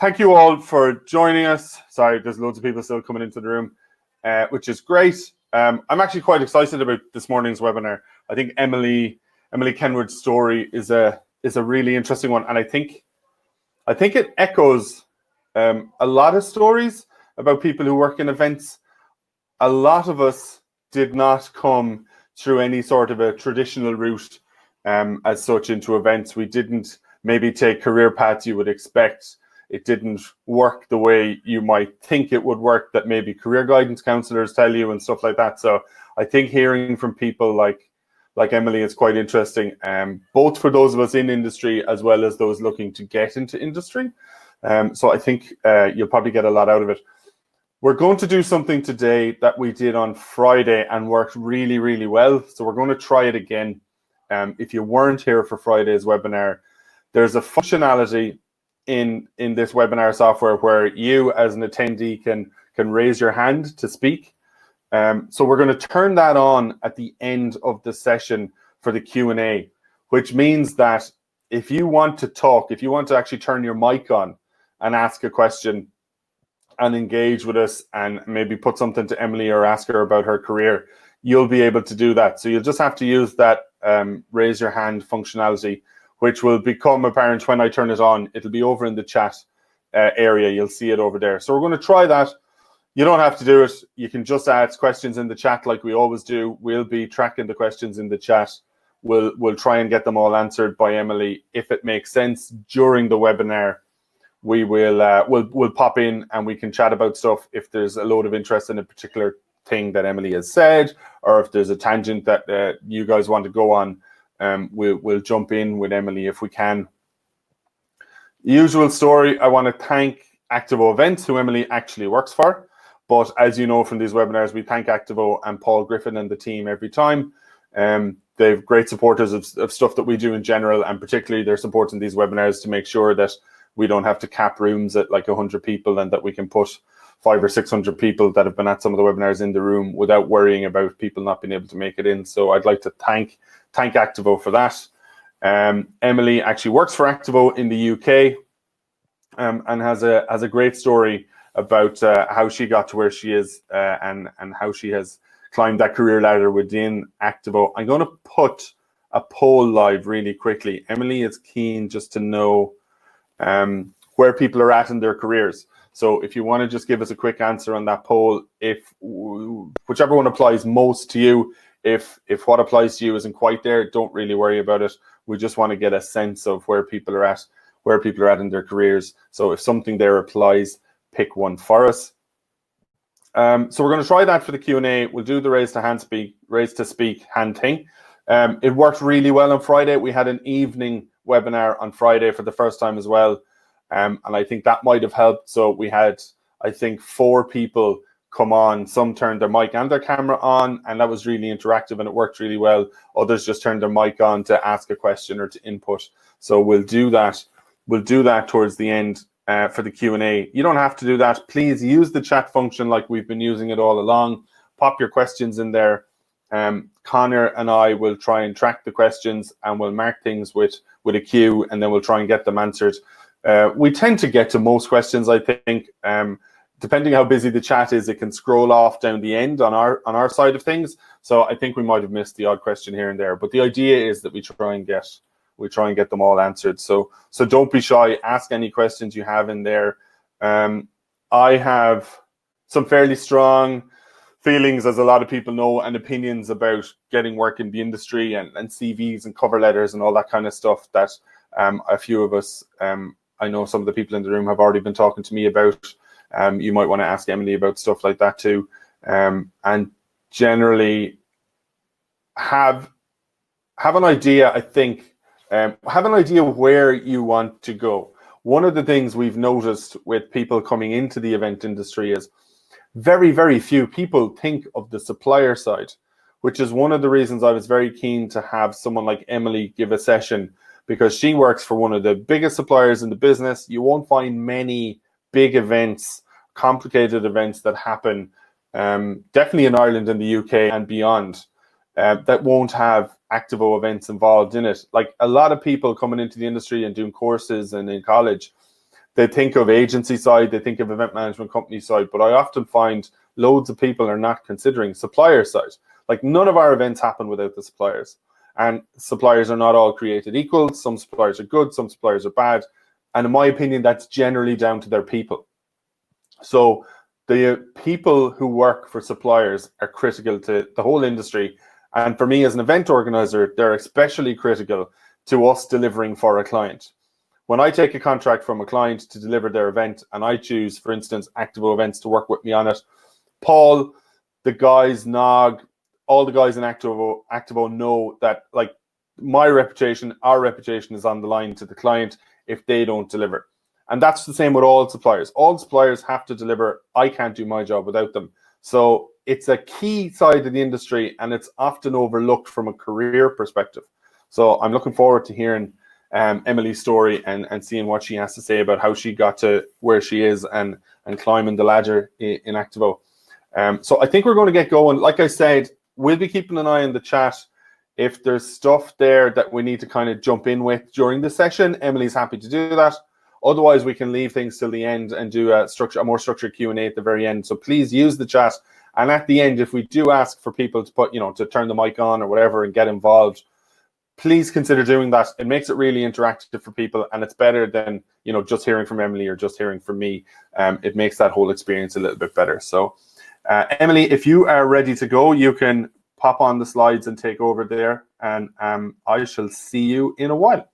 thank you all for joining us. Sorry, there's loads of people still coming into the room, which is great. I'm actually quite excited about this morning's webinar. I think Emily Kenward's story is a really interesting one, and I think it echoes a lot of stories about people who work in events. A lot of us did not come through any sort of a traditional route as such into events. We didn't maybe take career paths you would expect. It didn't work the way you might think it would work, that maybe career guidance counselors tell you and stuff like that. So I think hearing from people like Emily is quite interesting, both for those of us in industry as well as those looking to get into industry. So I think you'll probably get a lot out of it. We're going to do something today that we did on Friday and worked really, really well. So we're going to try it again. If you weren't here for Friday's webinar, there's a functionality in this webinar software where you as an attendee can raise your hand to speak. So we're going to turn that on at the end of the session for the Q&A, which means that if you want to talk, if you want to actually turn your mic on and ask a question and engage with us and maybe put something to Emily or ask her about her career, you'll be able to do that. So you'll just have to use that raise your hand functionality, which will become apparent when I turn it on. It'll be over in the chat area. You'll see it over there. So we're going to try that. You don't have to do it. You can just ask questions in the chat like we always do. We'll be tracking the questions in the chat. We'll try and get them all answered by Emily. If it makes sense during the webinar, we'll pop in and we can chat about stuff if there's a load of interest in a particular thing that Emily has said, or if there's a tangent that you guys want to go on. We'll jump in with Emily if we can. Usual story, I want to thank ACTAVO Events, who Emily actually works for. But as you know from these webinars, we thank ACTAVO and Paul Griffin and the team every time. They're great supporters of stuff that we do in general, and particularly they're supporting these webinars to make sure that we don't have to cap rooms at like 100 people and that we can put 500 or 600 people that have been at some of the webinars in the room without worrying about people not being able to make it in. So I'd like to thank ACTAVO for that. Emily actually works for ACTAVO in the UK and has a great story about how she got to where she is and how she has climbed that career ladder within ACTAVO. I'm going to put a poll live really quickly. Emily is keen just to know where people are at in their careers. So if you want to just give us a quick answer on that poll, if whichever one applies most to you, if what applies to you isn't quite there, don't really worry about it. We just want to get a sense of where people are at in their careers. So if something there applies, pick one for us. So we're going to try that for the Q&A. We'll do the raise to speak hand thing. It worked really well on Friday. We had an evening webinar on Friday for the first time as well. And I think that might have helped. So we had, I think, 4 people come on. Some turned their mic and their camera on, and that was really interactive and it worked really well. Others just turned their mic on to ask a question or to input. So we'll do that. We'll do that towards the end for the Q&A. You don't have to do that. Please use the chat function like we've been using it all along. Pop your questions in there. Connor and I will try and track the questions and we'll mark things with a Q, and then we'll try and get them answered. We tend to get to most questions, I think. Depending how busy the chat is, it can scroll off down the end on our side of things. So I think we might have missed the odd question here and there. But the idea is that we try and get them all answered. So don't be shy. Ask any questions you have in there. I have some fairly strong feelings, as a lot of people know, and opinions about getting work in the industry and CVs and cover letters and all that kind of stuff that a few of us, I know some of the people in the room have already been talking to me about. You might want to ask Emily about stuff like that too. And generally have an idea, I think, have an idea where you want to go. One of the things we've noticed with people coming into the event industry is very, very few people think of the supplier side, which is one of the reasons I was very keen to have someone like Emily give a session, because she works for one of the biggest suppliers in the business. You won't find many big events, complicated events that happen, definitely in Ireland and the UK and beyond, that won't have ACTAVO events involved in it. Like a lot of people coming into the industry and doing courses and in college, they think of agency side, they think of event management company side, but I often find loads of people are not considering supplier side. Like, none of our events happen without the suppliers. And suppliers are not all created equal. Some suppliers are good, some suppliers are bad. And in my opinion, that's generally down to their people. So the people who work for suppliers are critical to the whole industry. And for me as an event organizer, they're especially critical to us delivering for a client. When I take a contract from a client to deliver their event, and I choose, for instance, ACTAVO Events to work with me on it, Paul, the guys, Nog, all the guys in ACTAVO know that, like, my reputation, our reputation is on the line to the client if they don't deliver. And that's the same with all suppliers. All suppliers have to deliver. I can't do my job without them. So it's a key side of the industry, and it's often overlooked from a career perspective. So I'm looking forward to hearing Emily's story and seeing what she has to say about how she got to where she is and climbing the ladder in ACTAVO. So I think we're going to get going. Like I said, we'll be keeping an eye on the chat. If there's stuff there that we need to kind of jump in with during the session, Emily's happy to do that. Otherwise, we can leave things till the end and do a more structured Q&A at the very end. So please use the chat. And at the end, if we do ask for people to put, to turn the mic on or whatever and get involved, please consider doing that. It makes it really interactive for people, and it's better than, just hearing from Emily or just hearing from me. It makes that whole experience a little bit better. So, Emily, if you are ready to go, you can pop on the slides and take over there, and I shall see you in a while.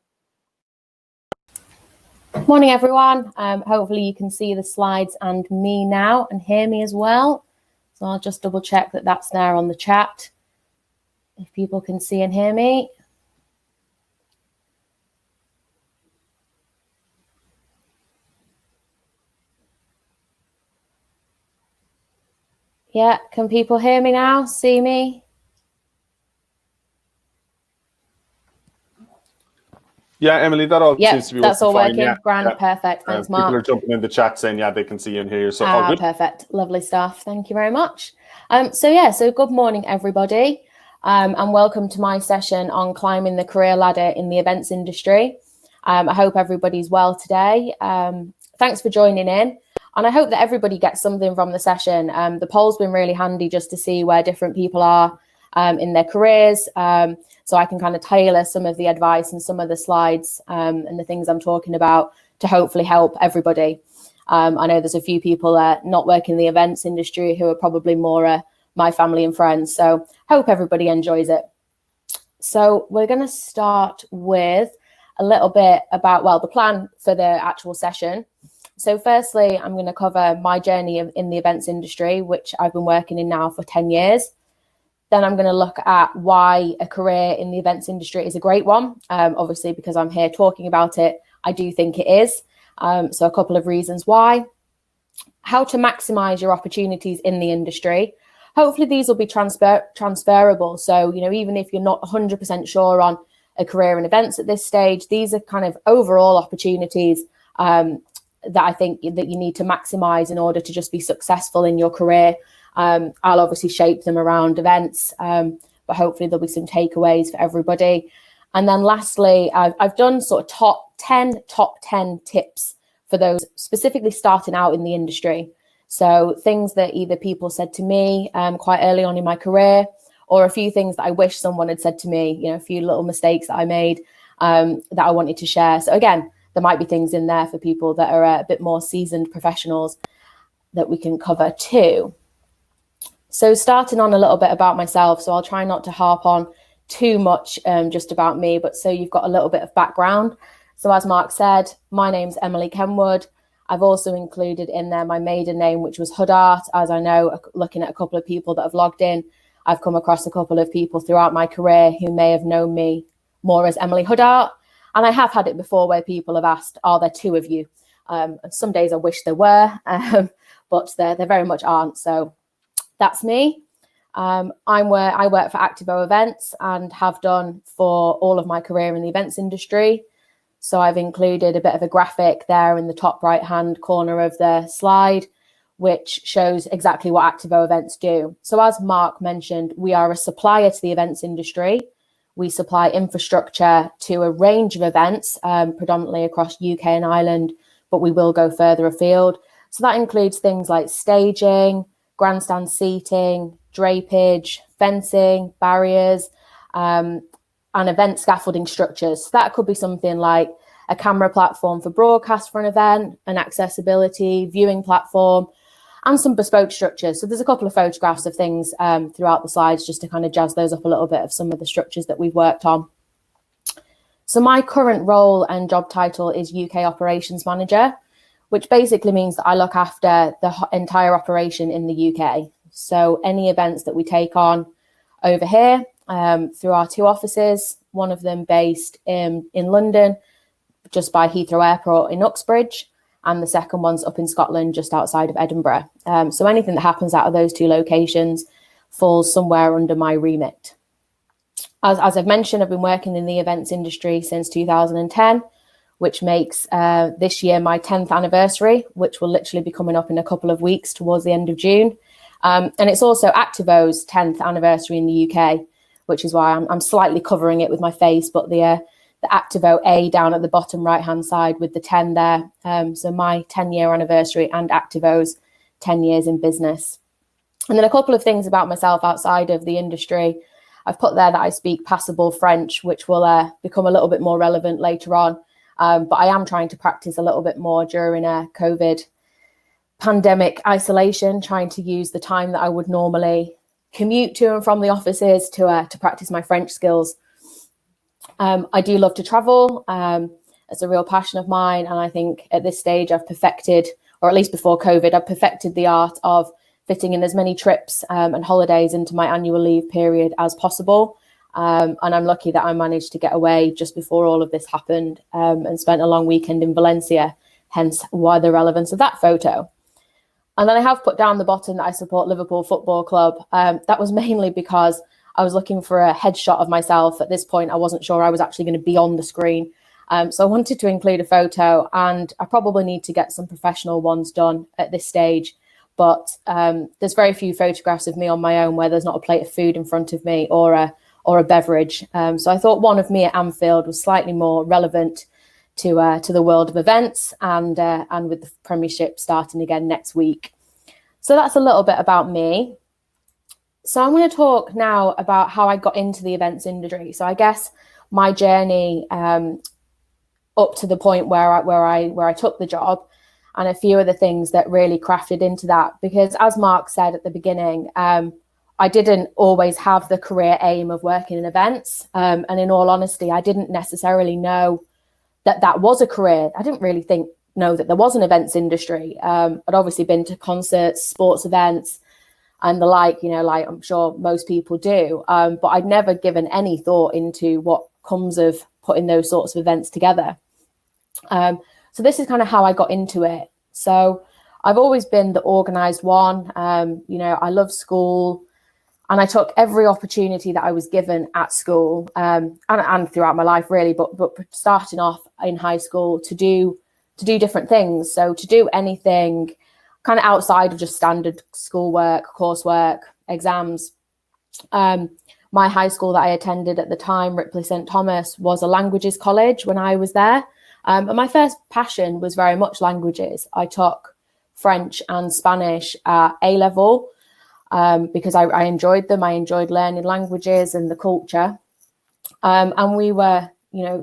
Morning, everyone. Hopefully you can see the slides and me now and hear me as well. So I'll just double check that that's there on the chat, if people can see and hear me. Yeah, can people hear me now? See me? Yeah, Emily, that all seems to be that's all fine. working. Grand, perfect. Thanks, Mark. People are jumping in the chat saying, they can see you and hear you. So all good. Perfect. Lovely stuff. Thank you very much. So good morning, everybody, and welcome to my session on climbing the career ladder in the events industry. I hope everybody's well today. Thanks for joining in. And I hope that everybody gets something from the session. The poll's been really handy just to see where different people are in their careers. So I can kind of tailor some of the advice and some of the slides and the things I'm talking about to hopefully help everybody. I know there's a few people not working in the events industry who are probably more my family and friends. So hope everybody enjoys it. So we're going to start with a little bit about, the plan for the actual session. So firstly, I'm going to cover my journey in the events industry, which I've been working in now for 10 years. Then I'm going to look at why a career in the events industry is a great one. Obviously, because I'm here talking about it, I do think it is. So a couple of reasons why. How to maximize your opportunities in the industry. Hopefully these will be transferable. So, even if you're not 100% sure on a career in events at this stage, these are kind of overall opportunities that I think that you need to maximize in order to just be successful in your career. I'll obviously shape them around events, but hopefully there'll be some takeaways for everybody. And then lastly, I've done sort of top 10 tips for those specifically starting out in the industry. So things that either people said to me quite early on in my career, or a few things that I wish someone had said to me, a few little mistakes that I made that I wanted to share. So again, there might be things in there for people that are a bit more seasoned professionals that we can cover too. So starting on a little bit about myself, so I'll try not to harp on too much just about me, but so you've got a little bit of background. So as Mark said, my name's Emily Kenward. I've also included in there my maiden name, which was Huddart. As I know, looking at a couple of people that have logged in, I've come across a couple of people throughout my career who may have known me more as Emily Huddart. And I have had it before where people have asked, are there two of you? And some days I wish there were, but there very much aren't. So that's me. I work for ACTAVO Events and have done for all of my career in the events industry. So I've included a bit of a graphic there in the top right-hand corner of the slide, which shows exactly what ACTAVO Events do. So as Mark mentioned, we are a supplier to the events industry. We supply infrastructure to a range of events, predominantly across UK and Ireland, but we will go further afield. So that includes things like staging, grandstand seating, drapage, fencing, barriers, and event scaffolding structures. So that could be something like a camera platform for broadcast for an event, an accessibility viewing platform, and some bespoke structures. So there's a couple of photographs of things throughout the slides just to kind of jazz those up a little bit of some of the structures that we've worked on. So my current role and job title is UK Operations Manager, which basically means that I look after the entire operation in the UK. So any events that we take on over here through our 2 offices, one of them based in London, just by Heathrow Airport in Uxbridge, and the second one's up in Scotland, just outside of Edinburgh. So anything that happens out of those 2 locations falls somewhere under my remit. As I've mentioned, I've been working in the events industry since 2010, which makes this year my 10th anniversary, which will literally be coming up in a couple of weeks towards the end of June. And it's also ACTAVO's 10th anniversary in the UK, which is why I'm slightly covering it with my face, but the ACTAVO A down at the bottom right-hand side with the 10 there. So my 10-year anniversary and ACTAVO's 10 years in business. And then a couple of things about myself outside of the industry. I've put there that I speak passable French, which will become a little bit more relevant later on. But I am trying to practice a little bit more during a COVID pandemic isolation, trying to use the time that I would normally commute to and from the offices to practice my French skills. I do love to travel. It's a real passion of mine. And I think at this stage I've perfected, or at least before COVID, I've perfected the art of fitting in as many trips and holidays into my annual leave period as possible. And I'm lucky that I managed to get away just before all of this happened and spent a long weekend in Valencia, hence why the relevance of that photo. And then I have put down the bottom that I support Liverpool Football Club. That was mainly because I was looking for a headshot of myself. At this point, I wasn't sure I was actually going to be on the screen. So I wanted to include a photo, and I probably need to get some professional ones done at this stage. But there's very few photographs of me on my own where there's not a plate of food in front of me or a beverage. So I thought one of me at Anfield was slightly more relevant to the world of events and with the Premiership starting again next week. So that's a little bit about me. So I'm going to talk now about how I got into the events industry. So I guess my journey up to the point where I took the job, and a few of the things that really crafted into that. Because as Mark said at the beginning, I didn't always have the career aim of working in events. And in all honesty, I didn't necessarily know that was a career. I didn't really know that there was an events industry. I'd obviously been to concerts, sports events, and the like I'm sure most people do. But I'd never given any thought into what comes of putting those sorts of events together. So this is kind of how I got into it. So I've always been the organized one. I love school, and I took every opportunity that I was given at school and throughout my life, really. But starting off in high school to do different things. So to do anything kind of outside of just standard schoolwork, coursework, exams. My high school that I attended at the time, Ripley St. Thomas, was a languages college when I was there. And my first passion was very much languages. I took French and Spanish at A-level because I enjoyed them. I enjoyed learning languages and the culture. And we were,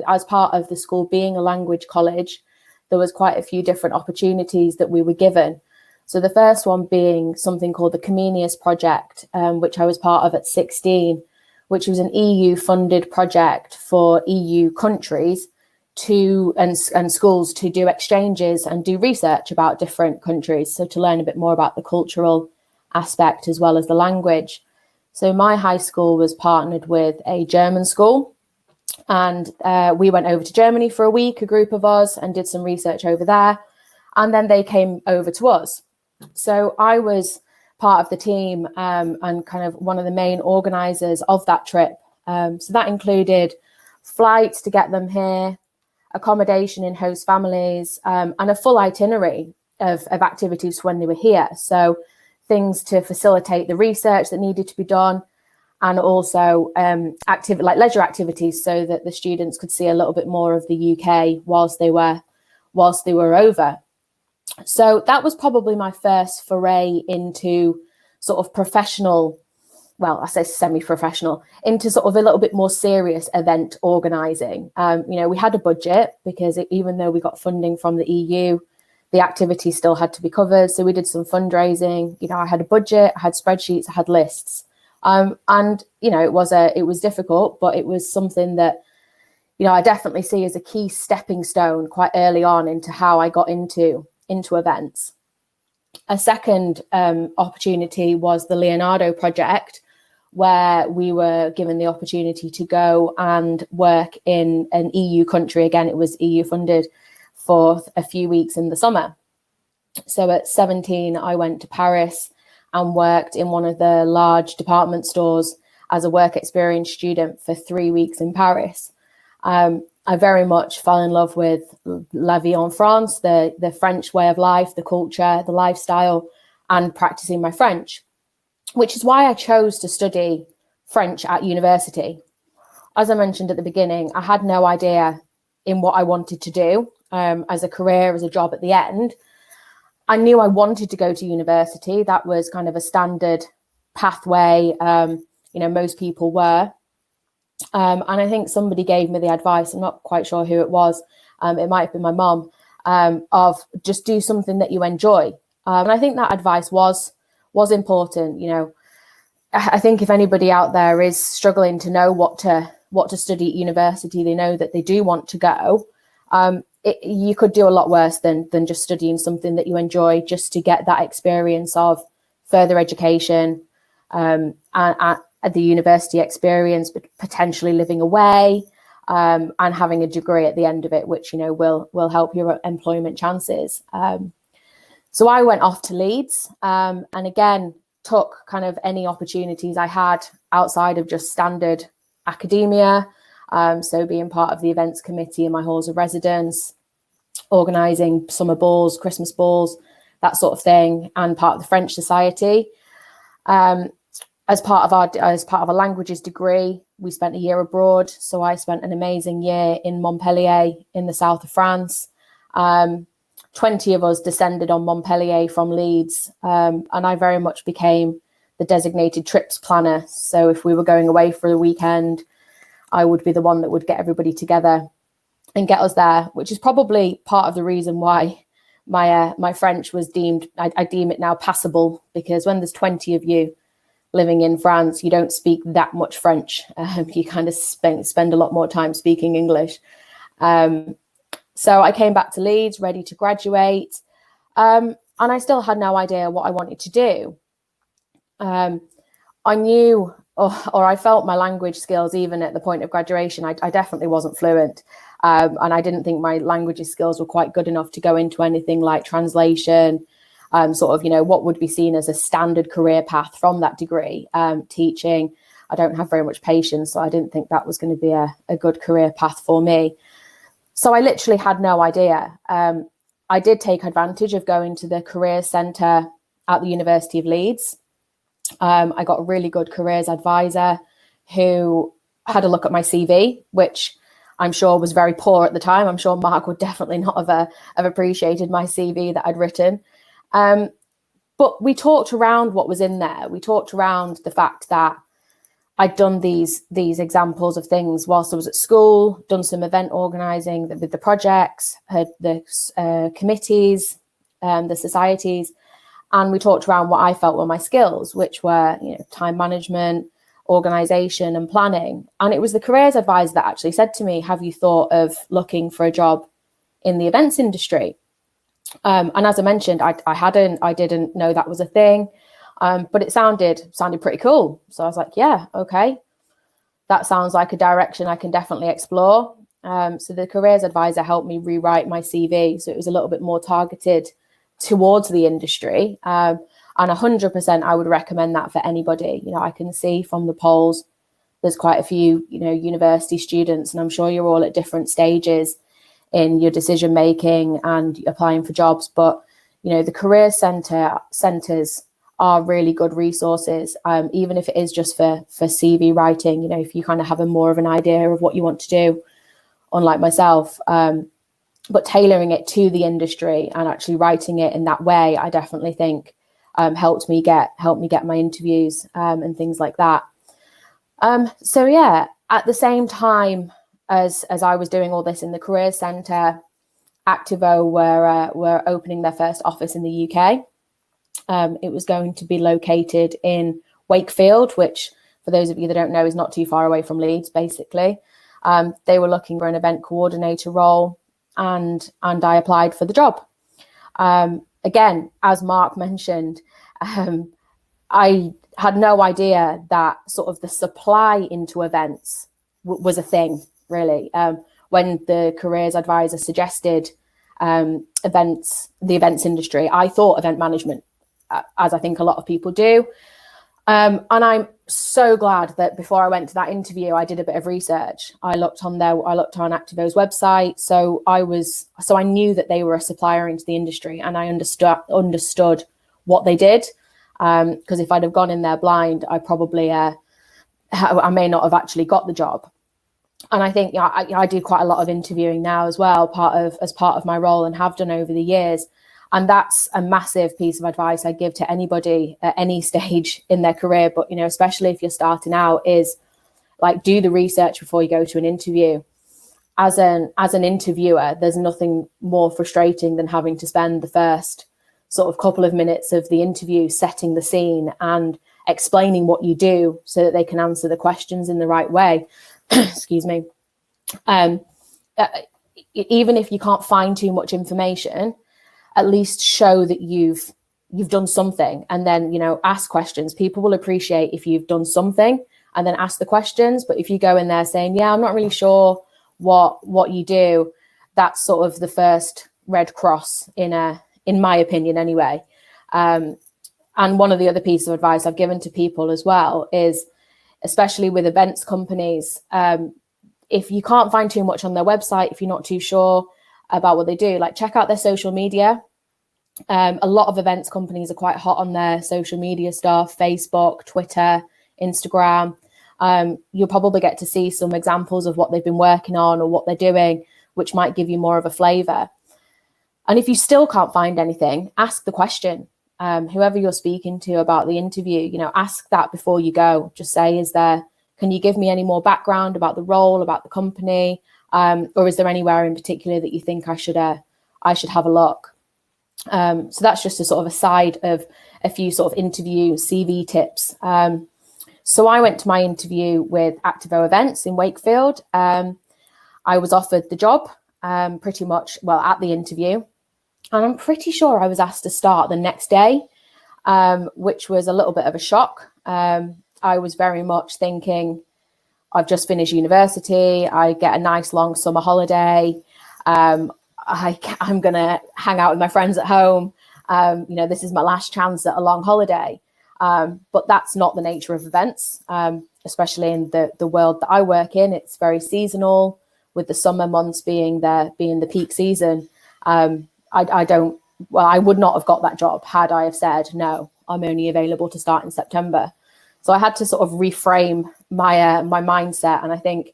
as part of the school being a language college, there was quite a few different opportunities that we were given. So the first one being something called the Comenius project, which I was part of at 16, which was an EU-funded project for EU countries and schools to do exchanges and do research about different countries. So to learn a bit more about the cultural aspect as well as the language. So my high school was partnered with a German school, and we went over to Germany for a week, a group of us, and did some research over there. And then they came over to us. So I was part of the team and kind of one of the main organizers of that trip. So that included flights to get them here, accommodation in host families, and a full itinerary of activities when they were here. So things to facilitate the research that needed to be done, and also leisure activities so that the students could see a little bit more of the UK whilst they were whilst they were over. So that was probably my first foray into sort of professional, well, I say semi-professional, into sort of a little bit more serious event organising. We had a budget because even though we got funding from the EU, the activities still had to be covered. So we did some fundraising. I had a budget, I had spreadsheets, I had lists. It was difficult, but it was something that, I definitely see as a key stepping stone quite early on into how I got into events. A second opportunity was the Leonardo project, where we were given the opportunity to go and work in an EU country. Again, it was EU funded, for a few weeks in the summer. So at 17, I went to Paris and worked in one of the large department stores as a work experience student for 3 weeks in Paris. I very much fell in love with la vie en France, the French way of life, the culture, the lifestyle, and practicing my French, which is why I chose to study French at university. As I mentioned at the beginning, I had no idea in what I wanted to do as a career, as a job at the end. I knew I wanted to go to university. That was kind of a standard pathway, most people were. And I think somebody gave me the advice, I'm not quite sure who it was, it might have been my mum, of just do something that you enjoy. And I think that advice was important. I think if anybody out there is struggling to know what to study at university, they know that they do want to go. You could do a lot worse than just studying something that you enjoy, just to get that experience of further education, and the university experience, but potentially living away, and having a degree at the end of it, which will help your employment chances. So I went off to Leeds, and again took kind of any opportunities I had outside of just standard academia. So being part of the events committee in my halls of residence, organising summer balls, Christmas balls, that sort of thing, and part of the French Society. As part of a languages degree, we spent a year abroad. So I spent an amazing year in Montpellier in the south of France. 20 of us descended on Montpellier from Leeds, and I very much became the designated trips planner. So if we were going away for the weekend, I would be the one that would get everybody together and get us there, which is probably part of the reason why my French was deemed, I deem it now passable, because when there's 20 of you living in France, you don't speak that much French. You kind of spend a lot more time speaking English. So I came back to Leeds ready to graduate, and I still had no idea what I wanted to do. I knew, or I felt my language skills, even at the point of graduation, I definitely wasn't fluent. And I didn't think my languages skills were quite good enough to go into anything like translation, what would be seen as a standard career path from that degree. Teaching, I don't have very much patience, so I didn't think that was going to be a good career path for me. So I literally had no idea. I did take advantage of going to the careers centre at the University of Leeds. I got a really good careers advisor who had a look at my CV, which I'm sure was very poor at the time. I'm sure Mark would definitely not have appreciated my CV that I'd written. But we talked around what was in there. We talked around the fact that I'd done these examples of things whilst I was at school, done some event organising with the projects, had the committees, the societies, and we talked around what I felt were my skills, which were time management, organisation and planning. And it was the careers advisor that actually said to me, have you thought of looking for a job in the events industry? And as I mentioned, I didn't know that was a thing. But it sounded pretty cool. So I was like, yeah, okay. That sounds like a direction I can definitely explore. So the careers advisor helped me rewrite my CV. So it was a little bit more targeted towards the industry. And 100% I would recommend that for anybody. I can see from the polls, there's quite a few, university students, and I'm sure you're all at different stages in your decision making and applying for jobs. But, the career centres are really good resources, even if it is just for CV writing. If you kind of have more of an idea of what you want to do, unlike myself, but tailoring it to the industry and actually writing it in that way, I definitely think helped me get my interviews and things like that. So yeah, at the same time as I was doing all this in the Careers Centre, ACTAVO were opening their first office in the UK. It was going to be located in Wakefield, which, for those of you that don't know, is not too far away from Leeds, basically. They were looking for an event coordinator role, and I applied for the job. Again, as Mark mentioned, I had no idea that sort of the supply into events was a thing, really. When the careers advisor suggested the events industry, I thought event management, as I think a lot of people do. And I'm so glad that before I went to that interview, I did a bit of research. I looked on ACTAVO's website. So I knew that they were a supplier into the industry, and I understood what they did. Because if I'd have gone in there blind, I probably, I may not have actually got the job. And I think I do quite a lot of interviewing now as well, as part of my role, and have done over the years. And that's a massive piece of advice I give to anybody at any stage in their career, but especially if you're starting out, is like, do the research before you go to an interview. As an interviewer, there's nothing more frustrating than having to spend the first sort of couple of minutes of the interview setting the scene and explaining what you do so that they can answer the questions in the right way. Excuse me. Even if you can't find too much information, at least show that you've done something, and then ask questions. People will appreciate if you've done something and then ask the questions. But if you go in there saying, yeah, I'm not really sure what you do, that's sort of the first red cross in my opinion anyway. And one of the other pieces of advice I've given to people as well is, especially with events companies, if you can't find too much on their website, if you're not too sure about what they do, like, check out their social media. A lot of events companies are quite hot on their social media stuff: Facebook, Twitter, Instagram. You'll probably get to see some examples of what they've been working on or what they're doing, which might give you more of a flavor. And if you still can't find anything, ask the question. Whoever you're speaking to about the interview, ask that before you go. Just say, can you give me any more background about the role, about the company? Or is there anywhere in particular that you think I should have a look? So that's just a sort of a side of a few sort of interview CV tips. So I went to my interview with ACTAVO Events in Wakefield. I was offered the job pretty much, at the interview. And I'm pretty sure I was asked to start the next day, which was a little bit of a shock. I was very much thinking, I've just finished university, I get a nice long summer holiday, I'm going to hang out with my friends at home. This is my last chance at a long holiday. But that's not the nature of events, especially in the world that I work in. It's very seasonal, with the summer months being the peak season. I would not have got that job had I have said, no, I'm only available to start in September. So I had to sort of reframe my mindset. And I think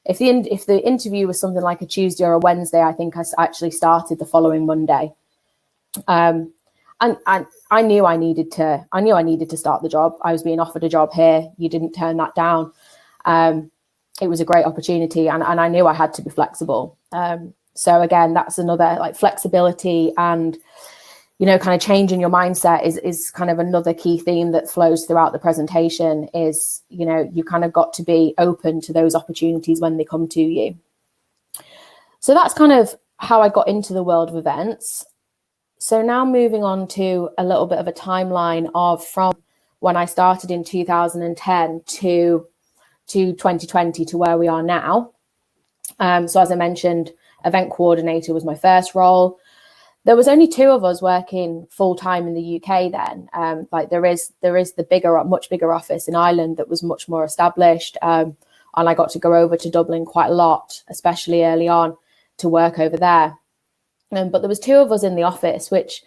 if the interview was something like a Tuesday or a Wednesday, I think I actually started the following Monday. And I knew I needed to start the job. I was being offered a job here. You didn't turn that down. It was a great opportunity, and I knew I had to be flexible. So again, that's another, like, flexibility and, kind of changing your mindset is kind of another key theme that flows throughout the presentation. Is, you kind of got to be open to those opportunities when they come to you. So that's kind of how I got into the world of events. So now moving on to a little bit of a timeline of from when I started in 2010 to 2020 to where we are now. So as I mentioned, event coordinator was my first role. There was only 2 of us working full time in the UK then. There is the much bigger office in Ireland that was much more established. And I got to go over to Dublin quite a lot, especially early on, to work over there. But there was 2 of us in the office, which,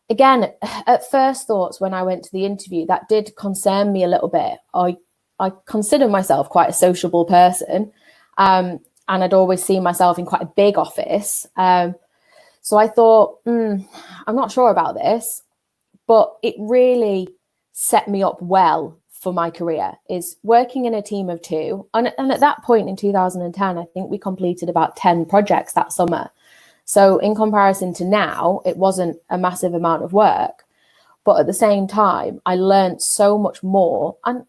again, at first thoughts when I went to the interview, that did concern me a little bit. I consider myself quite a sociable person. and I'd always seen myself in quite a big office. So I thought, I'm not sure about this, but it really set me up well for my career, is working in a team of 2. And at that point in 2010, I think we completed about 10 projects that summer. So in comparison to now, it wasn't a massive amount of work. But at the same time, I learned so much more. And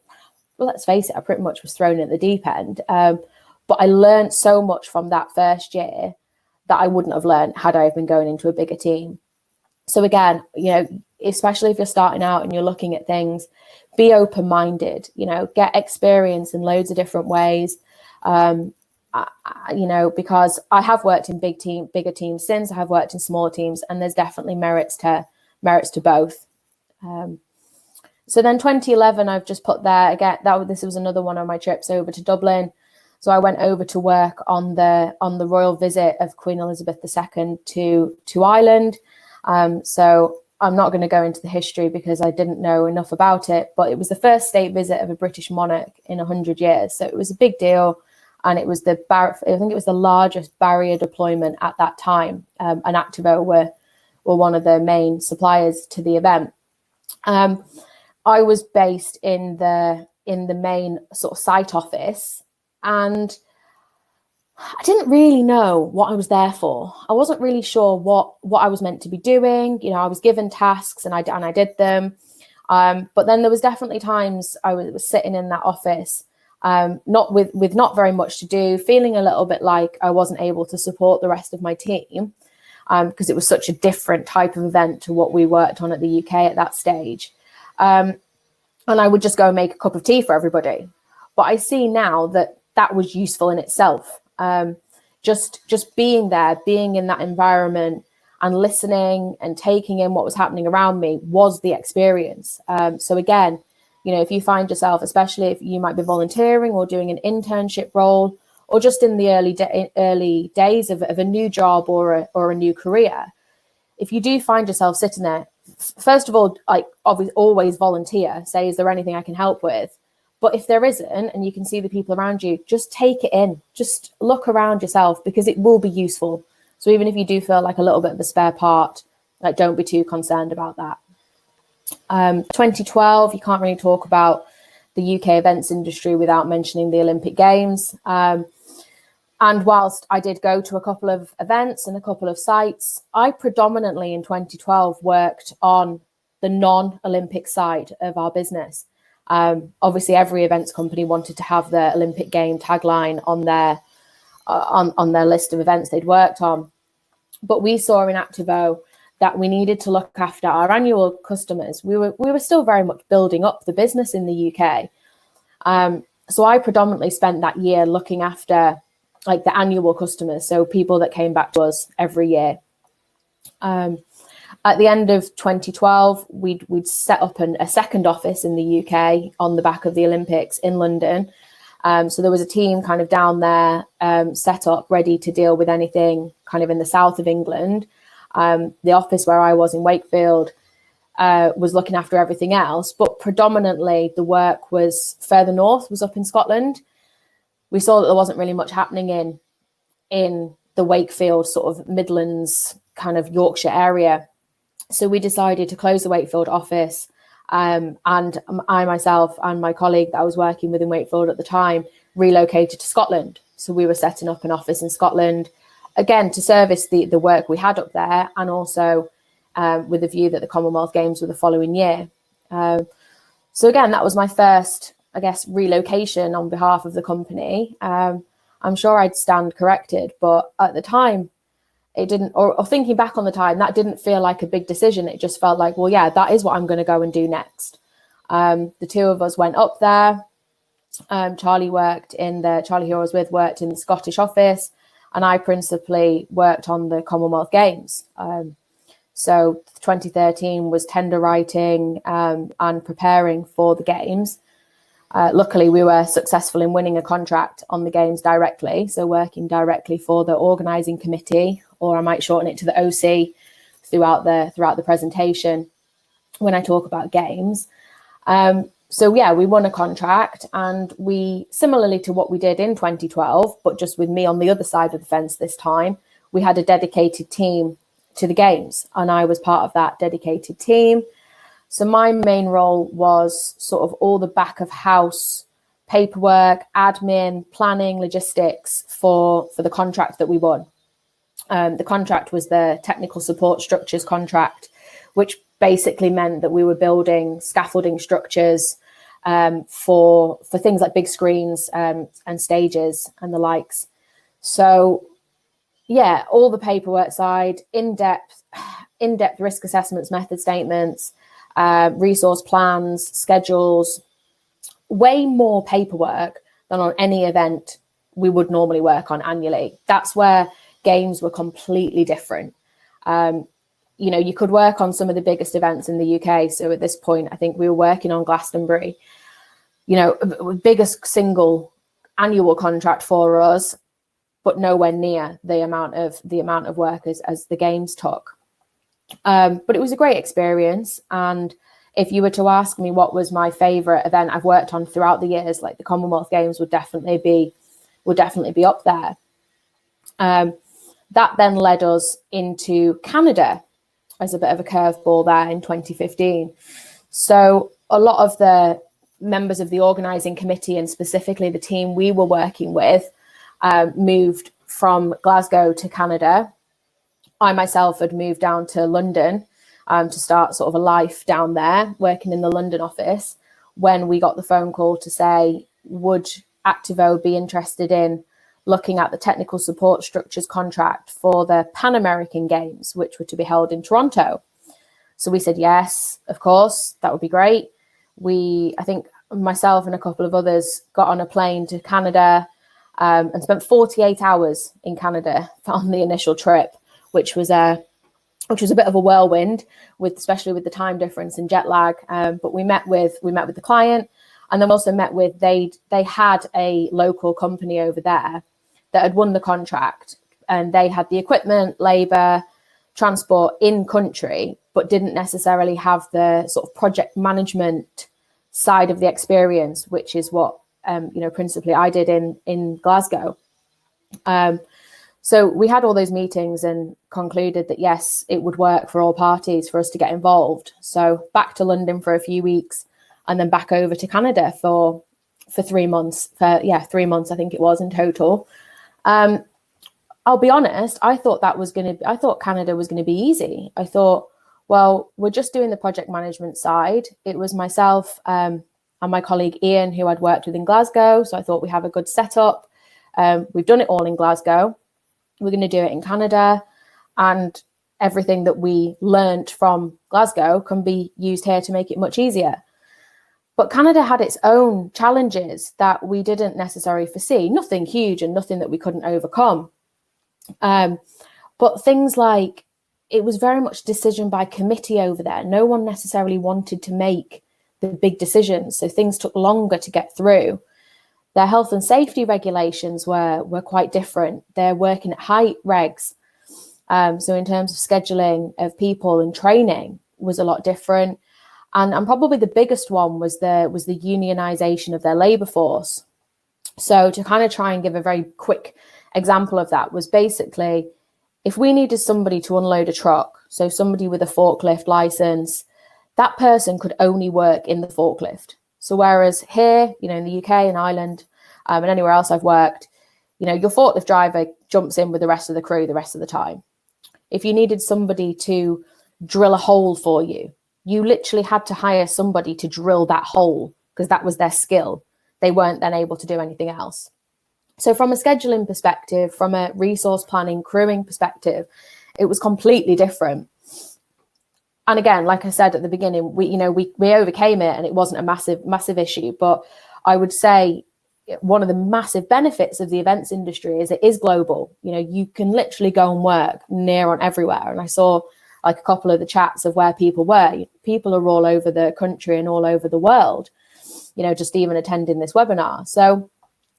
well, let's face it, I pretty much was thrown at the deep end. But I learned so much from that first year that I wouldn't have learned had I been going into a bigger team. So again, especially if you're starting out and you're looking at things, be open-minded, get experience in loads of different ways. Because I have worked in bigger teams since, I have worked in smaller teams, and there's definitely merits to both. So then 2011, I've just put there again, this was another one of my trips over to Dublin. So I went over to work on the royal visit of Queen Elizabeth II to Ireland. So I'm not going to go into the history because I didn't know enough about it, but it was the first state visit of a British monarch in 100 years. So it was a big deal. And it was I think it was the largest barrier deployment at that time. And ACTAVO were one of the main suppliers to the event. I was based in the main sort of site office, and I didn't really know what I was there for. I wasn't really sure what I was meant to be doing. I was given tasks and I did them. But then there was definitely times I was sitting in that office, not with not very much to do, feeling a little bit like I wasn't able to support the rest of my team, because it was such a different type of event to what we worked on at the UK at that stage. And I would just go and make a cup of tea for everybody. But I see now that was useful in itself. Just being there, being in that environment and listening and taking in what was happening around me was the experience. So again, if you find yourself, especially if you might be volunteering or doing an internship role, or just in the early days of a new job or a new career, if you do find yourself sitting there, first of all, obviously always volunteer, say, is there anything I can help with? But if there isn't, and you can see the people around you, just take it in, just look around yourself, because it will be useful. So even if you do feel like a little bit of a spare part, don't be too concerned about that. 2012, you can't really talk about the UK events industry without mentioning the Olympic Games. And whilst I did go to a couple of events and a couple of sites, I predominantly in 2012 worked on the non-Olympic side of our business. Obviously, every events company wanted to have their Olympic game tagline on their list of events they'd worked on. But we saw in ACTAVO that we needed to look after our annual customers. We were still very much building up the business in the UK. So I predominantly spent that year looking after the annual customers, so people that came back to us every year. At the end of 2012, we'd set up a second office in the UK on the back of the Olympics in London. So there was a team kind of down there set up, ready to deal with anything kind of in the south of England. The office where I was in Wakefield was looking after everything else, but predominantly the work was further north, was up in Scotland. We saw that there wasn't really much happening in the Wakefield sort of Midlands kind of Yorkshire area. So we decided to close the Wakefield office, and I myself and my colleague that I was working with in Wakefield at the time relocated to Scotland. So we were setting up an office in Scotland, again, to service the work we had up there, and also with the view that the Commonwealth Games were the following year. So again, that was my first, I guess, relocation on behalf of the company. I'm sure I'd stand corrected, but at the time, it didn't, or thinking back on the time, that didn't feel like a big decision. It just felt like, well, yeah, that is what I'm going to go and do next. The two of us went up there. Charlie, who I was with, worked in the Scottish office, and I principally worked on the Commonwealth Games. So 2013 was tender writing and preparing for the Games. Luckily, we were successful in winning a contract on the Games directly, so working directly for the organising committee, or I might shorten it to the OC throughout the presentation when I talk about Games. So yeah, we won a contract, and we, similarly to what we did in 2012, but just with me on the other side of the fence this time, we had a dedicated team to the games, and I was part of that dedicated team. So my main role was sort of all the back of house paperwork, admin, planning, logistics for the contract that we won. The contract was the technical support structures contract, which basically meant that we were building scaffolding structures for things like big screens and stages and the likes. So yeah, all the paperwork side, in-depth risk assessments, method statements, resource plans, schedules, way more paperwork than on any event we would normally work on annually. That's where games were completely different. You know, you could work on some of the biggest events in the UK. So at this point, I think we were working on Glastonbury, you know, biggest single annual contract for us, but nowhere near the amount of work as the games took. But it was a great experience. And if you were to ask me what was my favorite event I've worked on throughout the years, like the Commonwealth Games would definitely be up there. That then led us into Canada as a bit of a curveball there in 2015. So a lot of the members of the organising committee, and specifically the team we were working with, moved from Glasgow to Canada. I myself had moved down to London to start sort of a life down there, working in the London office, when we got the phone call to say, would ACTAVO be interested in looking at the technical support structures contract for the Pan American Games, which were to be held in Toronto. So we said, yes, of course, that would be great. I think myself and a couple of others got on a plane to Canada and spent 48 hours in Canada on the initial trip, which was a bit of a whirlwind, especially with the time difference and jet lag. But we met with the client, and then also met with they had a local company over there that had won the contract, and they had the equipment, labour, transport in country, but didn't necessarily have the sort of project management side of the experience, which is what principally I did in Glasgow. So we had all those meetings and concluded that yes, it would work for all parties for us to get involved. So back to London for a few weeks, and then back over to Canada for 3 months. 3 months I think it was in total. I'll be honest, I thought Canada was going to be easy. I thought, well, we're just doing the project management side. It was myself and my colleague Ian, who I'd worked with in Glasgow. So I thought we have a good setup. We've done it all in Glasgow. We're going to do it in Canada, and everything that we learnt from Glasgow can be used here to make it much easier. But Canada had its own challenges that we didn't necessarily foresee. Nothing huge and nothing that we couldn't overcome. But things like, it was very much decision by committee over there. No one necessarily wanted to make the big decisions, so things took longer to get through. Their health and safety regulations were quite different. They're working at height regs. So in terms of scheduling of people and training was a lot different. And probably the biggest one was the unionization of their labor force. So to kind of try and give a very quick example of that, was basically, if we needed somebody to unload a truck, so somebody with a forklift license, that person could only work in the forklift. So whereas here, in the UK and Ireland and anywhere else I've worked, your forklift driver jumps in with the rest of the crew the rest of the time. If you needed somebody to drill a hole for you, you literally had to hire somebody to drill that hole because that was their skill. They weren't then able to do anything else. So from a scheduling perspective, from a resource planning, crewing perspective, it was completely different. And again, like I said at the beginning, we overcame it, and it wasn't a massive issue. But I would say one of the massive benefits of the events industry is it is global. You can literally go and work near on everywhere. And I saw like a couple of the chats of where people were. People are all over the country and all over the world, just even attending this webinar. So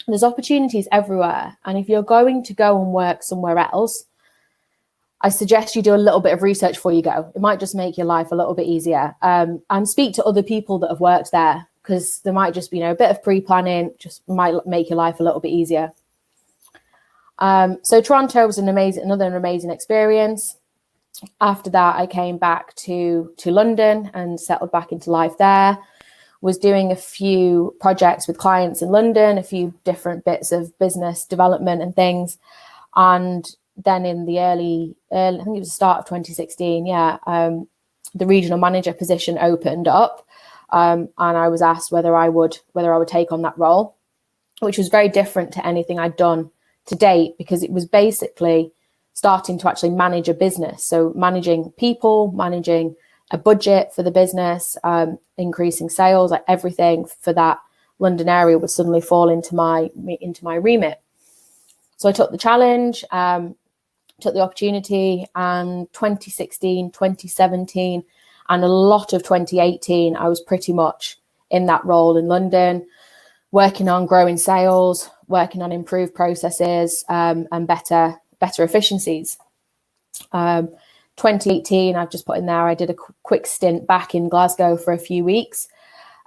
there's opportunities everywhere. And if you're going to go and work somewhere else, I suggest you do a little bit of research before you go. It might just make your life a little bit easier. And speak to other people that have worked there, because there might just be, a bit of pre-planning, just might make your life a little bit easier. So Toronto was another amazing experience. After that, I came back to London and settled back into life there. Was doing a few projects with clients in London, a few different bits of business development and things. And then in the early I think it was the start of 2016, the regional manager position opened up, and I was asked whether I would take on that role, which was very different to anything I'd done to date, because it was basically starting to actually manage a business. So managing people, managing a budget for the business, increasing sales, like everything for that London area would suddenly fall into my remit. So I took the challenge, took the opportunity, and 2016, 2017, and a lot of 2018, I was pretty much in that role in London, working on growing sales, working on improved processes, and better efficiencies. 2018, I've just put in there, I did a quick stint back in Glasgow for a few weeks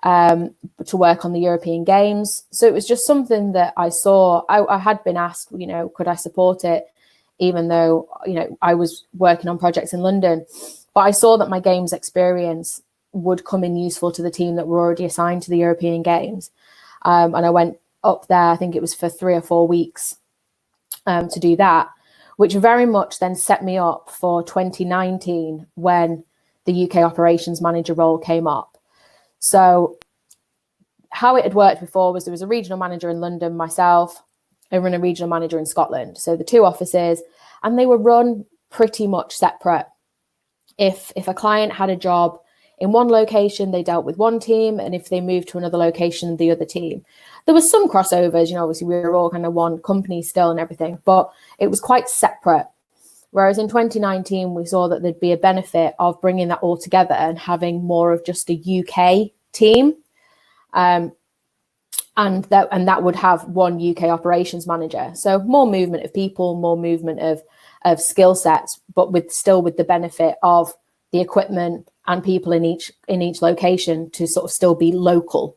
to work on the European Games. So it was just something that I saw. I had been asked, could I support it, even though, I was working on projects in London. But I saw that my games experience would come in useful to the team that were already assigned to the European Games. And I went up there, I think it was for 3 or 4 weeks to do that, which very much then set me up for 2019 when the UK operations manager role came up. So how it had worked before was there was a regional manager in London, myself, and a regional manager in Scotland. So the 2 offices, and they were run pretty much separate. If a client had a job in one location, they dealt with one team, and if they moved to another location, the other team. There was some crossovers, obviously we were all kind of one company still and everything, but it was quite separate. Whereas in 2019, we saw that there'd be a benefit of bringing that all together and having more of just a UK team. And that would have one UK operations manager. So more movement of people, more movement of skill sets, but with the benefit of the equipment and people in each location to sort of still be local.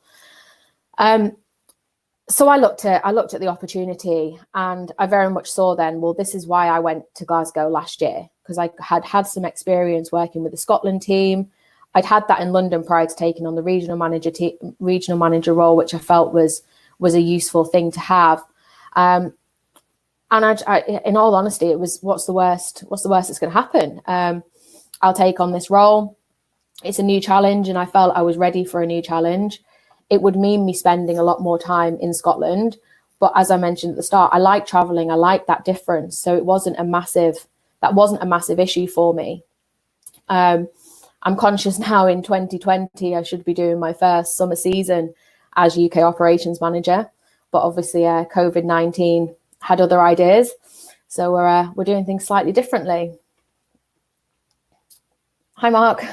So I looked at the opportunity, and I very much saw then, well, this is why I went to Glasgow last year, because I had some experience working with the Scotland team. I'd had that in London prior to taking on the regional manager role, which I felt was a useful thing to have. And I, in all honesty, it was what's the worst that's going to happen? I'll take on this role. It's a new challenge, and I felt I was ready for a new challenge. It would mean me spending a lot more time in Scotland. But as I mentioned at the start, I like traveling. I like that difference. So that wasn't a massive issue for me. I'm conscious now in 2020, I should be doing my first summer season as UK operations manager. But obviously COVID-19 had other ideas. So we're doing things slightly differently. Hi, Mark.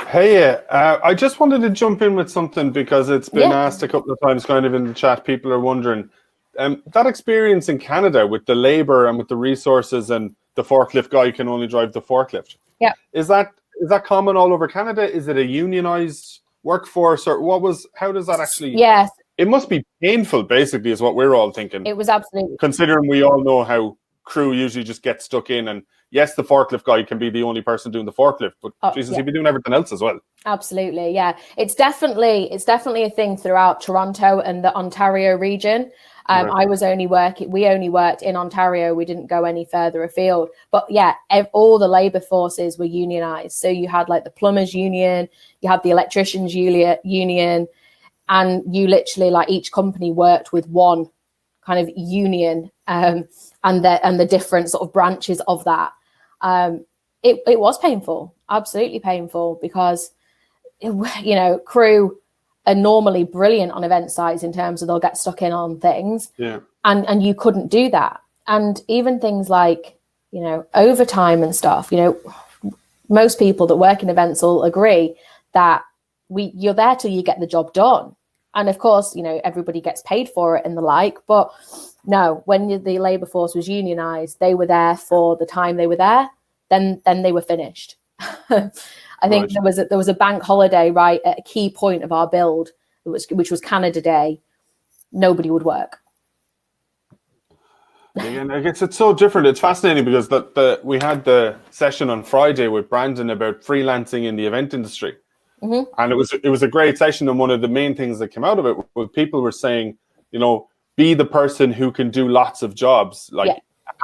Hey, I just wanted to jump in with something because it's been asked a couple of times kind of in the chat. People are wondering, that experience in Canada with the labor and with the resources, and the forklift guy can only drive the forklift. Yeah. Is that common all over Canada? Is it a unionized workforce, or how does that actually? Yes. It must be painful, basically, is what we're all thinking. It was absolutely. Considering we all know how crew usually just get stuck in, and yes, the forklift guy can be the only person doing the forklift, but he'd be doing everything else as well. Absolutely, yeah. It's definitely a thing throughout Toronto and the Ontario region. Right. We only worked in Ontario. We didn't go any further afield. But yeah, all the labour forces were unionised. So you had like the plumbers union, you had the electricians union, and you literally, like, each company worked with one kind of union, and the different sort of branches of that. It was painful, absolutely painful, because crew are normally brilliant on event sites in terms of they'll get stuck in on things, and you couldn't do that. And even things like overtime and stuff, most people that work in events will agree that you're there till you get the job done. And of course, everybody gets paid for it and the like, but no, when the labour force was unionised, they were there for the time they were there, then they were finished. I think there was a bank holiday right at a key point of our build, which was Canada Day. Nobody would work. Again, I guess it's so different. It's fascinating because we had the session on Friday with Brandon about freelancing in the event industry, and it was a great session. And one of the main things that came out of it was people were saying, be the person who can do lots of jobs,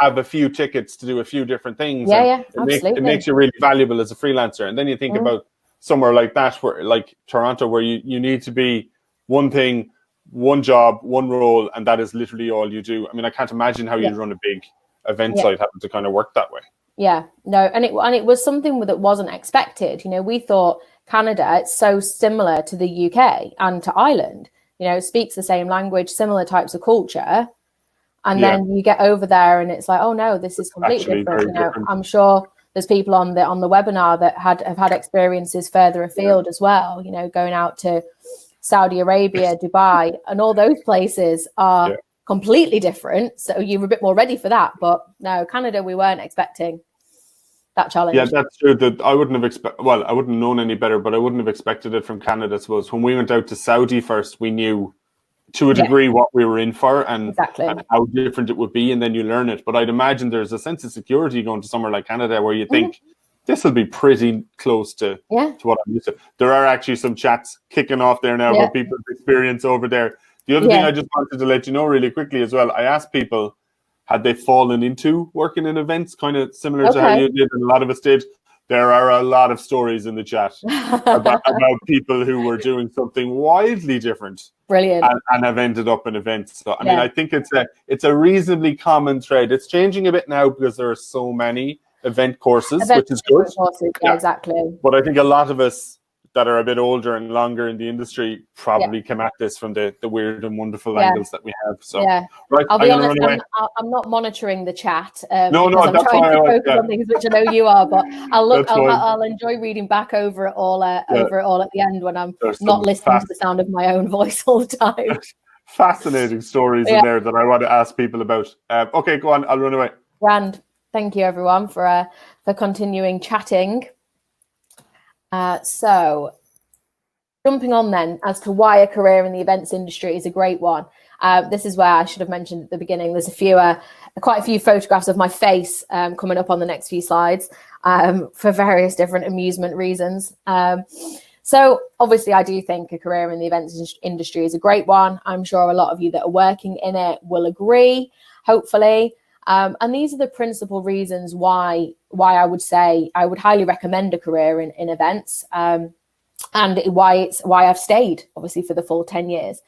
have a few tickets to do a few different things. Absolutely. It makes you really valuable as a freelancer. And then you think about somewhere like that, where like Toronto, where you need to be one thing, one job, one role, and that is literally all you do. I mean, I can't imagine how you'd run a big event site having to kind of work that way. Yeah, no, and it was something that wasn't expected. We thought Canada, it's so similar to the UK and to Ireland. It speaks the same language, similar types of culture, and then you get over there and it's like, oh no, this is completely different. I'm sure there's people on the webinar that have had experiences further afield as well. Going out to Saudi Arabia, Dubai, and all those places are completely different. So you're a bit more ready for that. But no, Canada, we weren't expecting that challenge. Yeah, that's true. That I wouldn't have I wouldn't have known any better, but I wouldn't have expected it from Canada, I suppose. When we went out to Saudi first, we knew to a degree what we were in for and how different it would be, and then you learn it. But I'd imagine there's a sense of security going to somewhere like Canada where you think, this will be pretty close to what I'm used to. There are actually some chats kicking off there now about people's experience over there. The other thing I just wanted to let you know really quickly as well, I asked people, had they fallen into working in events, kind of similar to how you did, and a lot of us did. There are a lot of stories in the chat about people who were doing something wildly different. Brilliant. And have ended up in events. So, I mean, I think it's a reasonably common thread. It's changing a bit now because there are so many event courses, which is good. Exactly. But I think a lot of us that are a bit older and longer in the industry probably come at this from the weird and wonderful angles that we have. So, right, I'll be honest, I'm not monitoring the chat. No, I'm that's trying why to focus on things which I know you are. But I'll enjoy reading back over it all at the end when I'm not listening to the sound of my own voice all the time. Fascinating stories in there that I want to ask people about. Okay, go on. I'll run away. Grand. Thank you, everyone, for continuing chatting. So jumping on then as to why a career in the events industry is a great one. This is where I should have mentioned at the beginning, there's quite a few photographs of my face coming up on the next few slides for various different amusement reasons. So obviously I do think a career in the events industry is a great one. I'm sure a lot of you that are working in it will agree, hopefully. And these are the principal reasons why I would say I would highly recommend a career in events, and why I've stayed obviously for the full 10 years.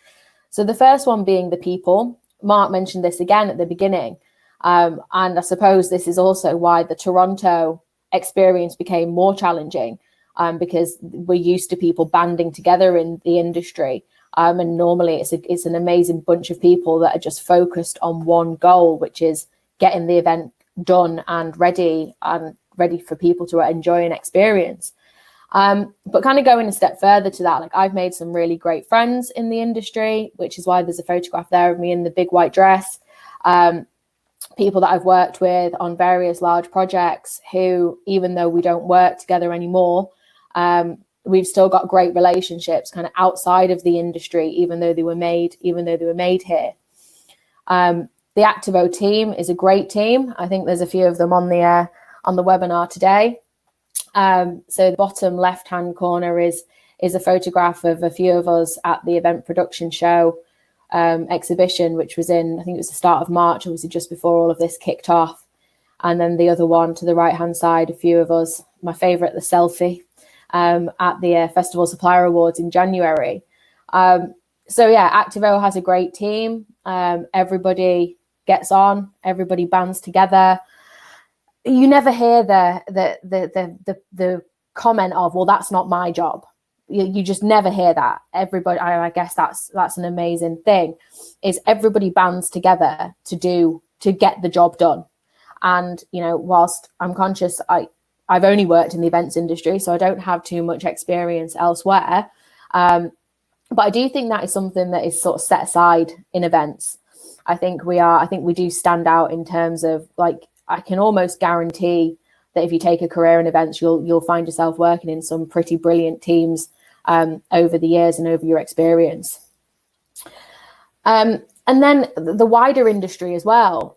So the first one being the people. Mark mentioned this again at the beginning, and I suppose this is also why the Toronto experience became more challenging, because we're used to people banding together in the industry. And normally it's an amazing bunch of people that are just focused on one goal, which is getting the event done and ready for people to enjoy and experience. But kind of going a step further to that, like I've made some really great friends in the industry, which is why there's a photograph there of me in the big white dress. People that I've worked with on various large projects who, even though we don't work together anymore, we've still got great relationships kind of outside of the industry, even though they were made here. The ACTAVO team is a great team. I think there's a few of them on the webinar today. So the bottom left-hand corner is a photograph of a few of us at the event production show exhibition, which was I think it was the start of March, obviously just before all of this kicked off. And then the other one to the right-hand side, a few of us, my favorite, the selfie, at the Festival Supplier Awards in January. So yeah, ACTAVO has a great team. Everybody gets on, everybody bands together. You never hear the comment of, well, that's not my job. You just never hear that. Everybody, I guess that's an amazing thing, is everybody bands together to get the job done. And whilst I'm conscious, I've only worked in the events industry, so I don't have too much experience elsewhere. But I do think that is something that is sort of set aside in events. I think we do stand out in terms of, like, I can almost guarantee that if you take a career in events, you'll find yourself working in some pretty brilliant teams over the years and over your experience. And then the wider industry as well.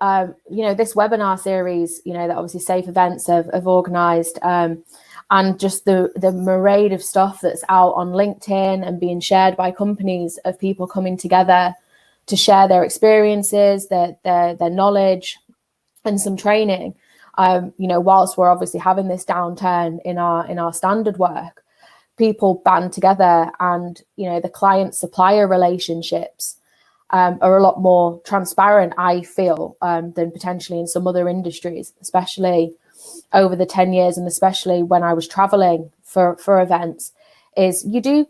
This webinar series, that obviously Safe Events have organised, and just the myriad of stuff that's out on LinkedIn and being shared by companies of people coming together to share their experiences, their knowledge, and some training. Whilst we're obviously having this downturn in our standard work, people band together, and the client supplier relationships are a lot more transparent, I feel, than potentially in some other industries, especially over the 10 years, and especially when I was traveling for events, is you do,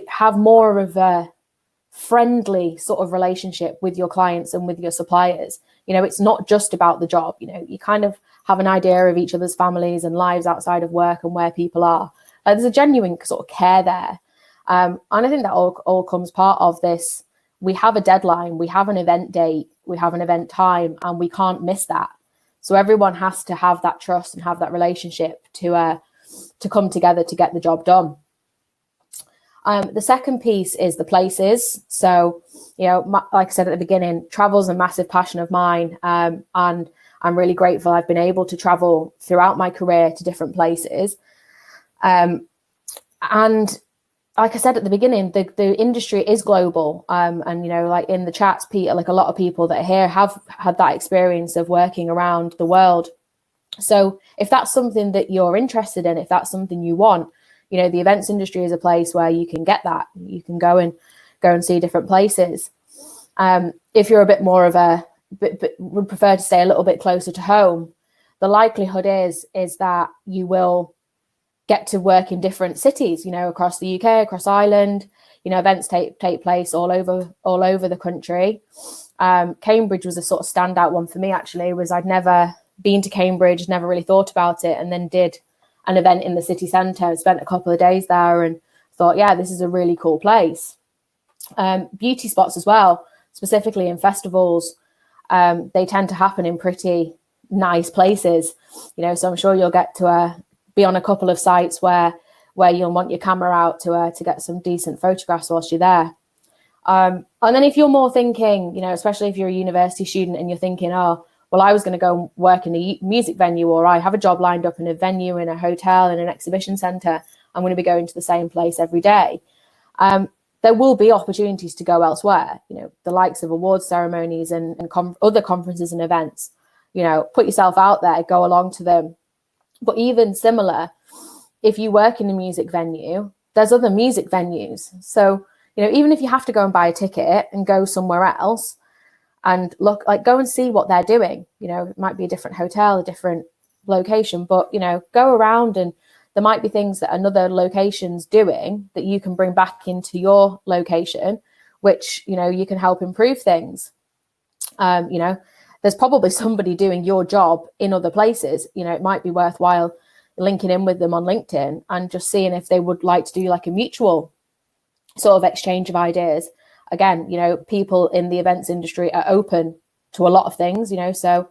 have more of a friendly sort of relationship with your clients and with your suppliers. It's not just about the job. You kind of have an idea of each other's families and lives outside of work and where people are. There's a genuine sort of care there. And I think that all comes part of this. We have a deadline, we have an event date, we have an event time, and we can't miss that. So everyone has to have that trust and have that relationship to come together to get the job done. The second piece is the places. So, like I said at the beginning, travel's a massive passion of mine, and I'm really grateful I've been able to travel throughout my career to different places. And like I said at the beginning, the industry is global. And, like in the chats, Peter, like a lot of people that are here have had that experience of working around the world. So if that's something that you're interested in, if that's something you want, the events industry is a place where you can get that. You can go and see different places. If you're a bit more of would prefer to stay a little bit closer to home, the likelihood is that you will get to work in different cities, across the UK, across Ireland. Events take place all over the country. Cambridge was a sort of standout one for me, actually. I'd never been to Cambridge, never really thought about it, and then did an event in the city centre, spent a couple of days there, and thought, yeah, this is a really cool place. Beauty spots as well, specifically in festivals, they tend to happen in pretty nice places, so I'm sure you'll get to be on a couple of sites where you'll want your camera out to get some decent photographs whilst you're there. And then if you're more thinking, especially if you're a university student and you're thinking, oh, well, I was going to go and work in a music venue, or I have a job lined up in a venue, in a hotel, in an exhibition centre, I'm going to be going to the same place every day. There will be opportunities to go elsewhere, the likes of awards ceremonies and other conferences and events. Put yourself out there, go along to them. But even similar, if you work in a music venue, there's other music venues. So, even if you have to go and buy a ticket and go somewhere else and go and see what they're doing, it might be a different hotel, a different location, but, go around, and there might be things that another location's doing that you can bring back into your location, which, you can help improve things. There's probably somebody doing your job in other places. It might be worthwhile linking in with them on LinkedIn and just seeing if they would like to do like a mutual sort of exchange of ideas. Again, people in the events industry are open to a lot of things, so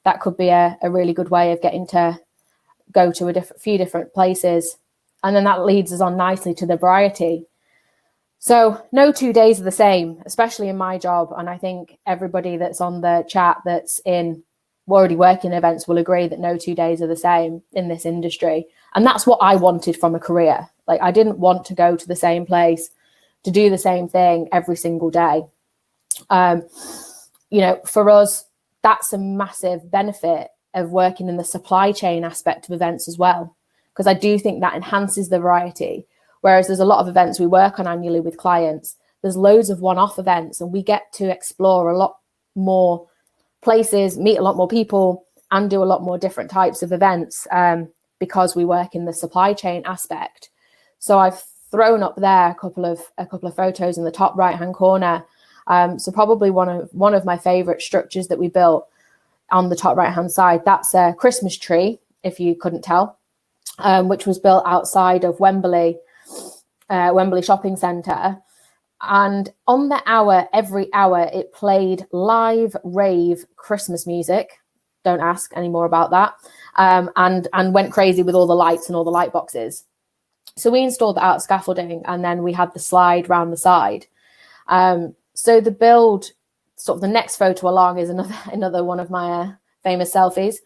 that could be a really good way of getting to go to a few different places. And then that leads us on nicely to the variety. So no 2 days are the same, especially in my job. And I think everybody that's on the chat that's already working events will agree that no 2 days are the same in this industry. And that's what I wanted from a career. Like, I didn't want to go to the same place to do the same thing every single day. For us, that's a massive benefit of working in the supply chain aspect of events as well, because I do think that enhances the variety. Whereas there's a lot of events we work on annually with clients, there's loads of one-off events, and we get to explore a lot more places, meet a lot more people, and do a lot more different types of events because we work in the supply chain aspect. So I've thrown up there a couple of photos in the top right-hand corner. So probably one of my favorite structures that we built on the top right-hand side, that's a Christmas tree, if you couldn't tell, which was built outside of Wembley Shopping Centre. And every hour, it played live rave Christmas music. don't ask anymore about that. And went crazy with all the lights and all the light boxes. So we installed that out scaffolding, and then we had the slide round the side. So the build, sort of the next photo along is another one of my famous selfies.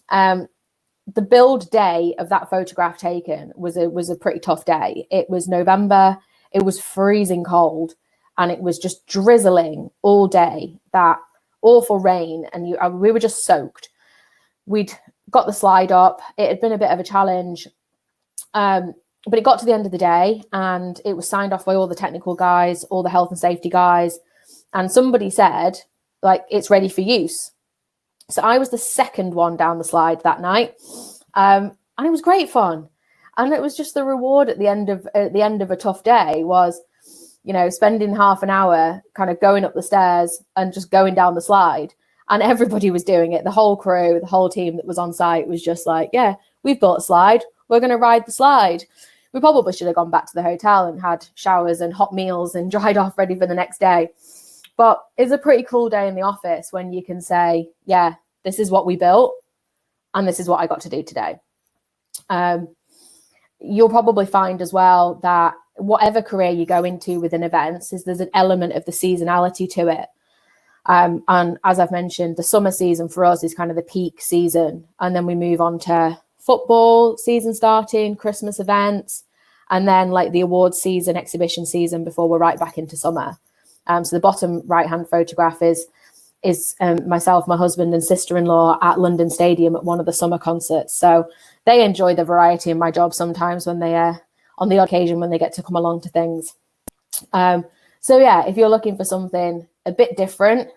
The build day of that photograph taken was a pretty tough day. It was November, it was freezing cold, and it was just drizzling all day, that awful rain, and we were just soaked. We'd got the slide up. It had been a bit of a challenge, but it got to the end of the day, and it was signed off by all the technical guys, all the health and safety guys, and somebody said, like, it's ready for use. So I was the second one down the slide that night, and it was great fun. And it was just the reward at the end of a tough day was, you know, spending half an hour kind of going up the stairs and just going down the slide. And everybody was doing it. The whole crew, the whole team that was on site was just like, yeah, we've built a slide. We're going to ride the slide. We probably should have gone back to the hotel and had showers and hot meals and dried off ready for the next day. But it's a pretty cool day in the office when you can say, yeah, this is what we built and this is what I got to do today. You'll probably find as well that whatever career you go into within events, there's an element of the seasonality to it. And as I've mentioned, the summer season for us is kind of the peak season. And then we move on to football season starting, Christmas events, and then like the awards season, exhibition season before we're right back into summer. So the bottom right-hand photograph is myself, my husband and sister-in-law at London Stadium at one of the summer concerts. So they enjoy the variety in my job sometimes when they on the occasion when they get to come along to things. So yeah, if you're looking for something a bit different,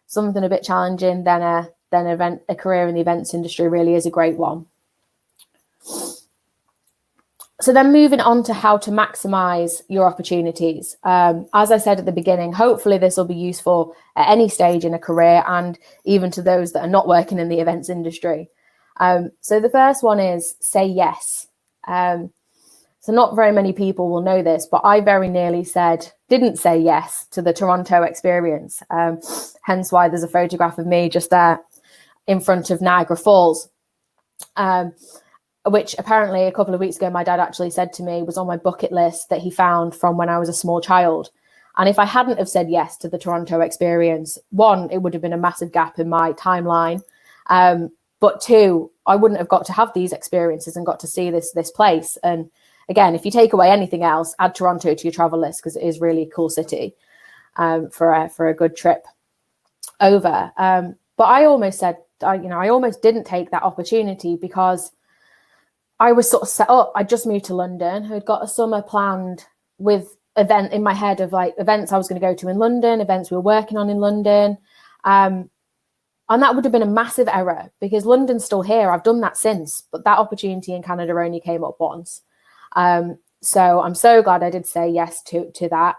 something a bit challenging, then a career in the events industry really is a great one. So then moving on to how to maximize your opportunities. As I said at the beginning, hopefully this will be useful at any stage in a career and even to those that are not working in the events industry. So the first one is say yes. So not very many people will know this, but I very nearly didn't say yes to the Toronto experience. Hence why there's a photograph of me just there in front of Niagara Falls. Which apparently a couple of weeks ago, my dad actually said to me was on my bucket list that he found from when I was a small child. And if I hadn't have said yes to the Toronto experience, one, it would have been a massive gap in my timeline. But two, I wouldn't have got to have these experiences and got to see this place. And again, if you take away anything else, add Toronto to your travel list because it is really a cool city for a good trip over. But I almost said, I almost didn't take that opportunity because I was sort of set up. I just moved to London. I'd got a summer planned with event in my head of like events I was going to go to in London, events we were working on in London. And that would have been a massive error because London's still here. I've done that since, but that opportunity in Canada only came up once. So I'm so glad I did say yes to that.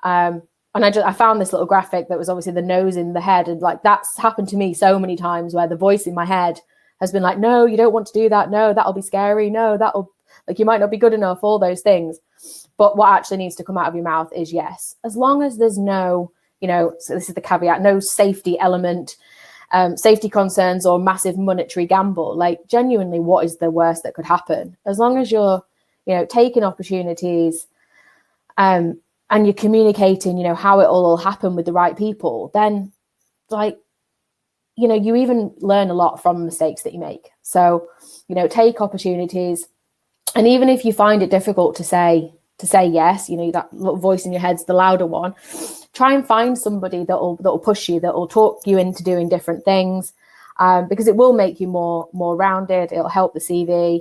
And I found this little graphic that was obviously the nose in the head. And like, that's happened to me so many times where the voice in my head has been like, no, you don't want to do that. No, that'll be scary. No, you might not be good enough, all those things. But what actually needs to come out of your mouth is yes. As long as there's no, so this is the caveat, no safety element, safety concerns or massive monetary gamble. Like genuinely, what is the worst that could happen? As long as you're, taking opportunities and you're communicating, how it all will happen with the right people, then like, you even learn a lot from mistakes that you make. So, take opportunities. And even if you find it difficult to say yes, that little voice in your head's the louder one, try and find somebody that'll push you, that'll talk you into doing different things, because it will make you more rounded. It'll help the CV.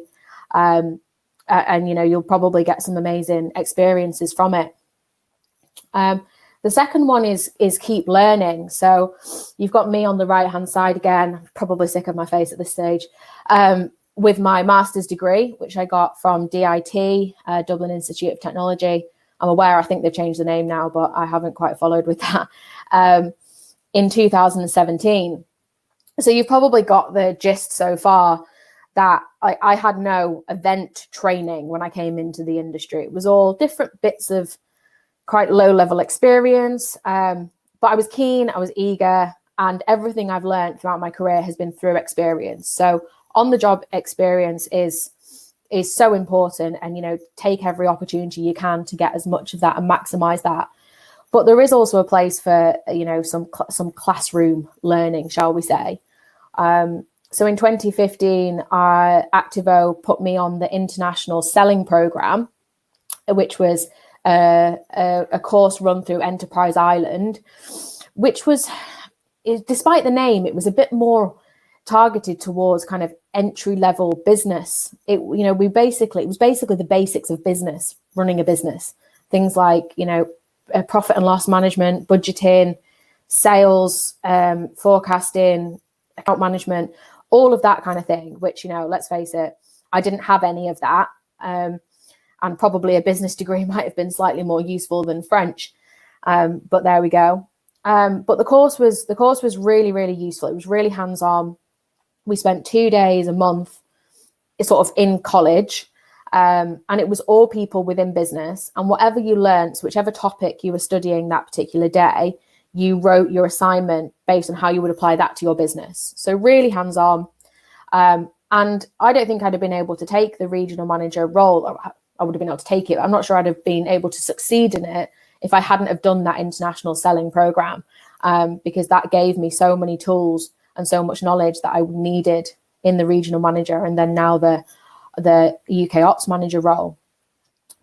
And you'll probably get some amazing experiences from it. The second one is keep learning. So you've got me on the right-hand side again, I'm probably sick of my face at this stage, with my master's degree, which I got from DIT, Dublin Institute of Technology. I'm aware, I think they've changed the name now, but I haven't quite followed with that, in 2017. So you've probably got the gist so far that I had no event training when I came into the industry. It was all different bits of quite low level experience, but I was keen, I was eager, And everything I've learned throughout my career has been through experience. So on the job experience is so important, and, you know, take every opportunity you can to get as much of that and maximize that. But there is also a place for, you know, some classroom learning, shall we say. So in 2015, ACTAVO put me on the international selling program, which was a course run through Enterprise Island, which was, despite the name, it was a bit more targeted towards kind of entry-level business. It was basically the basics of business, running a business. Things like, you know, profit and loss management, budgeting, sales, forecasting, account management, all of that kind of thing, which, you know, let's face it, I didn't have any of that. And probably a business degree might have been slightly more useful than French. But there we go. But the course was really, really useful. It was really hands-on. We spent 2 days a month sort of in college. And it was all people within business. And whatever you learnt, whichever topic you were studying that particular day, you wrote your assignment based on how you would apply that to your business. So really hands-on. And I don't think I'd have been able to take the regional manager role. I would have been able to take it. I'm not sure I'd have been able to succeed in it if I hadn't have done that international selling program, because that gave me so many tools and so much knowledge that I needed in the regional manager and then now the UK ops manager role.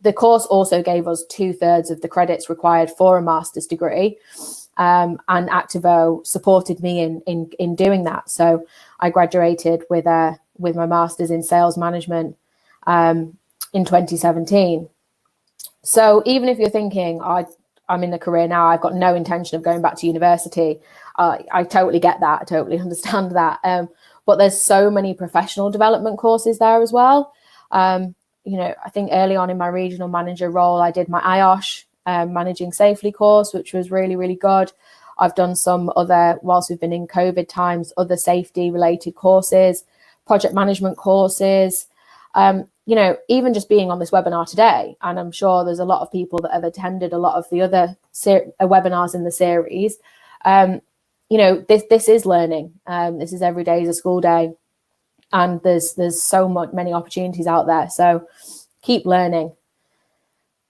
The course also gave us 2/3 of the credits required for a master's degree, and ACTAVO supported me in doing that. So I graduated with my master's in sales management in 2017. So even if you're thinking, I'm in a career now, I've got no intention of going back to university, I totally get that. I totally understand that. But there's so many professional development courses there as well. You know, I think early on in my regional manager role, I did my IOSH managing safely course, which was really, really good. I've done some other, whilst we've been in COVID times, other safety related courses, project management courses. You know, even just being on this webinar today, and I'm sure there's a lot of people that have attended a lot of the other webinars in the series. You know, this is learning. This is every day is a school day, and there's so many opportunities out there. So keep learning.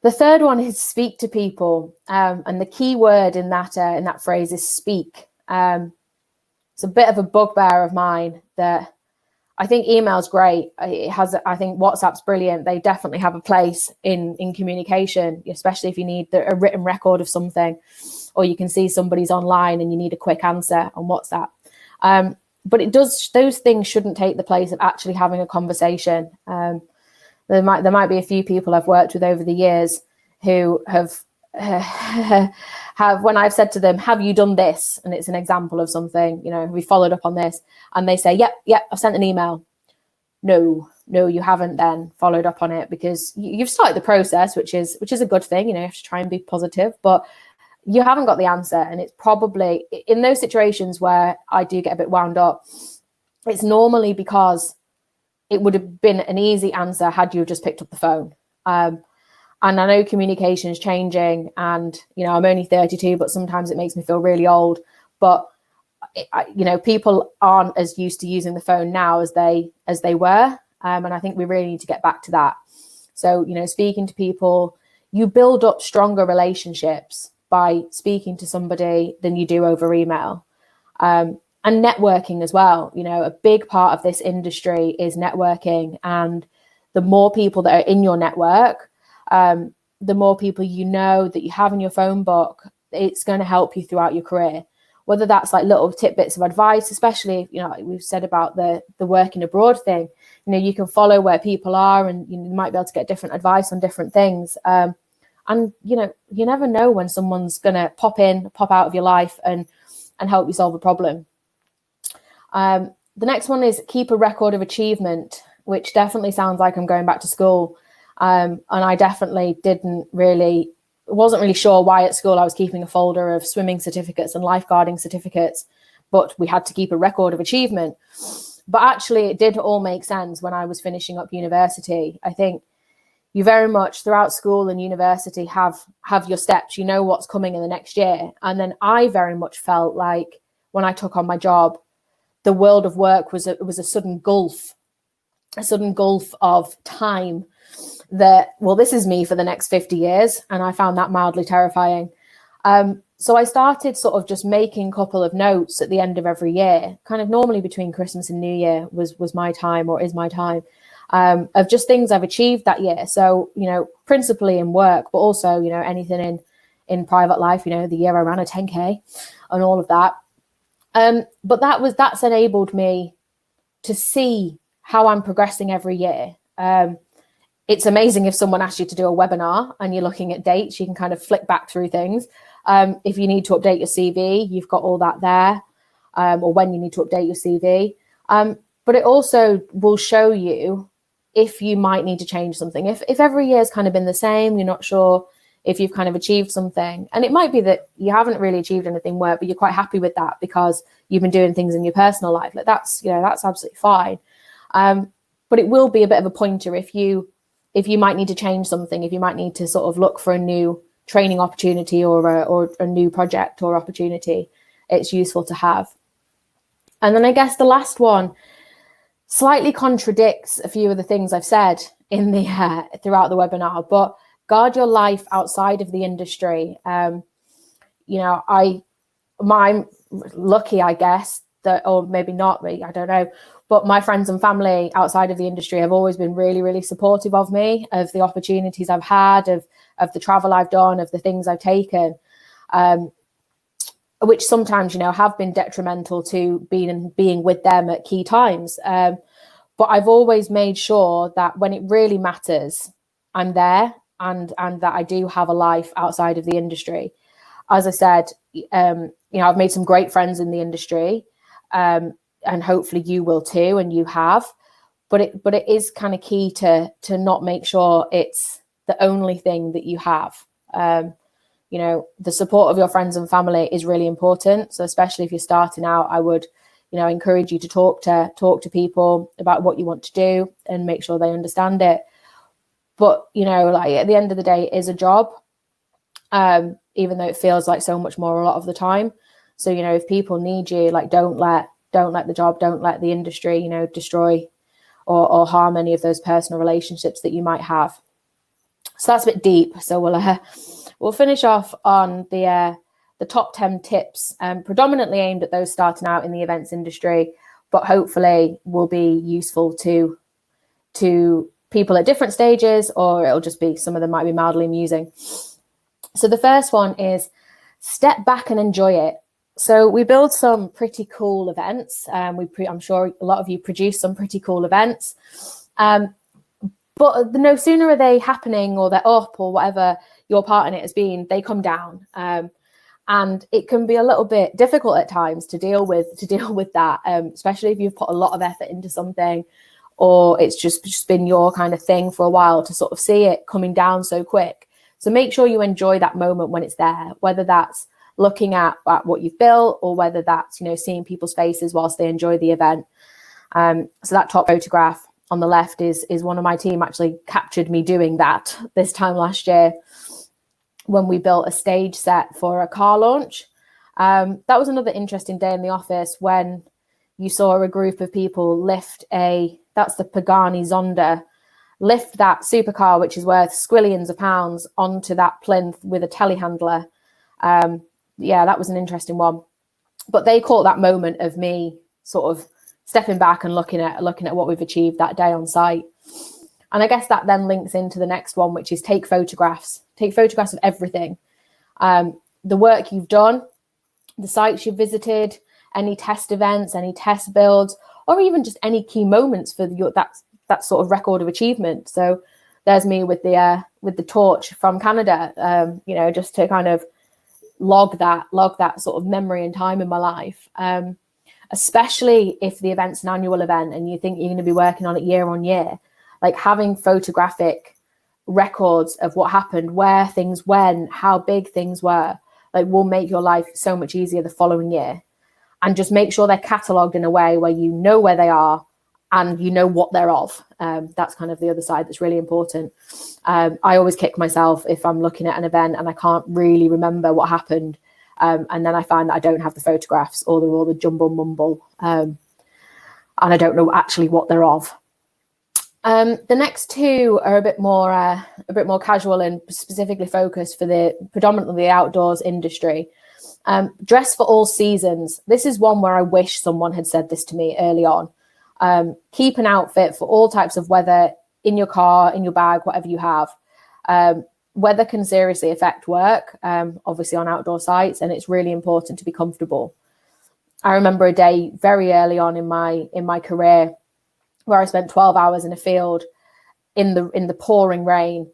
The third one is speak to people, and the key word in that phrase is speak. It's a bit of a bugbear of mine that I think email's great. I think WhatsApp's brilliant. They definitely have a place in communication, especially if you need a written record of something, or you can see somebody's online and you need a quick answer on WhatsApp. But those things shouldn't take the place of actually having a conversation. There might be a few people I've worked with over the years who have when I've said to them, have you done this? And it's an example of something, you know, we followed up on this, and they say, yep, I've sent an email. No, you haven't then followed up on it, because you've started the process, which is a good thing. You know, you have to try and be positive, but you haven't got the answer. And it's probably in those situations where I do get a bit wound up, it's normally because it would have been an easy answer had you just picked up the phone. And I know communication is changing, and, you know, I'm only 32, but sometimes it makes me feel really old. But, you know, people aren't as used to using the phone now as they were. And I think we really need to get back to that. So, you know, speaking to people, you build up stronger relationships by speaking to somebody than you do over email. And networking as well. You know, a big part of this industry is networking, and the more people that are in your network, the more people you know that you have in your phone book, it's going to help you throughout your career. Whether that's like little tidbits of advice, especially, you know, like we've said about the working abroad thing, you know, you can follow where people are, and you might be able to get different advice on different things. And, you know, you never know when someone's going to pop out of your life and help you solve a problem. The next one is keep a record of achievement, which definitely sounds like I'm going back to school. And I definitely wasn't really sure why at school I was keeping a folder of swimming certificates and lifeguarding certificates, but we had to keep a record of achievement. But actually it did all make sense when I was finishing up university. I think you very much throughout school and university have your steps, you know what's coming in the next year. And then I very much felt like when I took on my job, the world of work was a sudden gulf of time that, well, this is me for the next 50 years. And I found that mildly terrifying. So I started sort of just making a couple of notes at the end of every year, kind of normally between Christmas and New Year was my time, or is my time, of just things I've achieved that year. So, principally in work, but also, anything in private life, the year I ran a 10K and all of that. But that's enabled me to see how I'm progressing every year. It's amazing if someone asks you to do a webinar and you're looking at dates, you can kind of flick back through things. If you need to update your CV, you've got all that there, or when you need to update your CV. But it also will show you if you might need to change something. If every year's kind of been the same, you're not sure if you've kind of achieved something. And it might be that you haven't really achieved anything work, but you're quite happy with that because you've been doing things in your personal life. Like that's absolutely fine. But it will be a bit of a pointer if you might need to change something, if you might need to sort of look for a new training opportunity or a new project or opportunity, it's useful to have. And then I guess the last one slightly contradicts a few of the things I've said in the throughout the webinar, but guard your life outside of the industry. I'm lucky, I guess, that, or maybe not, I don't know, but my friends and family outside of the industry have always been really, really supportive of me, of the opportunities I've had, of the travel I've done, of the things I've taken, which sometimes, have been detrimental to being with them at key times. But I've always made sure that when it really matters, I'm there, and that I do have a life outside of the industry. As I said, I've made some great friends in the industry, and hopefully you will too, and you have. But it is kind of key to not make sure it's the only thing that you have. The support of your friends and family is really important. So especially if you're starting out, I would, encourage you to talk to people about what you want to do and make sure they understand it. But, at the end of the day, it is a job, even though it feels like so much more a lot of the time. So, if people need you, don't let the job, don't let the industry, destroy or harm any of those personal relationships that you might have. So that's a bit deep. So we'll finish off on the top 10 tips, predominantly aimed at those starting out in the events industry, but hopefully will be useful to people at different stages, or it'll just be, some of them might be mildly amusing. So the first one is step back and enjoy it. So we build some pretty cool events. I'm sure a lot of you produce some pretty cool events. But no sooner are they happening or they're up or whatever your part in it has been, they come down. And it can be a little bit difficult at times to deal with that, especially if you've put a lot of effort into something, or it's just been your kind of thing for a while, to sort of see it coming down so quick. So make sure you enjoy that moment when it's there, whether that's looking at what you've built, or whether that's, seeing people's faces whilst they enjoy the event. So that top photograph on the left is one of my team actually captured me doing that this time last year when we built a stage set for a car launch. That was another interesting day in the office when you saw a group of people lift that's the Pagani Zonda, lift that supercar, which is worth squillions of pounds, onto that plinth with a telehandler. That was an interesting one. But they caught that moment of me sort of stepping back and looking at what we've achieved that day on site. And I guess that then links into the next one, which is take photographs. Take photographs of everything. The work you've done, the sites you've visited, any test events, any test builds, or even just any key moments for that sort of record of achievement. So there's me with the torch from Canada, just to kind of log that sort of memory and time in my life. Especially if the event's an annual event and you think you're going to be working on it year on year, like having photographic records of what happened, where things went, how big things were, will make your life so much easier the following year. And just make sure they're catalogued in a way where you know where they are and you know what they're of. That's kind of the other side that's really important. I always kick myself if I'm looking at an event and I can't really remember what happened. And then I find that I don't have the photographs, or they're all the jumble mumble, and I don't know actually what they're of. The next two are a bit more casual and specifically focused for the predominantly the outdoors industry. Dress for all seasons. This is one where I wish someone had said this to me early on. Keep an outfit for all types of weather in your car, in your bag, whatever you have. Weather can seriously affect work, obviously on outdoor sites, and it's really important to be comfortable. I remember a day very early on in my career where I spent 12 hours in a field in the pouring rain,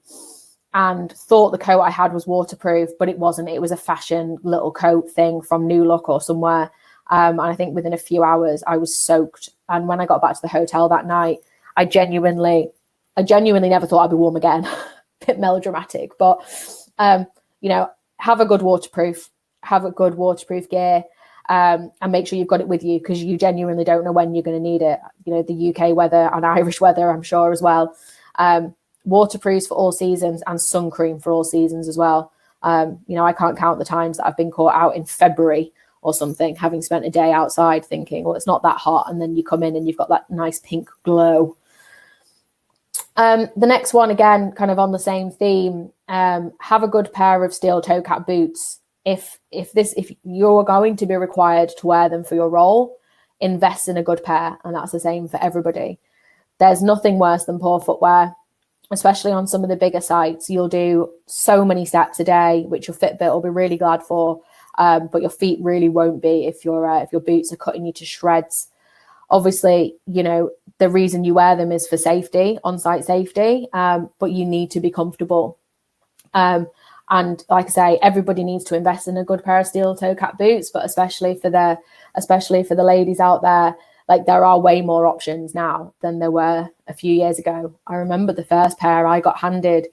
and thought the coat I had was waterproof, but it wasn't. It was a fashion little coat thing from New Look or somewhere. And I think within a few hours I was soaked. And when I got back to the hotel that night, I genuinely never thought I'd be warm again. Bit melodramatic, but have a good waterproof gear, and make sure you've got it with you, because you genuinely don't know when you're going to need it. The UK weather and Irish weather, I'm sure, as well. Waterproofs for all seasons, and sun cream for all seasons as well. I can't count the times that I've been caught out in February or something, having spent a day outside thinking, well, it's not that hot, and then you come in and you've got that nice pink glow. The next one, again, kind of on the same theme, have a good pair of steel toe cap boots. If you're going to be required to wear them for your role, invest in a good pair, and that's the same for everybody. There's nothing worse than poor footwear, especially on some of the bigger sites. You'll do so many steps a day, which your Fitbit will be really glad for, but your feet really won't be if your boots are cutting you to shreds. Obviously, the reason you wear them is for safety, on-site safety, but you need to be comfortable. And like I say, everybody needs to invest in a good pair of steel toe cap boots, but especially for the ladies out there, like, there are way more options now than there were a few years ago. I remember the first pair I got handed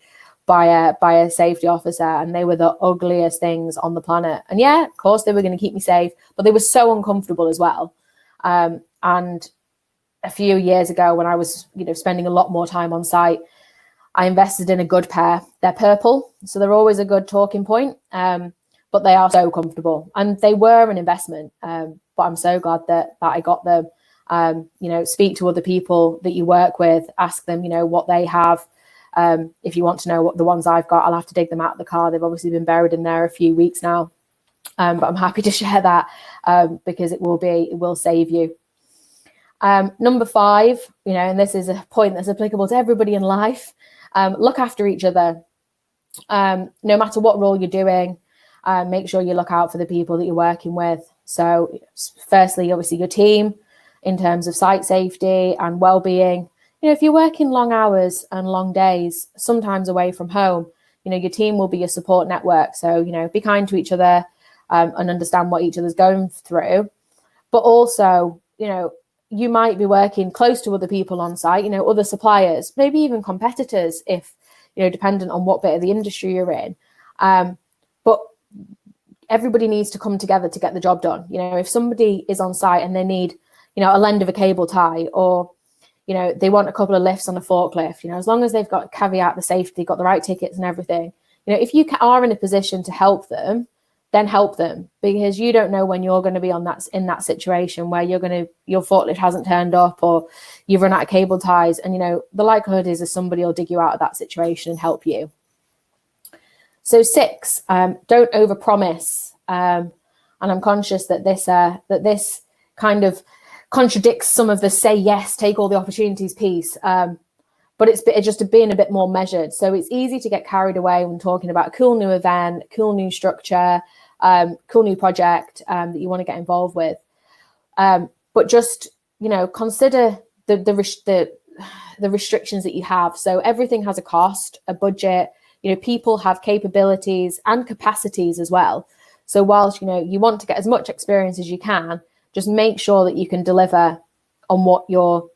by a safety officer, and they were the ugliest things on the planet. And yeah, of course they were going to keep me safe, but they were so uncomfortable as well. And a few years ago, when I was, spending a lot more time on site, I invested in a good pair. They're purple, so they're always a good talking point, but they are so comfortable, and they were an investment. But I'm so glad that I got them. Speak to other people that you work with, ask them, what they have. If you want to know what the ones I've got, I'll have to dig them out of the car. They've obviously been buried in there a few weeks now. But I'm happy to share that, because it will save you. Number 5, and this is a point that's applicable to everybody in life. Look after each other. No matter what role you're doing, make sure you look out for the people that you're working with. So firstly, obviously your team, in terms of site safety and well-being. If you're working long hours and long days, sometimes away from home, your team will be your support network. So, be kind to each other, and understand what each other's going through. But also, you might be working close to other people on site, other suppliers, maybe even competitors, if, dependent on what bit of the industry you're in. But everybody needs to come together to get the job done. If somebody is on site and they need, a lend of a cable tie, or, they want a couple of lifts on a forklift, as long as they've got caveat the safety, got the right tickets and everything, if you are in a position to help them, then help them, because you don't know when you're going to be in that situation where your forklift hasn't turned up, or you've run out of cable ties, and the likelihood is that somebody will dig you out of that situation and help you. So 6, don't overpromise. And I'm conscious that this kind of contradicts some of the say yes, take all the opportunities piece. But it's just being a bit more measured. So it's easy to get carried away when talking about a cool new event, cool new structure, cool new project that you want to get involved with. But just, consider the restrictions that you have. So everything has a cost, a budget. People have capabilities and capacities as well. So whilst, you want to get as much experience as you can, just make sure that you can deliver on what you're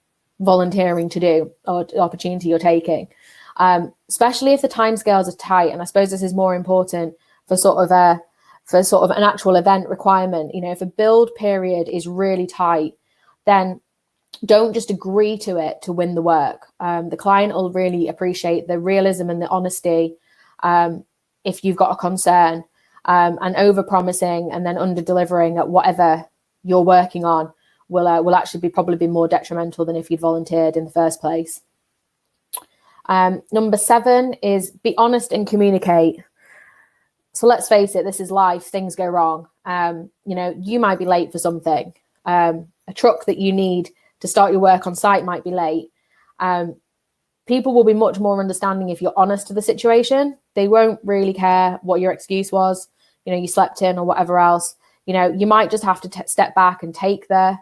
volunteering to do, or the opportunity you're taking, especially if the timescales are tight. And I suppose this is more important for sort of an actual event requirement. If a build period is really tight, then don't just agree to it to win the work. The client will really appreciate the realism and the honesty if you've got a concern. and over promising and then under delivering at whatever you're working on will actually probably be more detrimental than if you'd volunteered in the first place. Number 7 is be honest and communicate. So let's face it, this is life. Things go wrong. You might be late for something. A truck that you need to start your work on site might be late. People will be much more understanding if you're honest to the situation. They won't really care what your excuse was. You slept in or whatever else. You might just have to step back and take their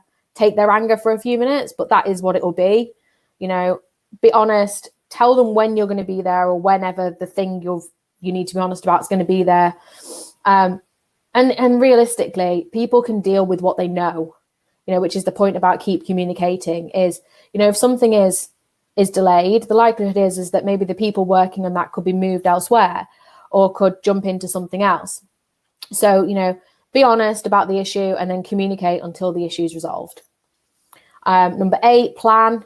anger for a few minutes, but that is what it will be. Be honest. Tell them when you're going to be there or whenever the thing you need to be honest about is going to be there. And realistically, people can deal with what they know, which is the point about keep communicating is, if something is delayed, the likelihood is that maybe the people working on that could be moved elsewhere or could jump into something else. So, be honest about the issue and then communicate until the issue is resolved. Number 8, plan.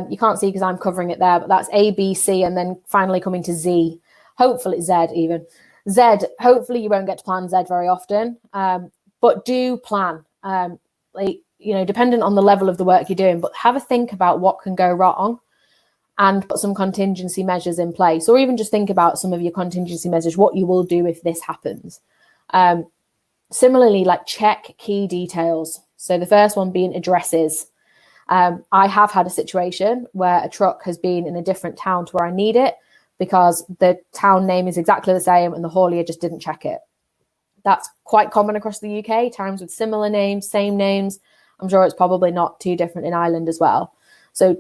You can't see because I'm covering it there, but that's A, B, C, and then finally coming to Z. Hopefully Z even. Z, hopefully you won't get to plan Z very often, but do plan. Dependent on the level of the work you're doing, but have a think about what can go wrong and put some contingency measures in place, or even just think about some of your contingency measures, what you will do if this happens. Similarly, check key details. So the first one being addresses. I have had a situation where a truck has been in a different town to where I need it because the town name is exactly the same and the haulier just didn't check it. That's quite common across the UK, towns with similar names, same names. I'm sure it's probably not too different in Ireland as well. So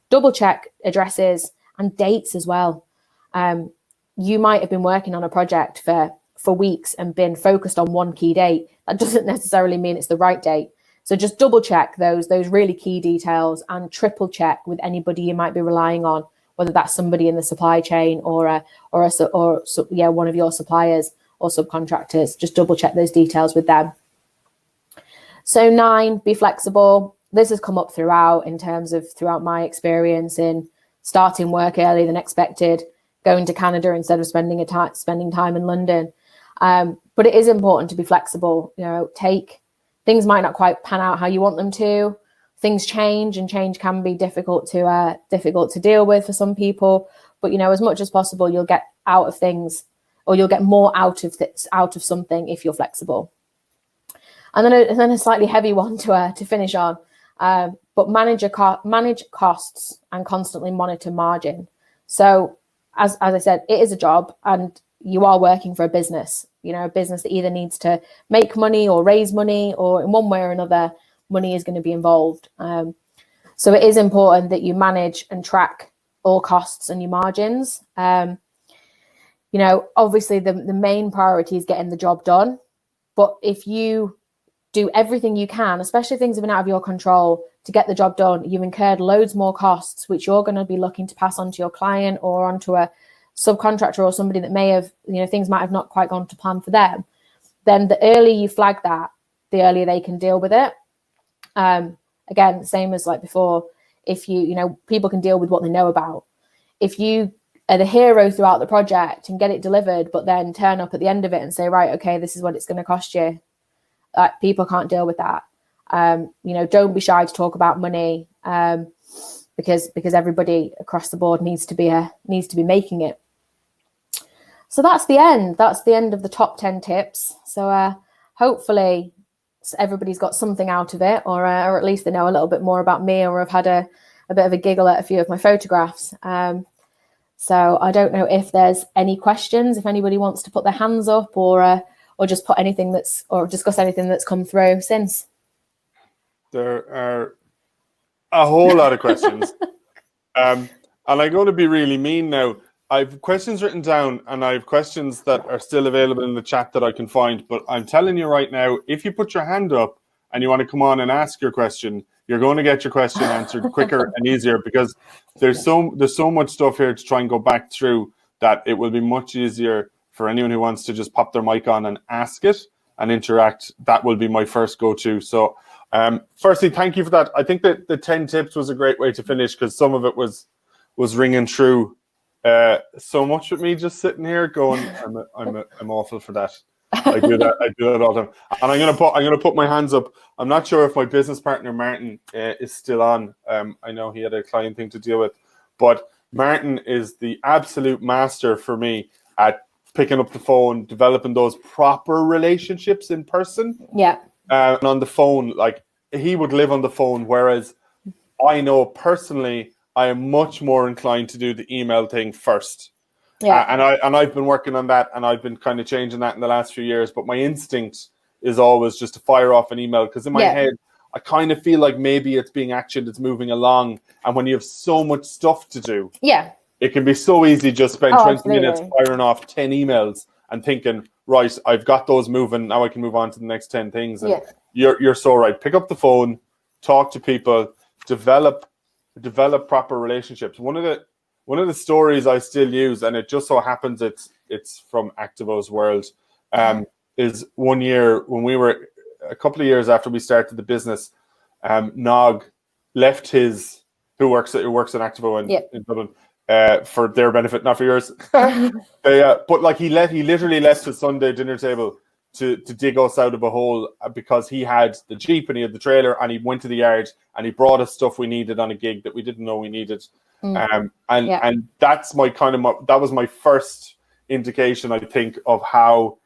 double check addresses and dates as well. You might have been working on a project for weeks and been focused on one key date. That doesn't necessarily mean it's the right date. So just double check those really key details and triple check with anybody you might be relying on, whether that's somebody in the supply chain or one of your suppliers or subcontractors. Just double check those details with them. So 9, be flexible. This has come up throughout my experience in starting work earlier than expected, going to Canada instead of spending time in London. But it is important to be flexible. Things might not quite pan out how you want them to. Things change, and change can be difficult to deal with for some people. But as much as possible, you'll get out of things, or you'll get more out of something if you're flexible. And then a slightly heavy one to finish on. But manage costs and constantly monitor margin. So as I said, it is a job, and you are working for a business. A business that either needs to make money or raise money, or in one way or another, money is going to be involved. So it is important that you manage and track all costs and your margins. Obviously the main priority is getting the job done. But if you do everything you can, especially if things have been out of your control, to get the job done, you've incurred loads more costs, which you're going to be looking to pass on to your client or onto a subcontractor or somebody that may have, things might have not quite gone to plan for them. Then the earlier you flag that, the earlier they can deal with it. Again, same as like before, if people can deal with what they know about. If you are the hero throughout the project and get it delivered, but then turn up at the end of it and say, right, okay, this is what it's going to cost you. People can't deal with that. Don't be shy to talk about money, because everybody across the board needs to be making it. So that's the end. That's the end of the top 10 tips. So hopefully everybody's got something out of it, or at least they know a little bit more about me, or have had a bit of a giggle at a few of my photographs. So I don't know if there's any questions, if anybody wants to put their hands up, or just put anything or discuss anything that's come through since. There are a whole lot of questions. And I'm going to be really mean now. I have questions written down, and I have questions that are still available in the chat that I can find. But I'm telling you right now, if you put your hand up and you want to come on and ask your question, you're going to get your question answered quicker and easier, because there's so much stuff here to try and go back through that it will be much easier for anyone who wants to just pop their mic on and ask it and interact. That will be my first go-to. So firstly, thank you for that. I think that the 10 tips was a great way to finish, because some of it was ringing true so much with me just sitting here going, I'm awful for that. I do that. I do that all the time. And I'm gonna put my hands up. I'm not sure if my business partner Martin is still on. I know he had a client thing to deal with, but Martin is the absolute master for me at picking up the phone, developing those proper relationships in person. Yeah. And on the phone, like he would live on the phone, whereas I know personally I am much more inclined to do the email thing first. Yeah. And I've been working on that, and I've been kind of changing that in the last few years. But my instinct is always just to fire off an email, because in my head I kind of feel like maybe it's being actioned, it's moving along. And when you have so much stuff to do, it can be so easy just spend 20 minutes firing off 10 emails and thinking, right, I've got those moving, now I can move on to the next 10 things. And you're so right. Pick up the phone, talk to people, develop proper relationships. One of the stories I still use, and it just so happens it's from ACTAVO's world, is one year when we were a couple of years after we started the business, Nog left who works in ACTAVO in Dublin, for their benefit, not for yours. But like he literally left his Sunday dinner table to dig us out of a hole, because he had the Jeep and he had the trailer, and he went to the yard and he brought us stuff we needed on a gig that we didn't know we needed. And that's that was my first indication, I think, of how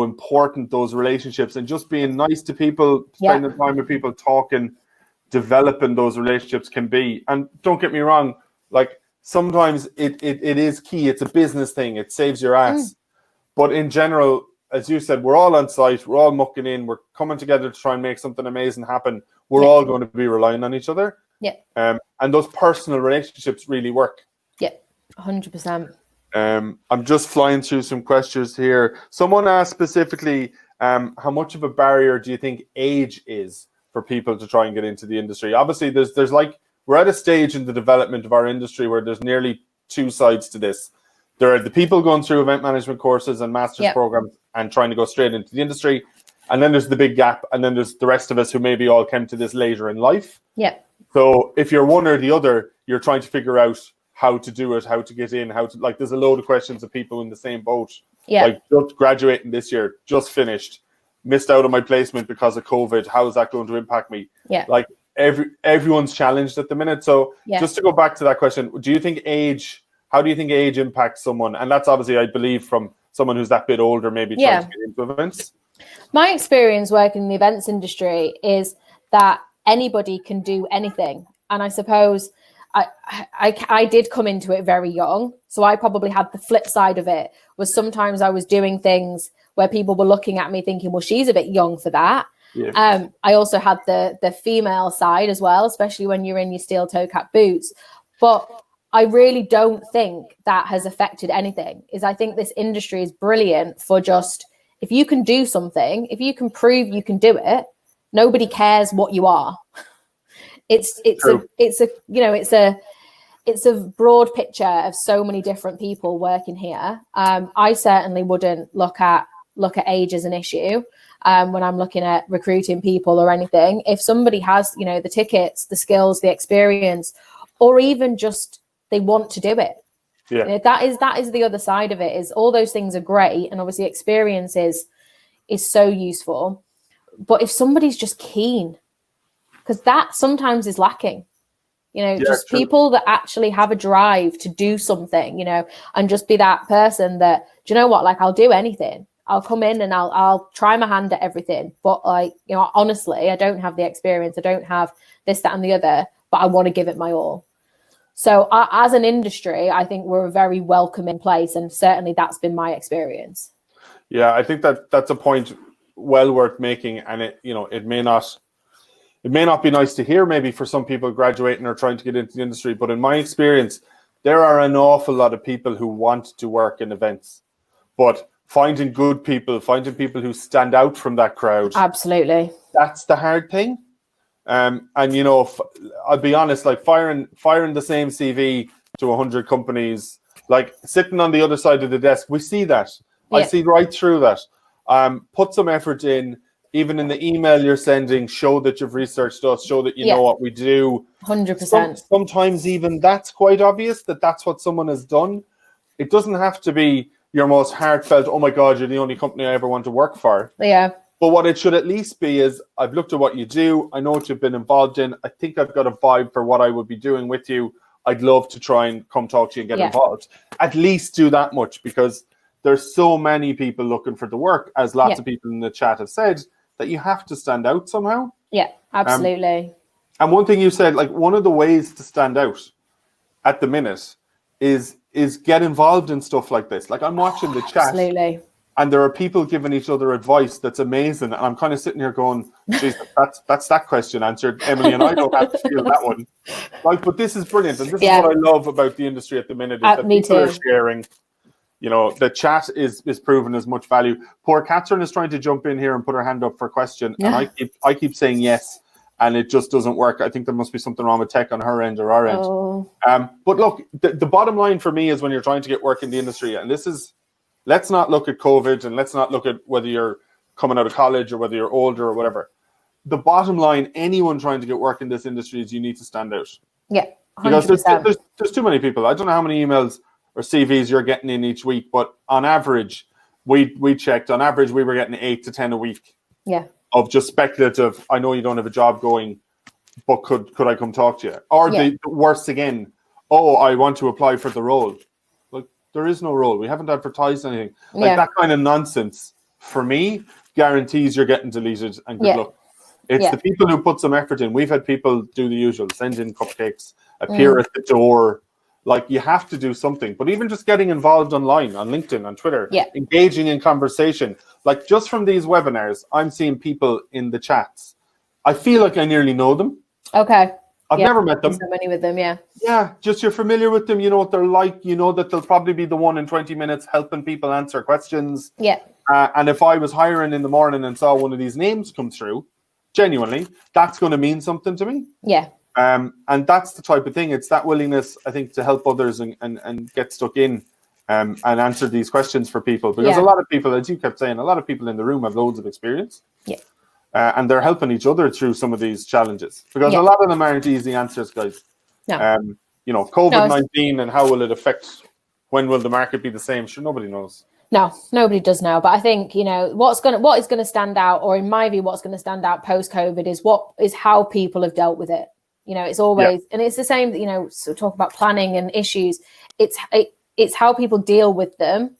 important those relationships and just being nice to people, spending time with people, talking, developing those relationships can be. And don't get me wrong, like sometimes it is key. It's a business thing. It saves your ass. But in general, as you said, we're all on site. We're all mucking in. We're coming together to try and make something amazing happen. We're all going to be relying on each other. And those personal relationships really work. 100%. I'm just flying through some questions here. Someone asked specifically, how much of a barrier do you think age is for people to try and get into the industry? Obviously, there's like, we're at a stage in the development of our industry where there's nearly two sides to this. There are the people going through event management courses and master's programs and trying to go straight into the industry. And then there's the big gap. And then there's the rest of us who maybe all came to this later in life. So if you're one or the other, you're trying to figure out how to do it, how to get in, like there's a load of questions of people in the same boat. Like just graduating this year, just finished, missed out on my placement because of COVID. How is that going to impact me? Like everyone's challenged at the minute. So just to go back to that question, how do you think age impacts someone? And that's obviously, I believe, from someone who's that bit older, maybe trying to get into events. My experience working in the events industry is that anybody can do anything. And I suppose I did come into it very young. So I probably had the flip side of it, was sometimes I was doing things where people were looking at me thinking, well, she's a bit young for that. I also had the female side as well, especially when you're in your steel toe cap boots. But I really don't think that has affected anything. I think this industry is brilliant for just, if you can do something, if you can prove you can do it, nobody cares what you are. It's a broad picture of so many different people working here. I certainly wouldn't look at age as an issue when I'm looking at recruiting people or anything. If somebody has, the tickets, the skills, the experience, or even just they want to do it. That is the other side of it, is all those things are great. And obviously experience is so useful. But if somebody's just keen, because that sometimes is lacking, just true. People that actually have a drive to do something, and just be that person that, do you know what, like, I'll do anything. I'll come in and I'll try my hand at everything. But honestly, I don't have the experience. I don't have this, that, and the other, but I want to give it my all. So as an industry, I think we're a very welcoming place. And certainly that's been my experience. Yeah, I think that's a point well worth making. And it may not be nice to hear maybe for some people graduating or trying to get into the industry. But in my experience, there are an awful lot of people who want to work in events. But finding good people, finding people who stand out from that crowd. Absolutely. That's the hard thing. And I'll be honest, like firing the same CV to 100 companies, like sitting on the other side of the desk, we see that. I see right through that. Put some effort in, even in the email you're sending, show that you've researched us, show that you know what we do. 100%. Sometimes even that's quite obvious that that's what someone has done. It doesn't have to be your most heartfelt, oh my God, you're the only company I ever want to work for. Yeah. But what it should at least be is, I've looked at what you do. I know what you've been involved in. I think I've got a vibe for what I would be doing with you. I'd love to try and come talk to you and get involved. At least do that much, because there's so many people looking for the work, as lots of people in the chat have said, that you have to stand out somehow. Yeah, absolutely. And one thing you said, like, one of the ways to stand out at the minute is get involved in stuff like this. Like, I'm watching the chat. Absolutely. And there are people giving each other advice that's amazing. And I'm kind of sitting here going, geez, that's that question answered. Emily and I don't have to feel that one. Like, but this is brilliant. And this is what I love about the industry at the minute, is that people are sharing. You know, the chat is proven as much value. Poor Catherine is trying to jump in here and put her hand up for a question. And I keep saying yes, and it just doesn't work. I think there must be something wrong with tech on her end or our end. Oh. But look, the bottom line for me is, when you're trying to get work in the industry, and this is, let's not look at COVID, and let's not look at whether you're coming out of college or whether you're older or whatever. The bottom line, anyone trying to get work in this industry, is you need to stand out. Yeah, 100%. Because there's too many people. I don't know how many emails or CVs you're getting in each week, but on average, we checked, on average, we were getting 8 to 10 a week. Yeah. Of just speculative, I know you don't have a job going, but could I come talk to you? Or the worst again, oh, I want to apply for the role. Like, there is no role. We haven't advertised anything. Like, that kind of nonsense, for me, guarantees you're getting deleted, and good luck. It's the people who put some effort in. We've had people do the usual, send in cupcakes, appear at the door. Like, you have to do something. But even just getting involved online, on LinkedIn, on Twitter, engaging in conversation. Like, just from these webinars, I'm seeing people in the chats. I feel like I nearly know them. Okay. I've never met them. So many with them, Yeah, just you're familiar with them. You know what they're like. You know that they'll probably be the one in 20 minutes helping people answer questions. Yeah. And if I was hiring in the morning and saw one of these names come through, genuinely, that's going to mean something to me. Yeah. And that's the type of thing. It's that willingness, I think, to help others and get stuck in and answer these questions for people. Because a lot of people, as you kept saying, a lot of people in the room have loads of experience. Yeah. And they're helping each other through some of these challenges. Because a lot of them aren't easy answers, guys. No. You know, COVID-19 and how will it affect, when will the market be the same? Sure, nobody knows. No, nobody does know. But I think, you know, what is going to stand out, or in my view, what's going to stand out post-COVID is how people have dealt with it. You know, it's always, and it's the same, you know, so talk about planning and issues. It's how people deal with them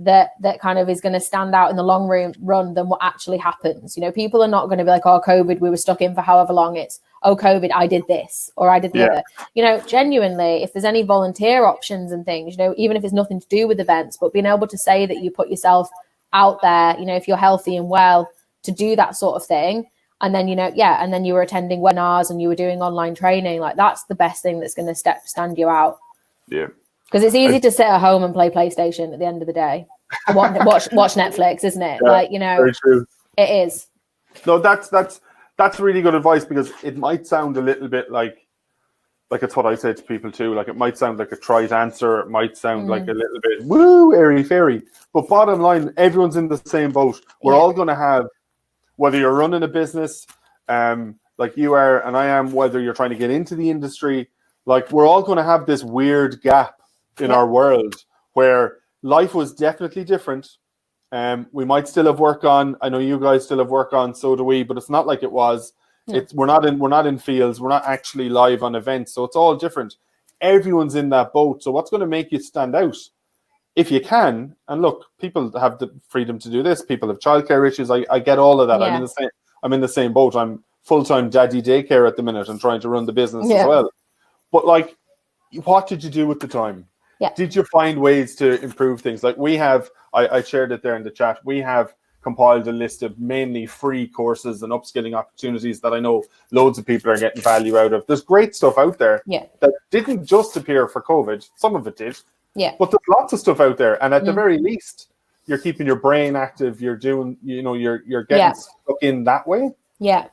that kind of is going to stand out in the long run than what actually happens. You know, people are not going to be like, oh, COVID, we were stuck in for however long. It's, oh, COVID, I did this, or I did the other. You know, genuinely, if there's any volunteer options and things, you know, even if it's nothing to do with events, but being able to say that you put yourself out there, you know, if you're healthy and well, to do that sort of thing. And then, you know, and then you were attending webinars and you were doing online training. Like, that's the best thing that's going to stand you out. Yeah. Because it's easy to sit at home and play PlayStation at the end of the day. Watch Netflix, isn't it? Yeah, like, you know, very true. It is. No, that's really good advice, because it might sound a little bit like it's what I say to people too. Like, it might sound like a trite answer. It might sound like a little bit woo, airy fairy. But bottom line, everyone's in the same boat. We're all going to have, whether you're running a business like you are and I am, whether you're trying to get into the industry, like, we're all going to have this weird gap in our world where life was definitely different. We might still have work on. I know you guys still have work on, so do we, but it's not like it was. No. We're not in fields, we're not actually live on events, so it's all different. Everyone's in that boat. So what's going to make you stand out? If you can, and look, people have the freedom to do this. People have childcare issues. I get all of that. Yeah. I'm in the same boat. I'm full-time daddy daycare at the minute and trying to run the business as well. But like, what did you do with the time? Yeah. Did you find ways to improve things? Like, we have, I shared it there in the chat, we have compiled a list of mainly free courses and upskilling opportunities that I know loads of people are getting value out of. There's great stuff out there that didn't just appear for COVID. Some of it did. Yeah. But there's lots of stuff out there. And at the very least, you're keeping your brain active. You're doing, you know, you're getting stuck in that way. Yeah.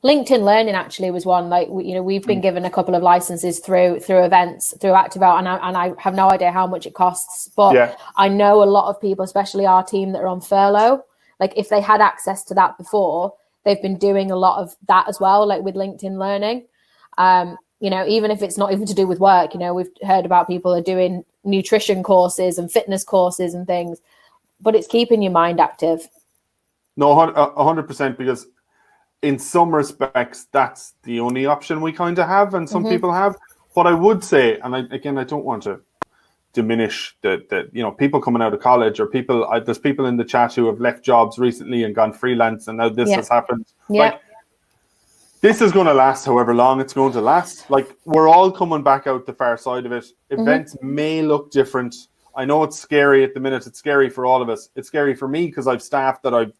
LinkedIn Learning actually was one. Like, you know, we've been given a couple of licenses through events, through ACTAVO, and I have no idea how much it costs. But I know a lot of people, especially our team that are on furlough, like, if they had access to that before, they've been doing a lot of that as well, like with LinkedIn Learning. You know, even if it's not even to do with work, you know, we've heard about people are doing nutrition courses and fitness courses and things, but it's keeping your mind active. No, 100%, because in some respects, that's the only option we kind of have, and some people have. What I would say, and I don't want to diminish the people coming out of college, or there's people in the chat who have left jobs recently and gone freelance, and now this has happened. Like, this is going to last however long it's going to last. Like, we're all coming back out the far side of it. Events may look different. I know it's scary at the minute. It's scary for all of us. It's scary for me because I've staff that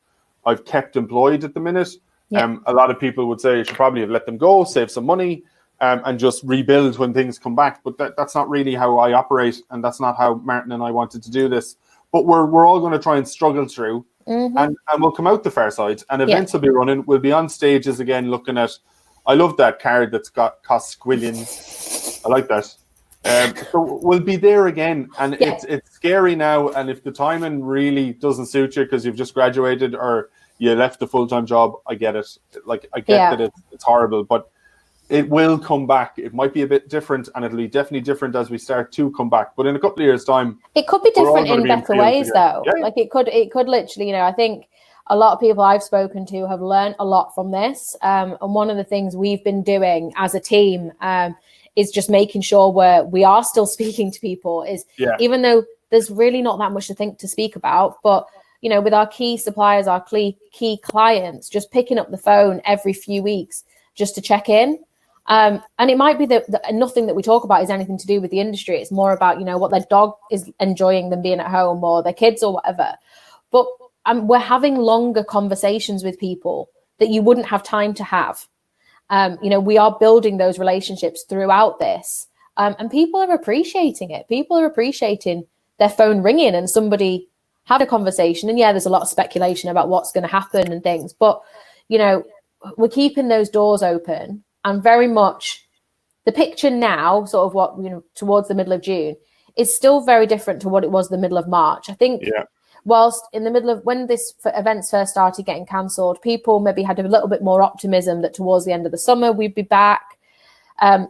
I've kept employed at the minute. A lot of people would say you should probably have let them go, save some money, and just rebuild when things come back. But that's not really how I operate, and that's not how Martin and I wanted to do this. But we're all going to try and struggle through, and we'll come out the far side. And events will be running. We'll be on stages again, looking at. I love that card that's cost squillions. I like that. So we'll be there again, and it's scary now. And if the timing really doesn't suit you because you've just graduated or you left the full-time job, I get it. Like, I get that it's horrible, but it will come back. It might be a bit different, and it'll be definitely different as we start to come back. But in a couple of years' time, it could be different in better ways, though. Yeah. Like, it could literally, I think a lot of people I've spoken to have learned a lot from this. And one of the things we've been doing as a team is just making sure we are still speaking to people. Even though there's really not that much to speak about, but with our key suppliers, our key clients, just picking up the phone every few weeks just to check in. And it might be that nothing that we talk about is anything to do with the industry. It's more about, what their dog is enjoying them being at home, or their kids or whatever. But we're having longer conversations with people that you wouldn't have time to have. We are building those relationships throughout this. And people are appreciating it. People are appreciating their phone ringing and somebody had a conversation. And there's a lot of speculation about what's going to happen and things. But, we're keeping those doors open, and very much the picture now, sort of what, towards the middle of June, is still very different to what it was the middle of March. I think whilst in the middle of when this events first started getting cancelled, people maybe had a little bit more optimism that towards the end of the summer we'd be back,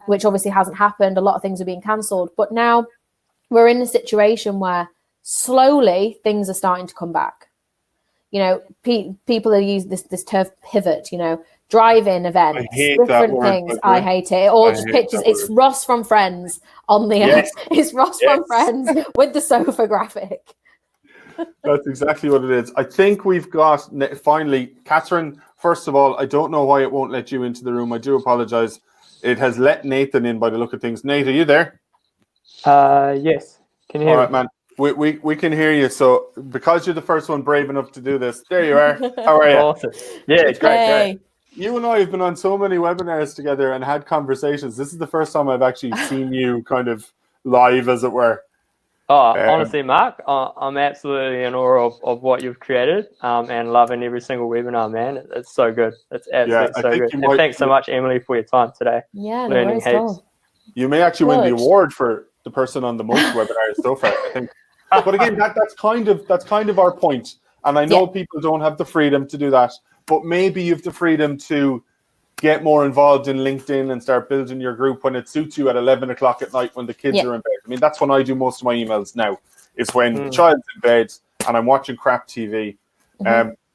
which obviously hasn't happened. A lot of things are being cancelled. But now we're in a situation where slowly things are starting to come back. People are using this term pivot, drive-in events, different things. I hate it. All just pictures. It's Ross from Friends on the it's Ross from Friends with the sofa graphic. That's exactly what it is. I think we've got, finally, Catherine, first of all, I don't know why it won't let you into the room. I do apologize. It has let Nathan in by the look of things. Nate, are you there? Yes. Can you hear me? All right, man. We can hear you. So because you're the first one brave enough to do this, there you are. How are you? Awesome. Yeah, it's great. You and I have been on so many webinars together and had conversations. This is the first time I've actually seen you kind of live, as it were. Honestly, Mark, I'm absolutely in awe of what you've created, and loving every single webinar, man. It's so good. It's absolutely so good. And thanks so much, Emily, for your time today. Yeah, learning heaps. You may actually win the award for the person on the most webinars so far, I think. But again, that's kind of our point. And I know people don't have the freedom to do that, but maybe you have the freedom to get more involved in LinkedIn and start building your group when it suits you at 11 o'clock at night when the kids are in bed. I mean, that's when I do most of my emails now, is when the child's in bed and I'm watching crap TV,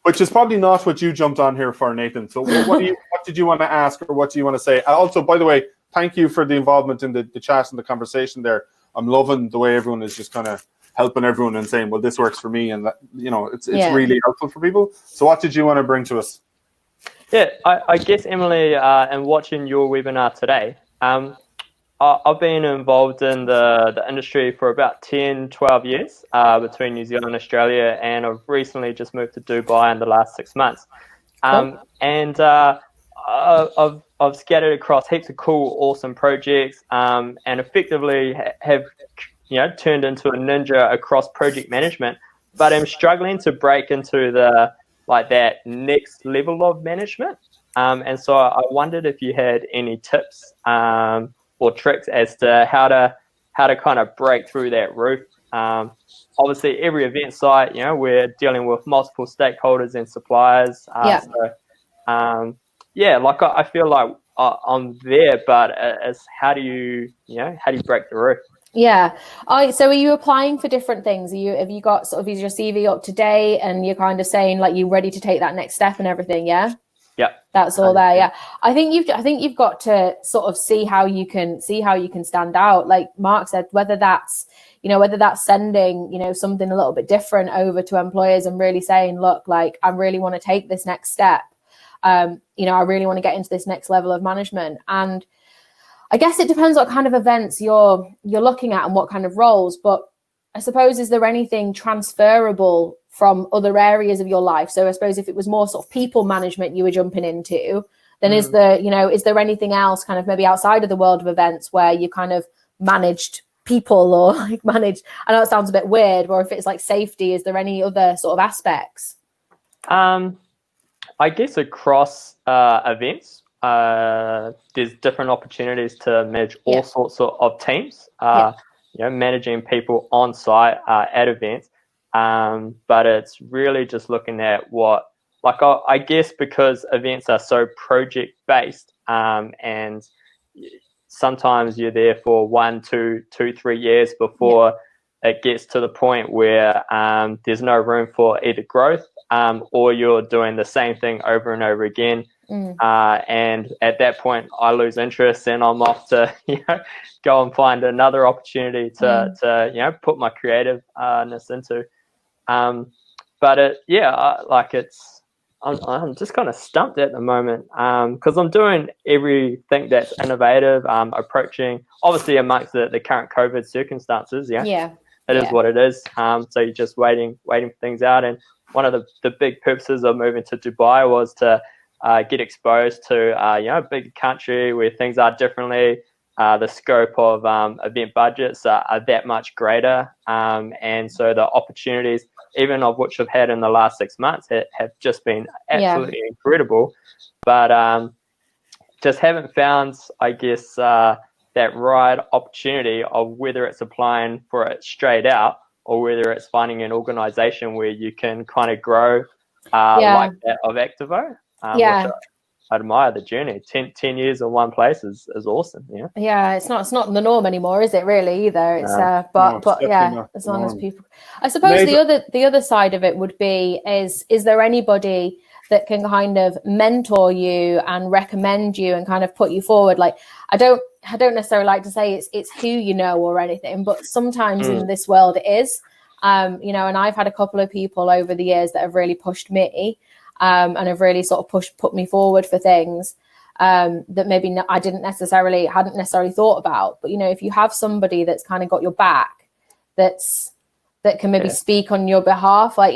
which is probably not what you jumped on here for, Nathan. So what did you want to ask, or what do you want to say? Also, by the way, thank you for the involvement in the chat and the conversation there. I'm loving the way everyone is just kind of helping everyone and saying, well, this works for me, and that, it's really helpful for people. So what did you want to bring to us? Yeah, I guess, Emily, and watching your webinar today, I've been involved in the industry for about 10, 12 years between New Zealand and Australia, and I've recently just moved to Dubai in the last 6 months. And I've scattered across heaps of cool, awesome projects, and effectively have turned into a ninja across project management, but I'm struggling to break into that next level of management. And so I wondered if you had any tips or tricks as to how to kind of break through that roof. Obviously, every event site, we're dealing with multiple stakeholders and suppliers. I feel like I'm there, but how do you break the roof? Yeah. So are you applying for different things? Have you got sort of, is your CV up to date and you're kind of saying like you're ready to take that next step and everything? Yeah. Yeah. That's all there. Yeah. I think you've got to sort of see how you can stand out. Like Mark said, whether that's sending, something a little bit different over to employers and really saying, look, like I really want to take this next step. I really want to get into this next level of management. And I guess it depends what kind of events you're looking at and what kind of roles, but I suppose, is there anything transferable from other areas of your life? So I suppose if it was more sort of people management you were jumping into, then is there anything else kind of maybe outside of the world of events where you kind of managed people or like managed, I know it sounds a bit weird, or if it's like safety, is there any other sort of aspects? I guess across events, there's different opportunities to manage all sorts of teams, managing people on site at events. But it's really just looking at I guess because events are so project based, and sometimes you're there for 1, 2, 3 years before it gets to the point where there's no room for either growth, or you're doing the same thing over and over again. And at that point I lose interest and I'm off to go and find another opportunity to put my creativeness into. I'm just kind of stumped at the moment because I'm doing everything that's innovative, approaching obviously amongst the current COVID circumstances. It is what it is. So you're just waiting for things out. And one of the big purposes of moving to Dubai was to get exposed to a big country where things are differently. The scope of event budgets are that much greater, and so the opportunities, even of which I've had in the last 6 months, have just been absolutely incredible. But just haven't found, I guess, that right opportunity of whether it's applying for it straight out or whether it's finding an organization where you can kind of grow like that of ACTAVO. Which I admire the journey. 10 years in one place is awesome. It's not the norm anymore, is it really either? It's as long as people, I suppose the other side of it would be is there anybody that can kind of mentor you and recommend you and kind of put you forward? Like I don't necessarily like to say it's who you know or anything, but sometimes in this world it is. And I've had a couple of people over the years that have really pushed me. And have really sort of put me forward for things that maybe I hadn't necessarily thought about. But if you have somebody that's kind of got your back, that can maybe speak on your behalf, like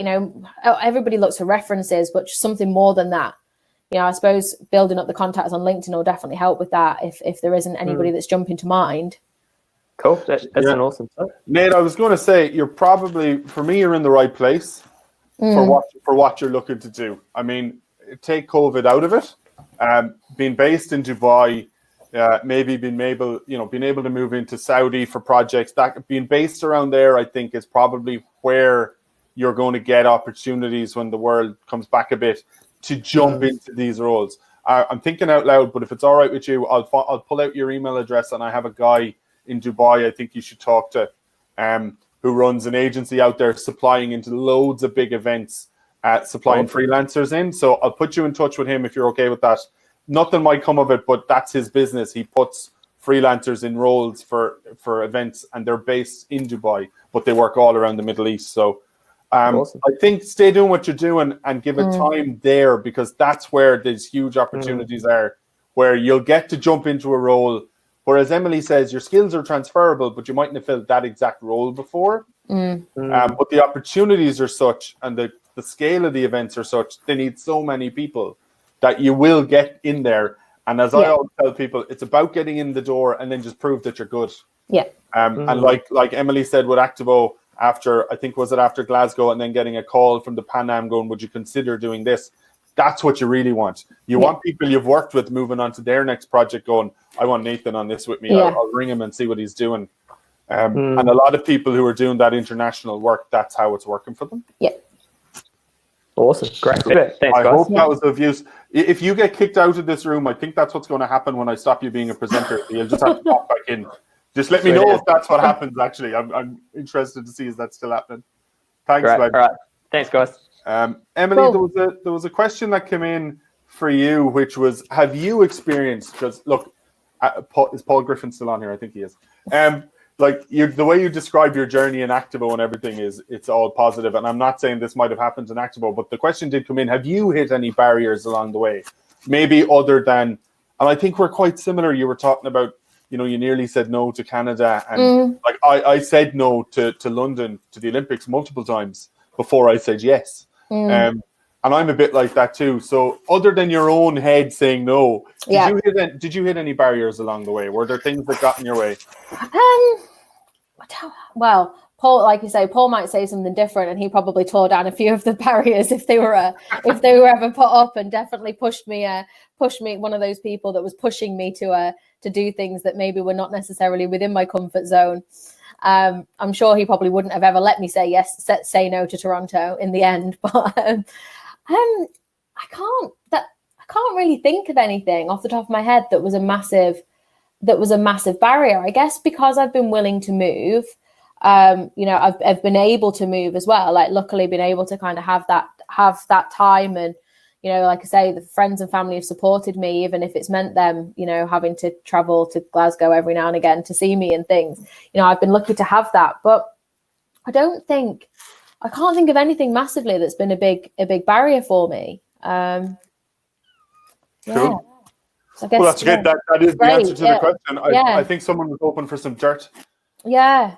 everybody looks for references, but something more than that. I suppose building up the contacts on LinkedIn will definitely help with that if there isn't anybody that's jumping to mind. Cool, that's an awesome stuff. Nate, I was going to say you're in the right place. For what you're looking to do. I mean, take COVID out of it. Being based in Dubai, maybe being able to move into Saudi for projects. That being based around there, I think, is probably where you're going to get opportunities when the world comes back a bit to jump into these roles. I'm thinking out loud, but if it's all right with you, I'll pull out your email address, and I have a guy in Dubai I think you should talk to. Who runs an agency out there supplying into loads of big events, supplying freelancers in. So I'll put you in touch with him if you're okay with that. Nothing might come of it, but that's his business. He puts freelancers in roles for events, and they're based in Dubai, but they work all around the Middle East. So awesome. I think stay doing what you're doing and give it time there, because that's where these huge opportunities are, where you'll get to jump into a role. Whereas Emily says your skills are transferable, but you mightn't have filled that exact role before. But the opportunities are such, and the scale of the events are such, they need so many people that you will get in there. And as I always tell people, it's about getting in the door and then just prove that you're good. And like Emily said with ACTAVO, after Glasgow, and then getting a call from the Pan Am going, would you consider doing this? That's what you really want. You want people you've worked with moving on to their next project going, I want Nathan on this with me. I'll ring him and see what he's doing. And a lot of people who are doing that international work, that's how it's working for them. Awesome. Great. Thanks, I hope that was of use. If you get kicked out of this room, I think that's what's going to happen when I stop you being a presenter. You'll just have to pop back in. Just let me know if that's what happens. Actually, I'm interested to see is that still happening. Thanks, Great. man. All right. Thanks, guys. Emily, Cool. there was a question that came in for you, which was, have you experienced? Because look, is Paul Griffin still on here? I think he is. Like the way you describe your journey in ACTAVO and everything it's all positive. And I'm not saying this might have happened in ACTAVO, but the question did come in: have you hit any barriers along the way? Maybe other than, and I think we're quite similar. You were talking about, you know, you nearly said no to Canada, and like I said no to London, to the Olympics multiple times before I said yes. And I'm a bit like that too. So other than your own head saying no, did you hit any barriers along the way? Were there things that got in your way? Well, Paul, like you say, Paul might say something different, and he probably tore down a few of the barriers if they were ever put up, and definitely pushed me. One of those people that was pushing me to do things that maybe were not necessarily within my comfort zone. I'm sure he probably wouldn't have ever let me say say no to Toronto in the end, but I can't really think of anything off the top of my head that was a massive barrier. I guess because I've been willing to move, you know, I've been able to move as well. Like, luckily, been able to kind of have that time, and you know, like I say, the friends and family have supported me, even if it's meant them, you know, having to travel to Glasgow every now and again to see me and things. You know, I've been lucky to have that, but I can't think of anything massively that's been a big barrier for me. Cool. So I guess, well, that's good. That is the answer to the question. I think someone was hoping for some dirt. Yeah.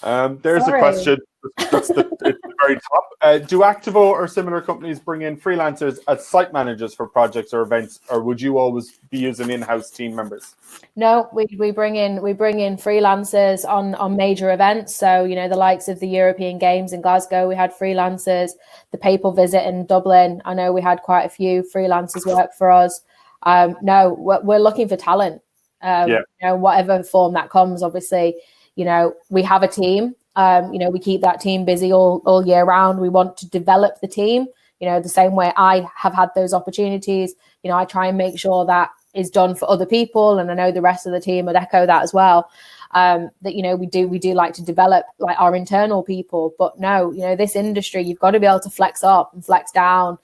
There's a question. It's the very top. Do ACTAVO or similar companies bring in freelancers as site managers for projects or events, or would you always be using in-house team members? No, we bring in freelancers on major events. So, you know, the likes of the European Games in Glasgow, we had freelancers. The Papal Visit in Dublin, I know we had quite a few freelancers work for us. No, we're looking for talent. You know, whatever form that comes. Obviously, you know, we have a team. You know, we keep that team busy all year round. We want to develop the team, you know, the same way I have had those opportunities. You know, I try and make sure that is done for other people, and I know the rest of the team would echo that as well. That, you know, we do like to develop like our internal people, but no, you know, this industry, you've got to be able to flex up and flex down,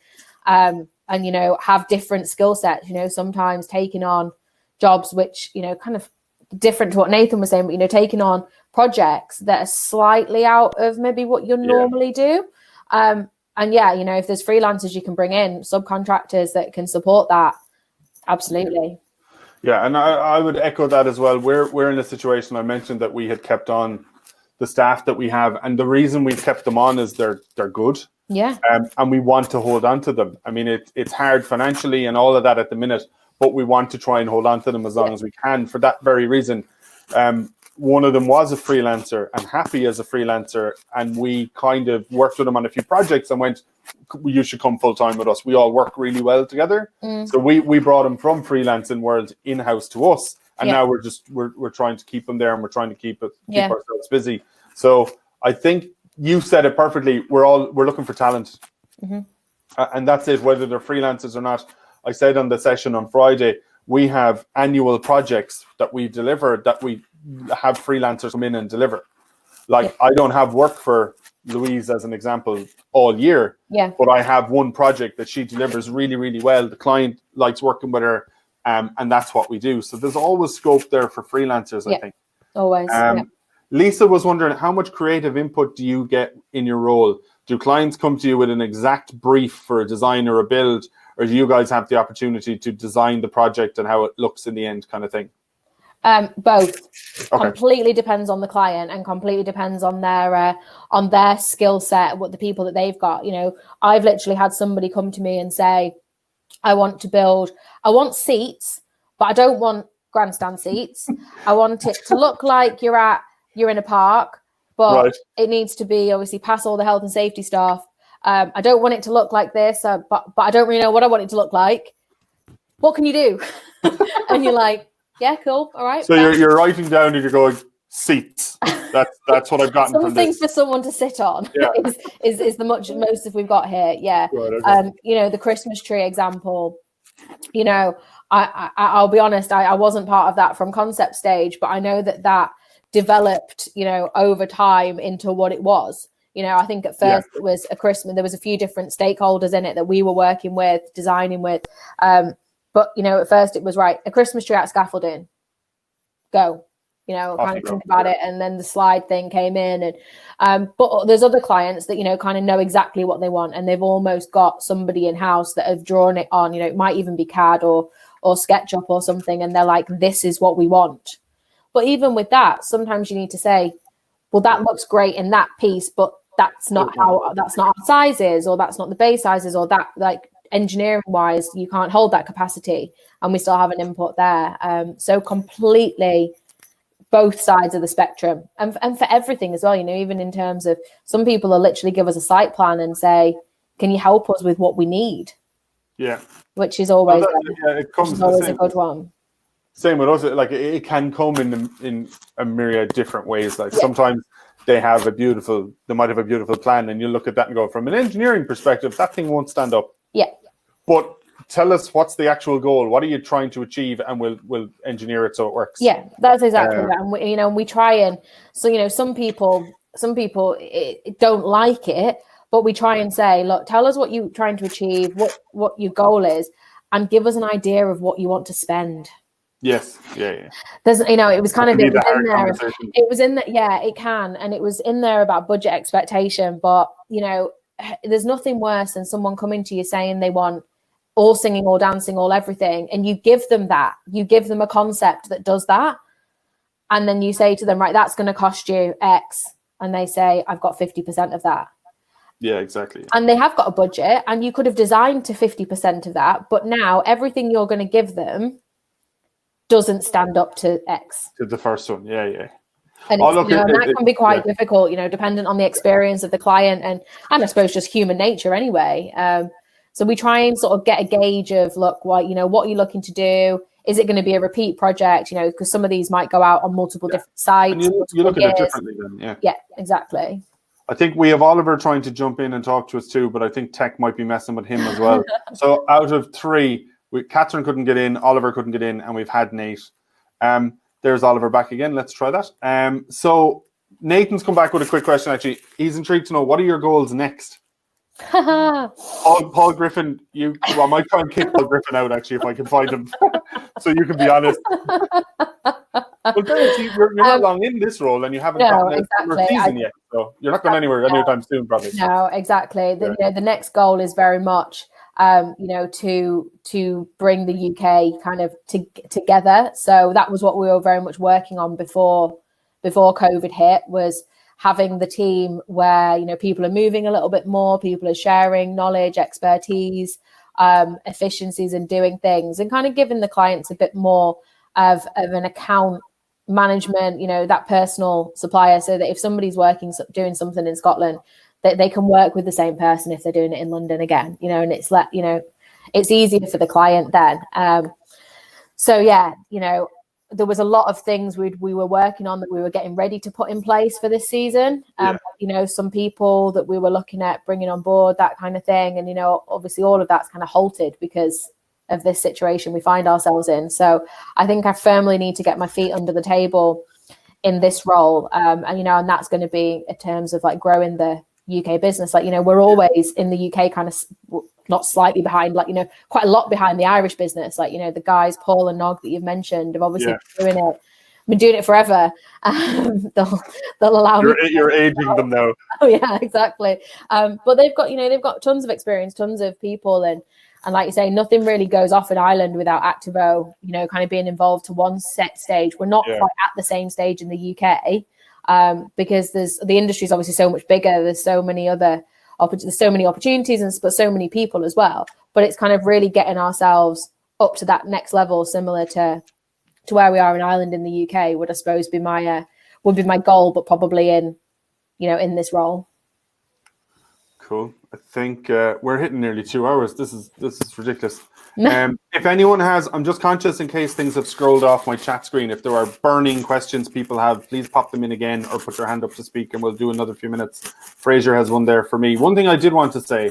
and, you know, have different skill sets. You know, sometimes taking on jobs which, you know, kind of different to what Nathan was saying, but, you know, taking on projects that are slightly out of maybe what you normally do. And yeah, you know, if there's freelancers you can bring in, subcontractors that can support that, absolutely. Yeah, and I would echo that as well. We're in a situation, I mentioned that we had kept on the staff that we have, and the reason we've kept them on is they're good. Yeah. And we want to hold on to them. I mean, it's hard financially and all of that at the minute, but we want to try and hold on to them as long as we can for that very reason. One of them was a freelancer and happy as a freelancer, and we kind of worked with him on a few projects and went, you should come full time with us. We all work really well together. So we brought him from freelancing world in-house to us, and now we're trying to keep him there, and we're trying to keep ourselves busy. So I think you said it perfectly. We're looking for talent, and that's it. Whether they're freelancers or not. I said on the session on Friday, we have annual projects that we deliver that we have freelancers come in and deliver. Like, I don't have work for Louise as an example all year, but I have one project that she delivers really, really well. The client likes working with her, and that's what we do. So there's always scope there for freelancers, I think. Always. Lisa was wondering, how much creative input do you get in your role? Do clients come to you with an exact brief for a design or a build, or do you guys have the opportunity to design the project and how it looks in the end, kind of thing? Both. Completely depends on the client, and completely depends on their skill set, what the people that they've got. You know, I've literally had somebody come to me and say, I want seats, but I don't want grandstand seats. I want it to look like you're in a park, but it needs to be obviously past all the health and safety stuff. I don't want it to look like this, but I don't really know what I want it to look like. What can you do? And you're like, yeah, cool, all right. So you're writing down and you're going, seats. That's what I've gotten from this. Something for someone to sit on is the most we've got here. Yeah. Right, okay. You know, the Christmas tree example. You know, I'll be honest, I wasn't part of that from concept stage, but I know that developed, over time into what it was. I think at first it was a Christmas, there was a few different stakeholders in it that we were working with, designing with. But, at first it was a Christmas tree out scaffolding, go, kind of think about it. And then the slide thing came in. And but there's other clients that, kind of know exactly what they want. And they've almost got somebody in-house that have drawn it on, it might even be CAD or SketchUp or something. And they're like, this is what we want. But even with that, sometimes you need to say, well, that looks great in that piece, but that's not our sizes, or that's not the base sizes, or that, like, engineering wise, you can't hold that capacity, and we still have an input there. So completely both sides of the spectrum, and for everything as well, even in terms of, some people will literally give us a site plan and say, can you help us with what we need? Yeah. Which is always, a good one. Same with us. Like, it can come in a myriad different ways. Like, sometimes they might have a beautiful plan, and you look at that and go, from an engineering perspective, that thing won't stand up. Yeah. But tell us, what's the actual goal? What are you trying to achieve? And we'll engineer it so it works. Yeah, that's exactly that. And we try and, so, some people don't like it, but we try and say, look, tell us what you're trying to achieve, what your goal is, and give us an idea of what you want to spend. Yes. Yeah. There's, it was kind of in there. It was in that. Yeah, it can. And it was in there about budget expectation. But, there's nothing worse than someone coming to you saying they want all singing, all dancing, all everything. And you give them that. You give them a concept that does that. And then you say to them, right, that's going to cost you X. And they say, I've got 50% of that. Yeah, exactly. And they have got a budget, and you could have designed to 50% of that. But now everything you're going to give them doesn't stand up to X. To the first one, yeah. And, that can be quite difficult, dependent on the experience of the client and I suppose just human nature anyway. So we try and sort of get a gauge of, look, what are you looking to do? Is it going to be a repeat project? Because some of these might go out on multiple different sites. And you look at it differently then, yeah. Yeah, exactly. I think we have Oliver trying to jump in and talk to us too, but I think tech might be messing with him as well. So out of three, Catherine couldn't get in, Oliver couldn't get in, and we've had Nate. There's Oliver back again. Let's try that. So Nathan's come back with a quick question, actually. He's intrigued to know, what are your goals next? Paul Griffin, I might try and kick Paul Griffin out, actually, if I can find him. So you can be honest. Well, you're not long in this role, and you haven't gotten a season yet. So you're not going anywhere anytime soon, probably. No, exactly. The next goal is very much to bring the UK kind of together. So that was what we were very much working on before COVID hit, was having the team where, people are moving a little bit more, people are sharing knowledge, expertise, efficiencies, and doing things, and kind of giving the clients a bit more of an account management, that personal supplier, so that if somebody's doing something in Scotland, they can work with the same person if they're doing it in London again, and it's it's easier for the client then. So yeah, there was a lot of things we were working on that we were getting ready to put in place for this season. Some people that we were looking at bringing on board, that kind of thing. And, obviously all of that's kind of halted because of this situation we find ourselves in. So I think I firmly need to get my feet under the table in this role. And that's going to be in terms of like growing the UK business. Like, we're always in the UK kind of not slightly behind, like, quite a lot behind the Irish business. Like, the guys, Paul and Nog, that you've mentioned, have obviously been doing it forever. They'll allow me. You're aging them now. Oh yeah, exactly. But they've got tons of experience, tons of people, and like you say, nothing really goes off in Ireland without ACTAVO, kind of being involved to one set stage. We're not quite at the same stage in the UK because the industry is obviously so much bigger. There's so many opportunities and so many people as well. But it's kind of really getting ourselves up to that next level, similar to where we are in Ireland in the UK, would I suppose be my goal, but probably in this role. Cool. I think we're hitting nearly 2 hours. This is ridiculous. If anyone has, I'm just conscious in case things have scrolled off my chat screen. If there are burning questions people have, please pop them in again or put your hand up to speak, and we'll do another few minutes. Fraser has one there for me. One thing I did want to say,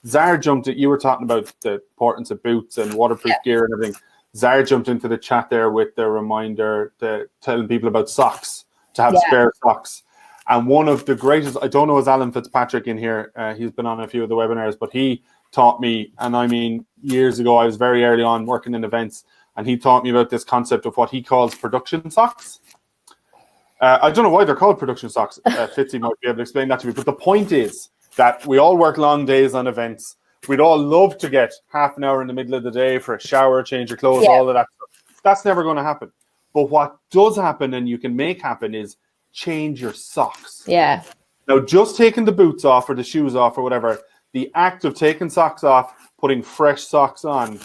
Zar jumped at, you were talking about the importance of boots and waterproof gear and everything. Zara jumped into the chat there with the reminder telling people about socks, to have spare socks. And one of the greatest, I don't know, is Alan Fitzpatrick in here. He's been on a few of the webinars, but he taught me, and I mean, years ago, I was very early on working in events, and he taught me about this concept of what he calls production socks. I don't know why they're called production socks. Fitzy might be able to explain that to me. But the point is that we all work long days on events. We'd all love to get half an hour in the middle of the day for a shower, change your clothes, all of that stuff. That's never going to happen. But what does happen, and you can make happen, is change your socks. Yeah. Now, just taking the boots off or the shoes off or whatever, the act of taking socks off, putting fresh socks on,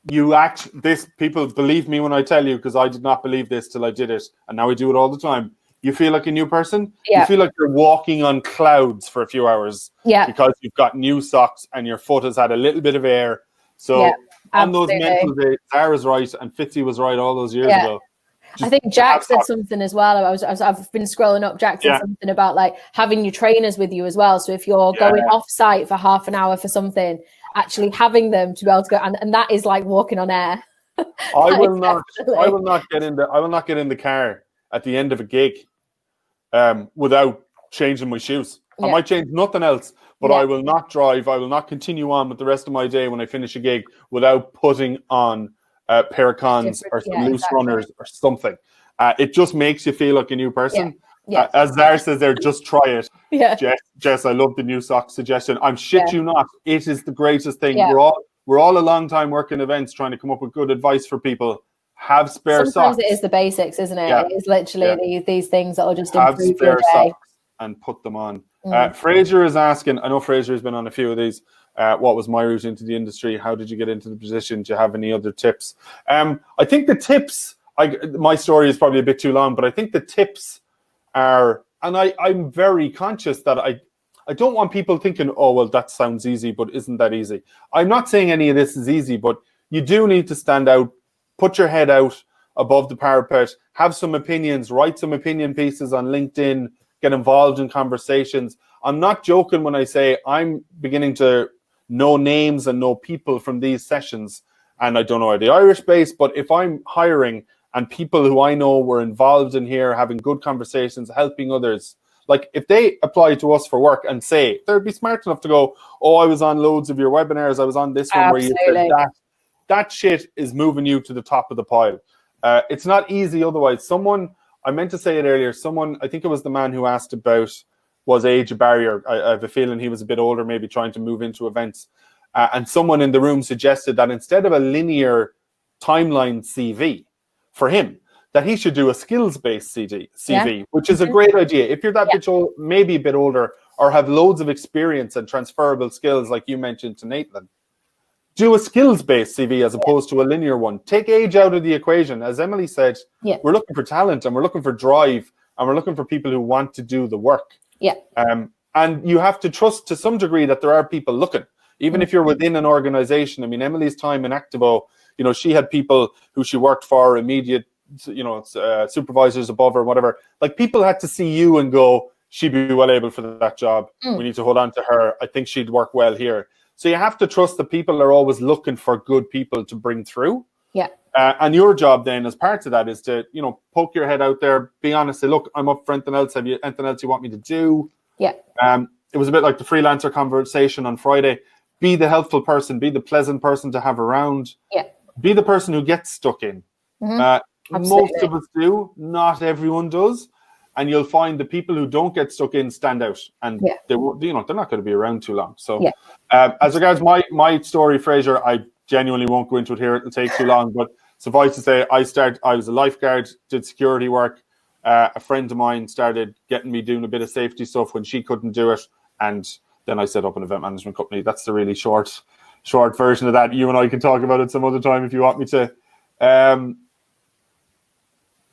people believe me when I tell you, because I did not believe this till I did it, and now I do it all the time. You feel like a new person. You feel like you're walking on clouds for a few hours because you've got new socks and your foot has had a little bit of air. So on those mental days, Zara's right and Fitzy was right all those years ago. I think Jack said something as well. I've been scrolling up. Jack said something about like having your trainers with you as well. So if you're going off site for half an hour for something, actually having them to be able to go, and that is like walking on air. I will not get in the car at the end of a gig without changing my shoes. I might change nothing else, but I will not drive. I will not continue on with the rest of my day when I finish a gig without putting on a pair of cons or some loose runners or something. It just makes you feel like a new person. As Zara says there, just try it. Jess, I love the new sock suggestion. I'm shit you not. It is the greatest thing. We're all a long time working events trying to come up with good advice for people. Have spare socks. Sometimes it is the basics, isn't it? It is literally these things that will just improve your day. Socks and put them on. Fraser is asking, I know Fraser has been on a few of these, what was my route into the industry? How did you get into the position? Do you have any other tips? I think the tips, my story is probably a bit too long, but I think the tips are, and I'm very conscious that I don't want people thinking, oh, well, that sounds easy, but isn't that easy? I'm not saying any of this is easy, but you do need to stand out, put your head out above the parapet, have some opinions, write some opinion pieces on LinkedIn, get involved in conversations. I'm not joking when I say I'm beginning to know names and know people from these sessions. And I don't know, are they Irish based, but if I'm hiring and people who I know were involved in here, having good conversations, helping others, like if they apply to us for work and say, they'd be smart enough to go, oh, I was on loads of your webinars, I was on this one where you said that. That shit is moving you to the top of the pile. It's not easy otherwise. I meant to say it earlier, I think it was the man who asked about, was age a barrier? I have a feeling he was a bit older, maybe trying to move into events. And someone in the room suggested that instead of a linear timeline CV for him, that he should do a skills-based CV, which is a great idea. If you're that bit old, maybe a bit older, or have loads of experience and transferable skills, like you mentioned to Nathan, do a skills-based CV as opposed to a linear one. Take age out of the equation. As Emily said, we're looking for talent and we're looking for drive and we're looking for people who want to do the work. And you have to trust to some degree that there are people looking, even if you're within an organization. I mean, Emily's time in ACTAVO, she had people who she worked for, immediate, supervisors above her, whatever. Like people had to see you and go, she'd be well able for that job. We need to hold on to her. I think she'd work well here. So you have to trust that people are always looking for good people to bring through. And your job then as part of that is to, poke your head out there, be honest, say, look, I'm up for anything else. Have you anything else you want me to do? It was a bit like the freelancer conversation on Friday. Be the helpful person, be the pleasant person to have around. Be the person who gets stuck in. Most of us do, not everyone does. And you'll find the people who don't get stuck in stand out, and they're not going to be around too long. So, as regards my story, Fraser, I genuinely won't go into it here; it'll take too long. But suffice to say, I was a lifeguard, did security work. A friend of mine started getting me doing a bit of safety stuff when she couldn't do it, and then I set up an event management company. That's the really short version of that. You and I can talk about it some other time if you want me to.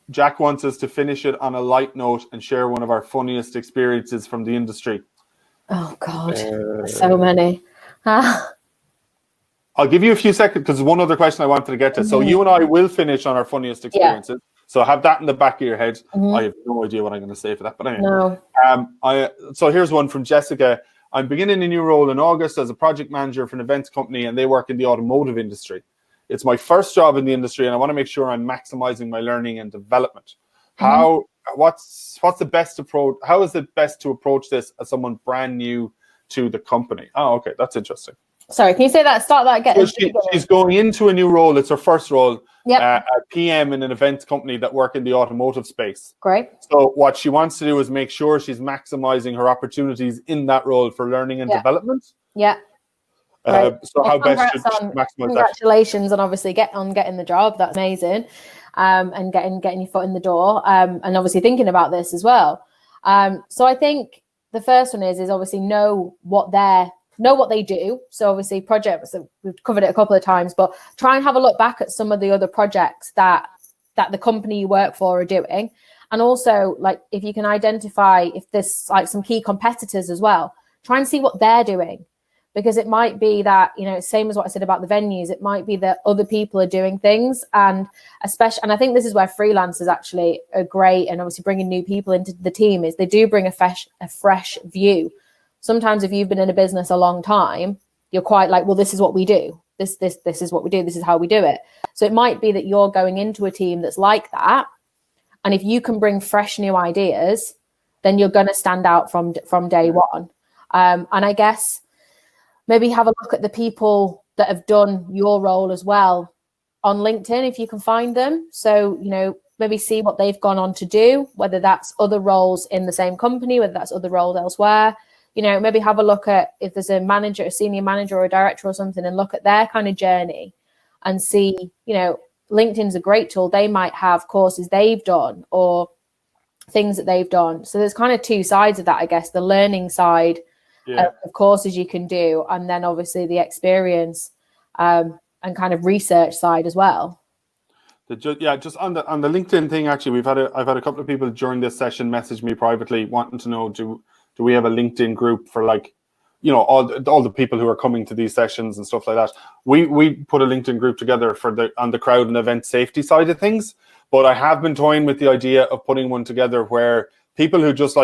Jack wants us to finish it on a light note and share one of our funniest experiences from the industry. Oh, God. So many. I'll give you a few seconds because there's one other question I wanted to get to. So you and I will finish on our funniest experiences. So have that in the back of your head. I have no idea what I'm going to say for that. But anyway, so here's one from Jessica. I'm beginning a new role in August as a project manager for an events company, and they work in the automotive industry. It's my first job in the industry, and I want to make sure I'm maximizing my learning and development. What's the best approach? How is it best to approach this as someone brand new to the company? Oh, okay, that's interesting. Sorry, can you say that? Start that again. So she's going into a new role. It's her first role. Yep. A PM in an events company that work in the automotive space. Great. So what she wants to do is make sure she's maximizing her opportunities in that role for learning and development. Yeah. So how best should she maximize that? Congratulations on obviously getting the job. That's amazing. And getting your foot in the door. And obviously thinking about this as well. So I think the first one is obviously know what they do. So obviously projects, we've covered it a couple of times, but try and have a look back at some of the other projects that the company you work for are doing. And also, like, if you can identify if there's like some key competitors as well, try and see what they're doing. Because it might be that, same as what I said about the venues, it might be that other people are doing things. And I think this is where freelancers actually are great. And obviously bringing new people into the team is they do bring a fresh view. Sometimes if you've been in a business a long time, you're quite like, well, this is what we do. This is what we do. This is how we do it. So it might be that you're going into a team that's like that. And if you can bring fresh new ideas, then you're going to stand out from day one. And I guess maybe have a look at the people that have done your role as well on LinkedIn, if you can find them. So, maybe see what they've gone on to do, whether that's other roles in the same company, whether that's other roles elsewhere. Maybe have a look at if there's a manager, a senior manager or a director or something, and look at their kind of journey and see, LinkedIn's a great tool. They might have courses they've done or things that they've done. So there's kind of two sides of that, I guess, the learning side of courses you can do, and then obviously the experience and kind of research side as well. Just on the LinkedIn thing, actually, I've had a couple of people during this session message me privately wanting to know, do we have a LinkedIn group for all the people who are coming to these sessions and stuff like that? We put a LinkedIn group together on the crowd and event safety side of things, but I have been toying with the idea of putting one together where people who just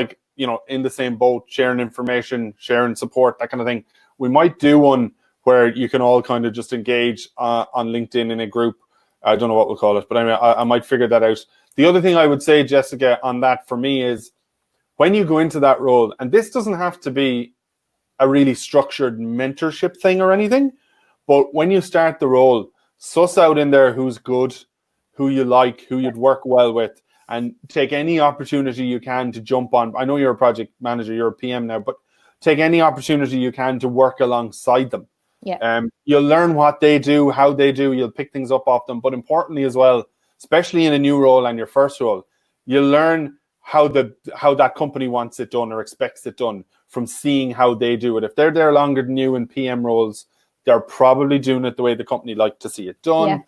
in the same boat, sharing information, sharing support, that kind of thing. We might do one where you can all kind of just engage on LinkedIn in a group. I don't know what we'll call it, but I might figure that out. The other thing I would say, Jessica, on that for me is when you go into that role, and this doesn't have to be a really structured mentorship thing or anything, but when you start the role, suss out in there who's good, who you like, who you'd work well with, and take any opportunity you can to jump on. I know you're a project manager, you're a PM now, but take any opportunity you can to work alongside them. Yeah. You'll learn what they do, how they do, you'll pick things up off them. But importantly as well, especially in a new role and your first role, you'll learn how that company wants it done or expects it done from seeing how they do it. If they're there longer than you in PM roles, they're probably doing it the way the company like to see it done. Yeah.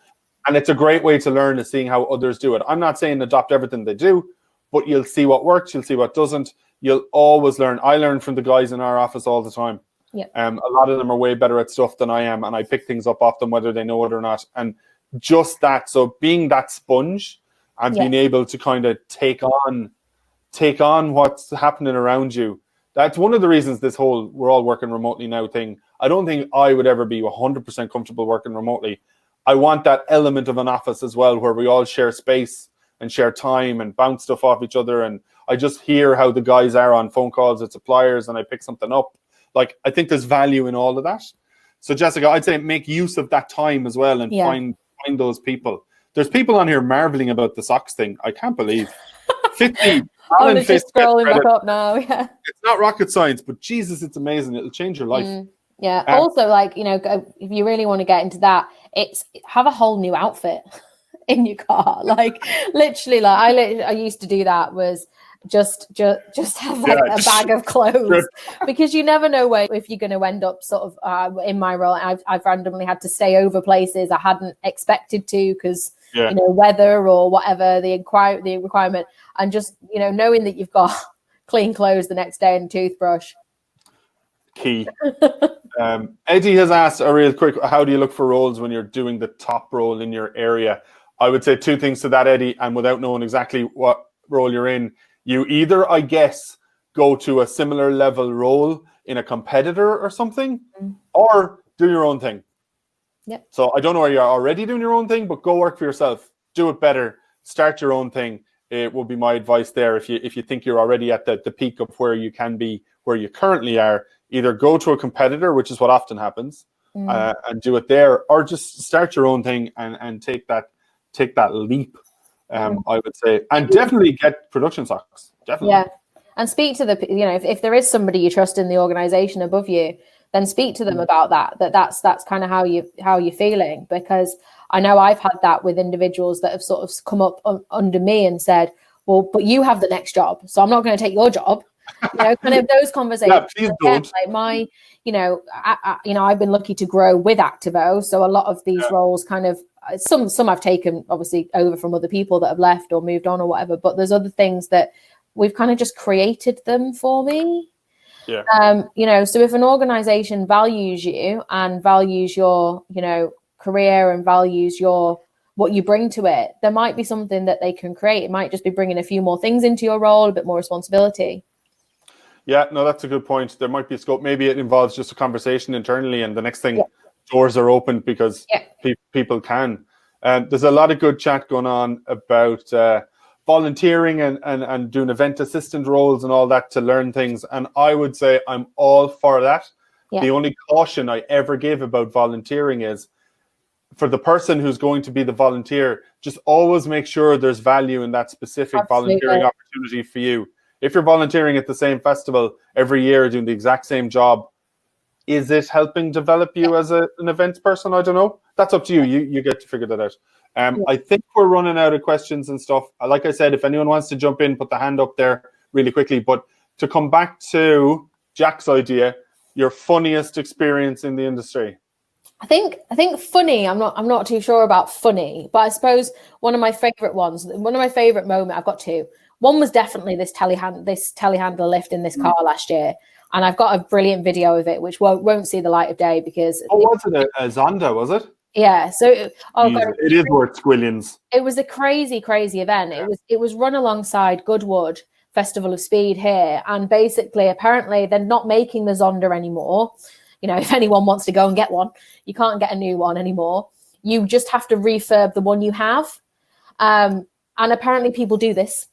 And it's a great way to learn is seeing how others do it. I'm not saying adopt everything they do, but you'll see what works, you'll see what doesn't. You'll always learn. I learn from the guys in our office all the time. Yeah. A lot of them are way better at stuff than I am, and I pick things up off them whether they know it or not. And just that, so being that sponge and being able to kind of take on what's happening around you. That's one of the reasons this whole we're all working remotely now thing. I don't think I would ever be 100% comfortable working remotely. I want that element of an office as well where we all share space and share time and bounce stuff off each other. And I just hear how the guys are on phone calls with suppliers and I pick something up. I think there's value in all of that. So Jessica, I'd say make use of that time as well and find those people. There's people on here marveling about the socks thing. I can't believe 50. I'm just scrolling back up now. Yeah. It's not rocket science, but Jesus, it's amazing. It'll change your life. Yeah. Also, if you really want to get into that, it's have a whole new outfit in your car. Literally, I used to do that was just have a bag of clothes because you never know if you're going to end up sort of in my role. I've randomly had to stay over places I hadn't expected to because weather or whatever the requirement, and just knowing that you've got clean clothes the next day and a toothbrush. Key. Eddie has asked a real quick, how do you look for roles when you're doing the top role in your area? I would say two things to that, Eddie, and without knowing exactly what role you're in, you either, I guess, go to a similar level role in a competitor or something, or do your own thing. Yep. So I don't know where you're already doing your own thing, but go work for yourself. Do it better. Start your own thing. It would be my advice there. If you think you're already at the peak of where you can be, where you currently are, either go to a competitor, which is what often happens, and do it there, or just start your own thing and take that leap. I would say, and definitely get production socks. Definitely. Yeah, and speak to if there is somebody you trust in the organization above you, then speak to them about that's kind of how you're feeling, because I know I've had that with individuals that have sort of come up under me and said, well, but you have the next job, so I'm not going to take your job. Kind of those conversations. Yeah, please don't. Like I've been lucky to grow with ACTAVO, so a lot of these roles kind of some I've taken obviously over from other people that have left or moved on or whatever, but there's other things that we've kind of just created them for me. Yeah. So if an organization values you and values your, career and values what you bring to it, there might be something that they can create. It might just be bringing a few more things into your role, a bit more responsibility. Yeah, no, that's a good point. There might be scope. Maybe it involves just a conversation internally, and the next thing, doors are open because people can. There's a lot of good chat going on about volunteering and doing event assistant roles and all that to learn things. And I would say I'm all for that. Yeah. The only caution I ever give about volunteering is for the person who's going to be the volunteer, just always make sure there's value in that specific volunteering opportunity for you. If you're volunteering at the same festival every year doing the exact same job, is it helping develop you as an events person? I don't know. That's up to you. You get to figure that out. I think we're running out of questions and stuff. Like I said, if anyone wants to jump in, put the hand up there really quickly. But to come back to Jack's idea, your funniest experience in the industry. I think funny. I'm not too sure about funny, but I suppose one of my favorite moments. I've got two. One was definitely this telehandler lift in this car last year, and I've got a brilliant video of it, which won't see the light of day because. Oh, was it a Zonda? Was it? Yeah. So God, it is worth squillions. It was a crazy event. Yeah. It was run alongside Goodwood Festival of Speed here, and basically, apparently, they're not making the Zonda anymore. If anyone wants to go and get one, you can't get a new one anymore. You just have to refurb the one you have, and apparently, people do this.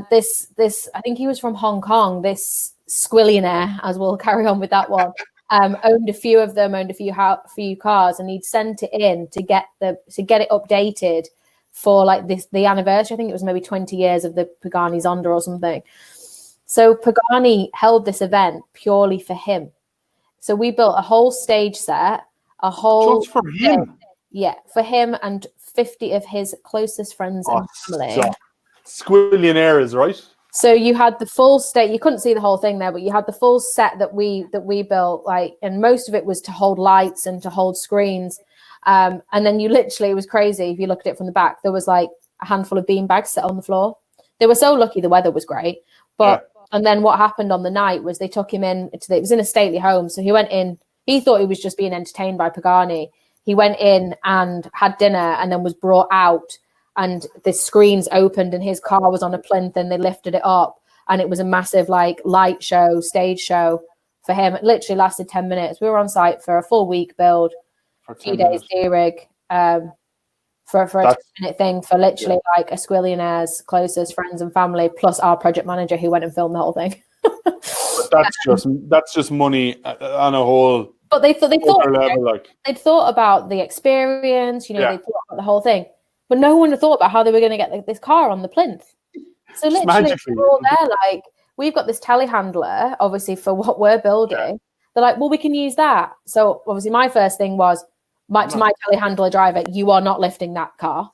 This I think he was from Hong Kong. This squillionaire, as we'll carry on with that one, owned a few of them, owned a few cars, and he'd sent it in to get it updated for like the anniversary. I think it was maybe 20 years of the Pagani Zonda or something. So Pagani held this event purely for him. So we built a whole stage set, just for him. Yeah, for him and 50 of his closest friends and family. Squillionaires, right? So you had the full state. You couldn't see the whole thing there, but you had the full set that we built, and most of it was to hold lights and to hold screens. And then it was crazy. If you looked at it from the back, there was like a handful of beanbags set on the floor. They were so lucky the weather was great. And then what happened on the night was they took him in. It was in a stately home. So he went in. He thought he was just being entertained by Pagani. He went in and had dinner and then was brought out. And the screens opened and his car was on a plinth and they lifted it up. And it was a massive light show, stage show for him. It literally lasted 10 minutes. We were on site for a full week build, a few days D-rig, for a 10-minute thing for literally a squillionaire's closest friends and family, plus our project manager who went and filmed the whole thing. that's just money on a whole. But they thought level, they'd thought about the experience, they thought about the whole thing. But no one had thought about how they were going to get this car on the plinth. So literally, we're all there we've got this telehandler, obviously, for what we're building. Yeah. They're like, well, we can use that. So obviously my first thing was, to my telehandler driver, you are not lifting that car,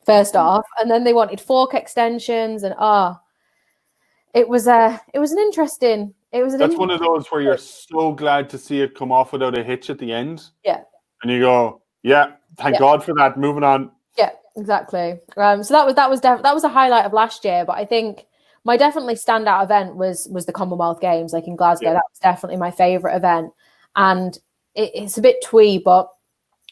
first off. And then they wanted fork extensions and it was an interesting. That's one of those where you're so glad to see it come off without a hitch at the end. Yeah. And you go, thank God for that. Moving on. Yeah, exactly. So that was a highlight of last year. But I think my definitely standout event was the Commonwealth Games, in Glasgow. Yeah. That was definitely my favourite event. And it's a bit twee, but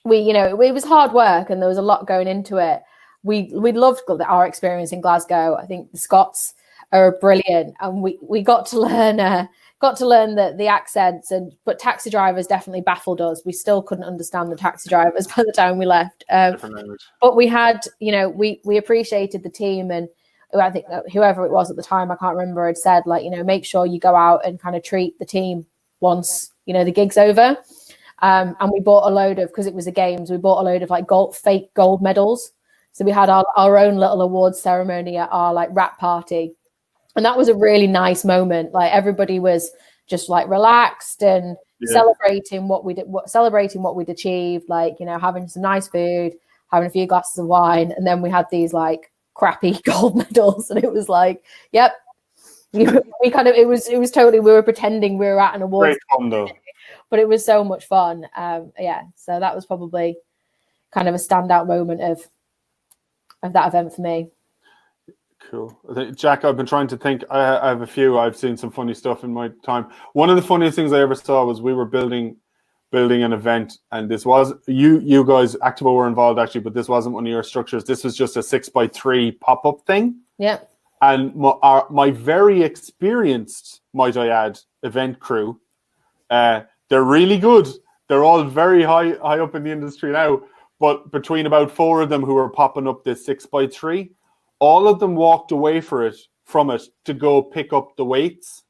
it was hard work and there was a lot going into it. We loved our experience in Glasgow. I think the Scots are brilliant, and we got to learn got to learn the accents, but taxi drivers definitely baffled us. We still couldn't understand the taxi drivers by the time we left. But we had, we appreciated the team, and I think that whoever it was at the time, I can't remember, had said, like, make sure you go out and kind of treat the team once, the gig's over. And we bought a load of, because it was the games, we bought a load of like fake gold medals. So we had our own little awards ceremony at our like wrap party. And that was a really nice moment. Like everybody was just like relaxed and celebrating what we'd achieved, like, having some nice food, having a few glasses of wine. And then we had these like crappy gold medals. And it was like, yep. We kind of, it was totally, we were pretending we were at an awards. Great fun though. But it was so much fun. So that was probably kind of a standout moment of that event for me. Cool. I think, Jack, I've been trying to think. I have a few. I've seen some funny stuff in my time. One of the funniest things I ever saw was we were building an event, and this was you guys, ACTAVO, were involved actually, but this wasn't one of your structures. This was just a 6x3 pop-up thing. Yeah. And my very experienced, might I add, event crew, they're really good. They're all very high up in the industry now. But between about 4 of them who were popping up this 6x3, all of them walked away from it to go pick up the weights.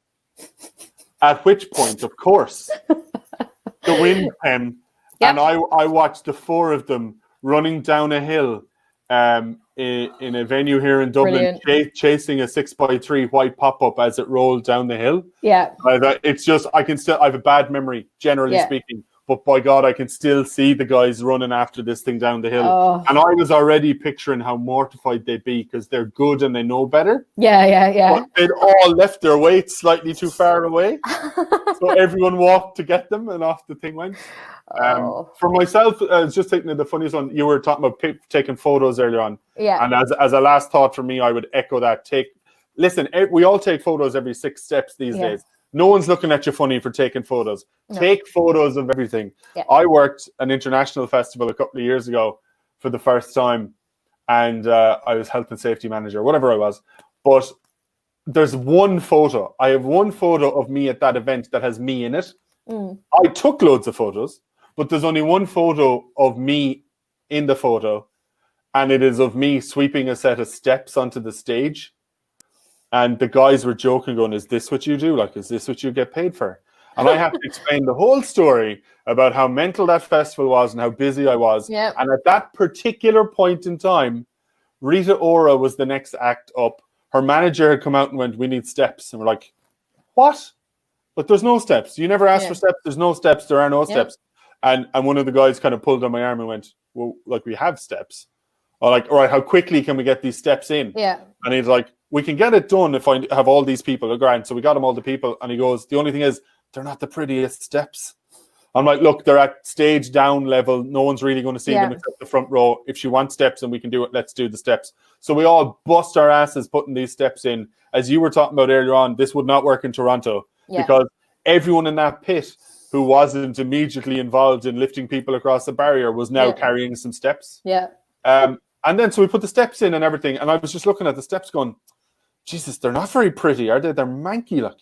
At which point, of course, the wind came, and I watched the 4 of them running down a hill in a venue here in Dublin, chasing a 6x3 white pop-up as it rolled down the hill. Yeah. It's just, I have a bad memory, generally speaking, but by God, I can still see the guys running after this thing down the hill. Oh. And I was already picturing how mortified they'd be because they're good and they know better. Yeah. But they'd all left their weights slightly too far away. So everyone walked to get them and off the thing went. For myself, I was just thinking of the funniest one. You were talking about taking photos earlier on. Yeah. And as a last thought for me, I would echo that. Listen, we all take photos every 6 steps these days. No one's looking at you funny for taking photos. No. Take photos of everything. Yeah. I worked an international festival a couple of years ago for the first time, and I was health and safety manager, whatever I was. But there's one photo. I have one photo of me at that event that has me in it. I took loads of photos, but there's only one photo of me in the photo, and it is of me sweeping a set of steps onto the stage. And the guys were joking, going, is this what you do? Like, is this what you get paid for? And I have to explain the whole story about how mental that festival was and how busy I was. Yep. And at that particular point in time, Rita Ora was the next act up. Her manager had come out and went, we need steps. And we're like, what? But there's no steps. You never asked for steps. There's no steps. There are no steps. And one of the guys kind of pulled on my arm and went, well, like, we have steps. Or like, all right, how quickly can we get these steps in? Yeah. And he's like, we can get it done if I have all these people. Grant. So we got him all the people. And he goes, the only thing is, they're not the prettiest steps. I'm like, look, they're at stage down level. No one's really going to see them except the front row. If she wants steps and we can do it, let's do the steps. So we all bust our asses putting these steps in. As you were talking about earlier on, this would not work in Toronto because everyone in that pit who wasn't immediately involved in lifting people across the barrier was now carrying some steps. Yeah. And then so we put the steps in and everything. And I was just looking at the steps going, Jesus, they're not very pretty, are they? They're manky like.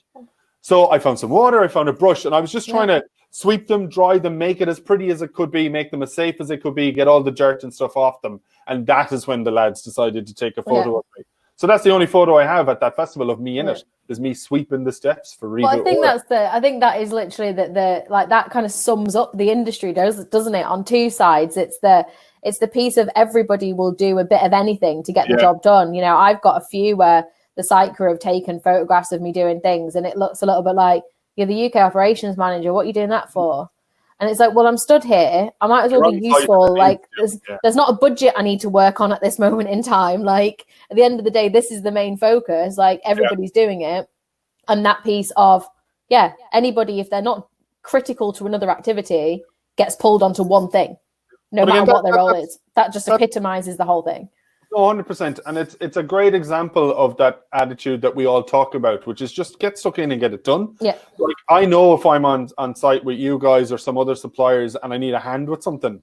So I found some water, I found a brush, and I was just trying to sweep them, dry them, make it as pretty as it could be, make them as safe as it could be, get all the dirt and stuff off them. And that is when the lads decided to take a photo of me. So that's the only photo I have at that festival of me in it, is me sweeping the steps for Rita. Well, I think that is literally the like that kind of sums up the industry, doesn't it? On two sides, it's the piece of everybody will do a bit of anything to get the job done. You know, I've got a few where the site crew have taken photographs of me doing things, and it looks a little bit like, you're the UK operations manager. What are you doing that for? And it's like, well, I'm stood here. I might as well be useful. Like, there's not a budget I need to work on at this moment in time. Like, at the end of the day, this is the main focus. Like, everybody's doing it. And that piece of, anybody, if they're not critical to another activity, gets pulled onto one thing, no matter what their role is. That just epitomizes the whole thing. No, 100%. And it's a great example of that attitude that we all talk about, which is just get stuck in and get it done. Yeah. Like, I know if I'm on site with you guys or some other suppliers and I need a hand with something,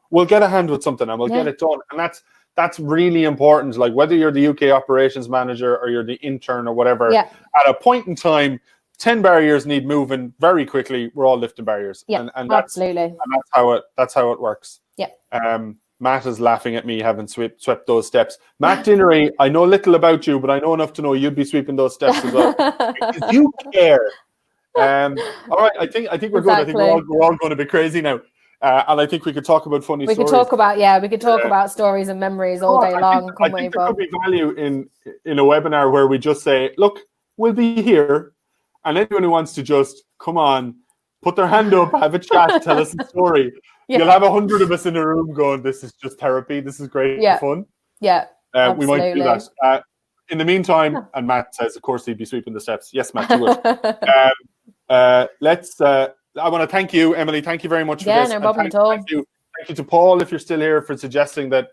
we'll get a hand with something and we'll get it done. And that's really important. Like, whether you're the UK operations manager or you're the intern or whatever, at a point in time, 10 barriers need moving very quickly, we're all lifting barriers. Yeah, and absolutely. And that's how it works. Yeah. Matt is laughing at me having swept those steps. Matt Dinnery, I know little about you, but I know enough to know you'd be sweeping those steps as well. Because you care. All right, I think we're good. I think we're all going to be crazy now. And I think we could talk about funny stories. We could talk about stories and memories all day long. I think there could be value in a webinar where we just say, look, we'll be here, and anyone who wants to just come on, put their hand up, have a chat, tell us a story. Yeah. You'll have 100 of us in a room going, this is just therapy. This is great fun. Yeah, we might do that. In the meantime, and Matt says, of course, he'd be sweeping the steps. Yes, Matt, you would. I want to thank you, Emily. Thank you very much for this. Yeah, no problem at all. Thank you to Paul, if you're still here, for suggesting that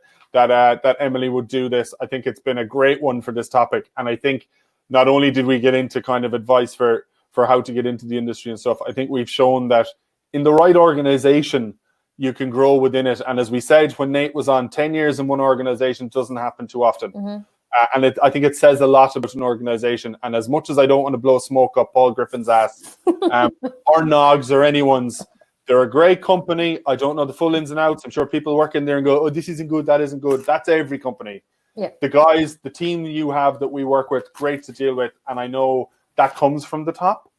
Emily would do this. I think it's been a great one for this topic. And I think not only did we get into kind of advice for how to get into the industry and stuff, I think we've shown that in the right organization, you can grow within it. And as we said, when Nate was on, 10 years in one organization doesn't happen too often. Mm-hmm. I think it says a lot about an organization. And as much as I don't want to blow smoke up Paul Griffin's ass, or Nog's or anyone's, they're a great company. I don't know the full ins and outs. I'm sure people work in there and go, oh, this isn't good, that isn't good. That's every company. Yeah. The guys, the team you have that we work with, great to deal with. And I know that comes from the top.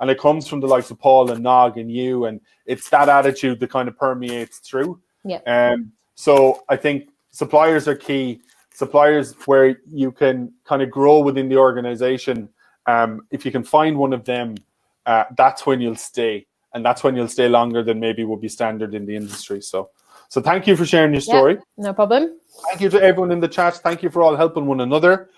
And it comes from the likes of Paul and Nog and you. And it's that attitude that kind of permeates through. Yeah. So I think suppliers are key. Suppliers where you can kind of grow within the organization. If you can find one of them, that's when you'll stay. And that's when you'll stay longer than maybe will be standard in the industry. So thank you for sharing your story. No problem. Thank you to everyone in the chat. Thank you for all helping one another.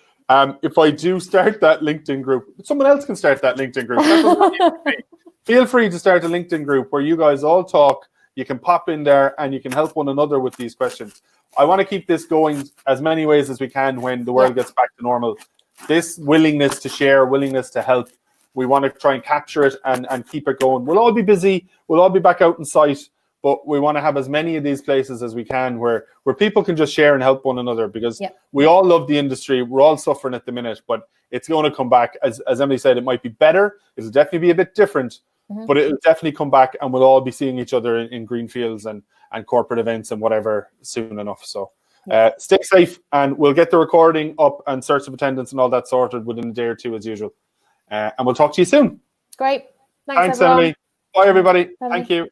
If I do start that LinkedIn group, someone else can start that LinkedIn group. That doesn't need to be. Feel free to start a LinkedIn group where you guys all talk. You can pop in there and you can help one another with these questions. I want to keep this going as many ways as we can when the world gets back to normal. This willingness to share, willingness to help, we want to try and capture it and keep it going. We'll all be busy. We'll all be back out in sight. But we want to have as many of these places as we can where people can just share and help one another, because we all love the industry. We're all suffering at the minute, but it's going to come back. As Emily said, it might be better. It'll definitely be a bit different, but it'll definitely come back, and we'll all be seeing each other in green fields and corporate events and whatever soon enough. So stay safe, and we'll get the recording up and search of attendance and all that sorted within a day or two as usual. And we'll talk to you soon. Great. Thanks Emily. Bye, everybody. Bye-bye. Thank you.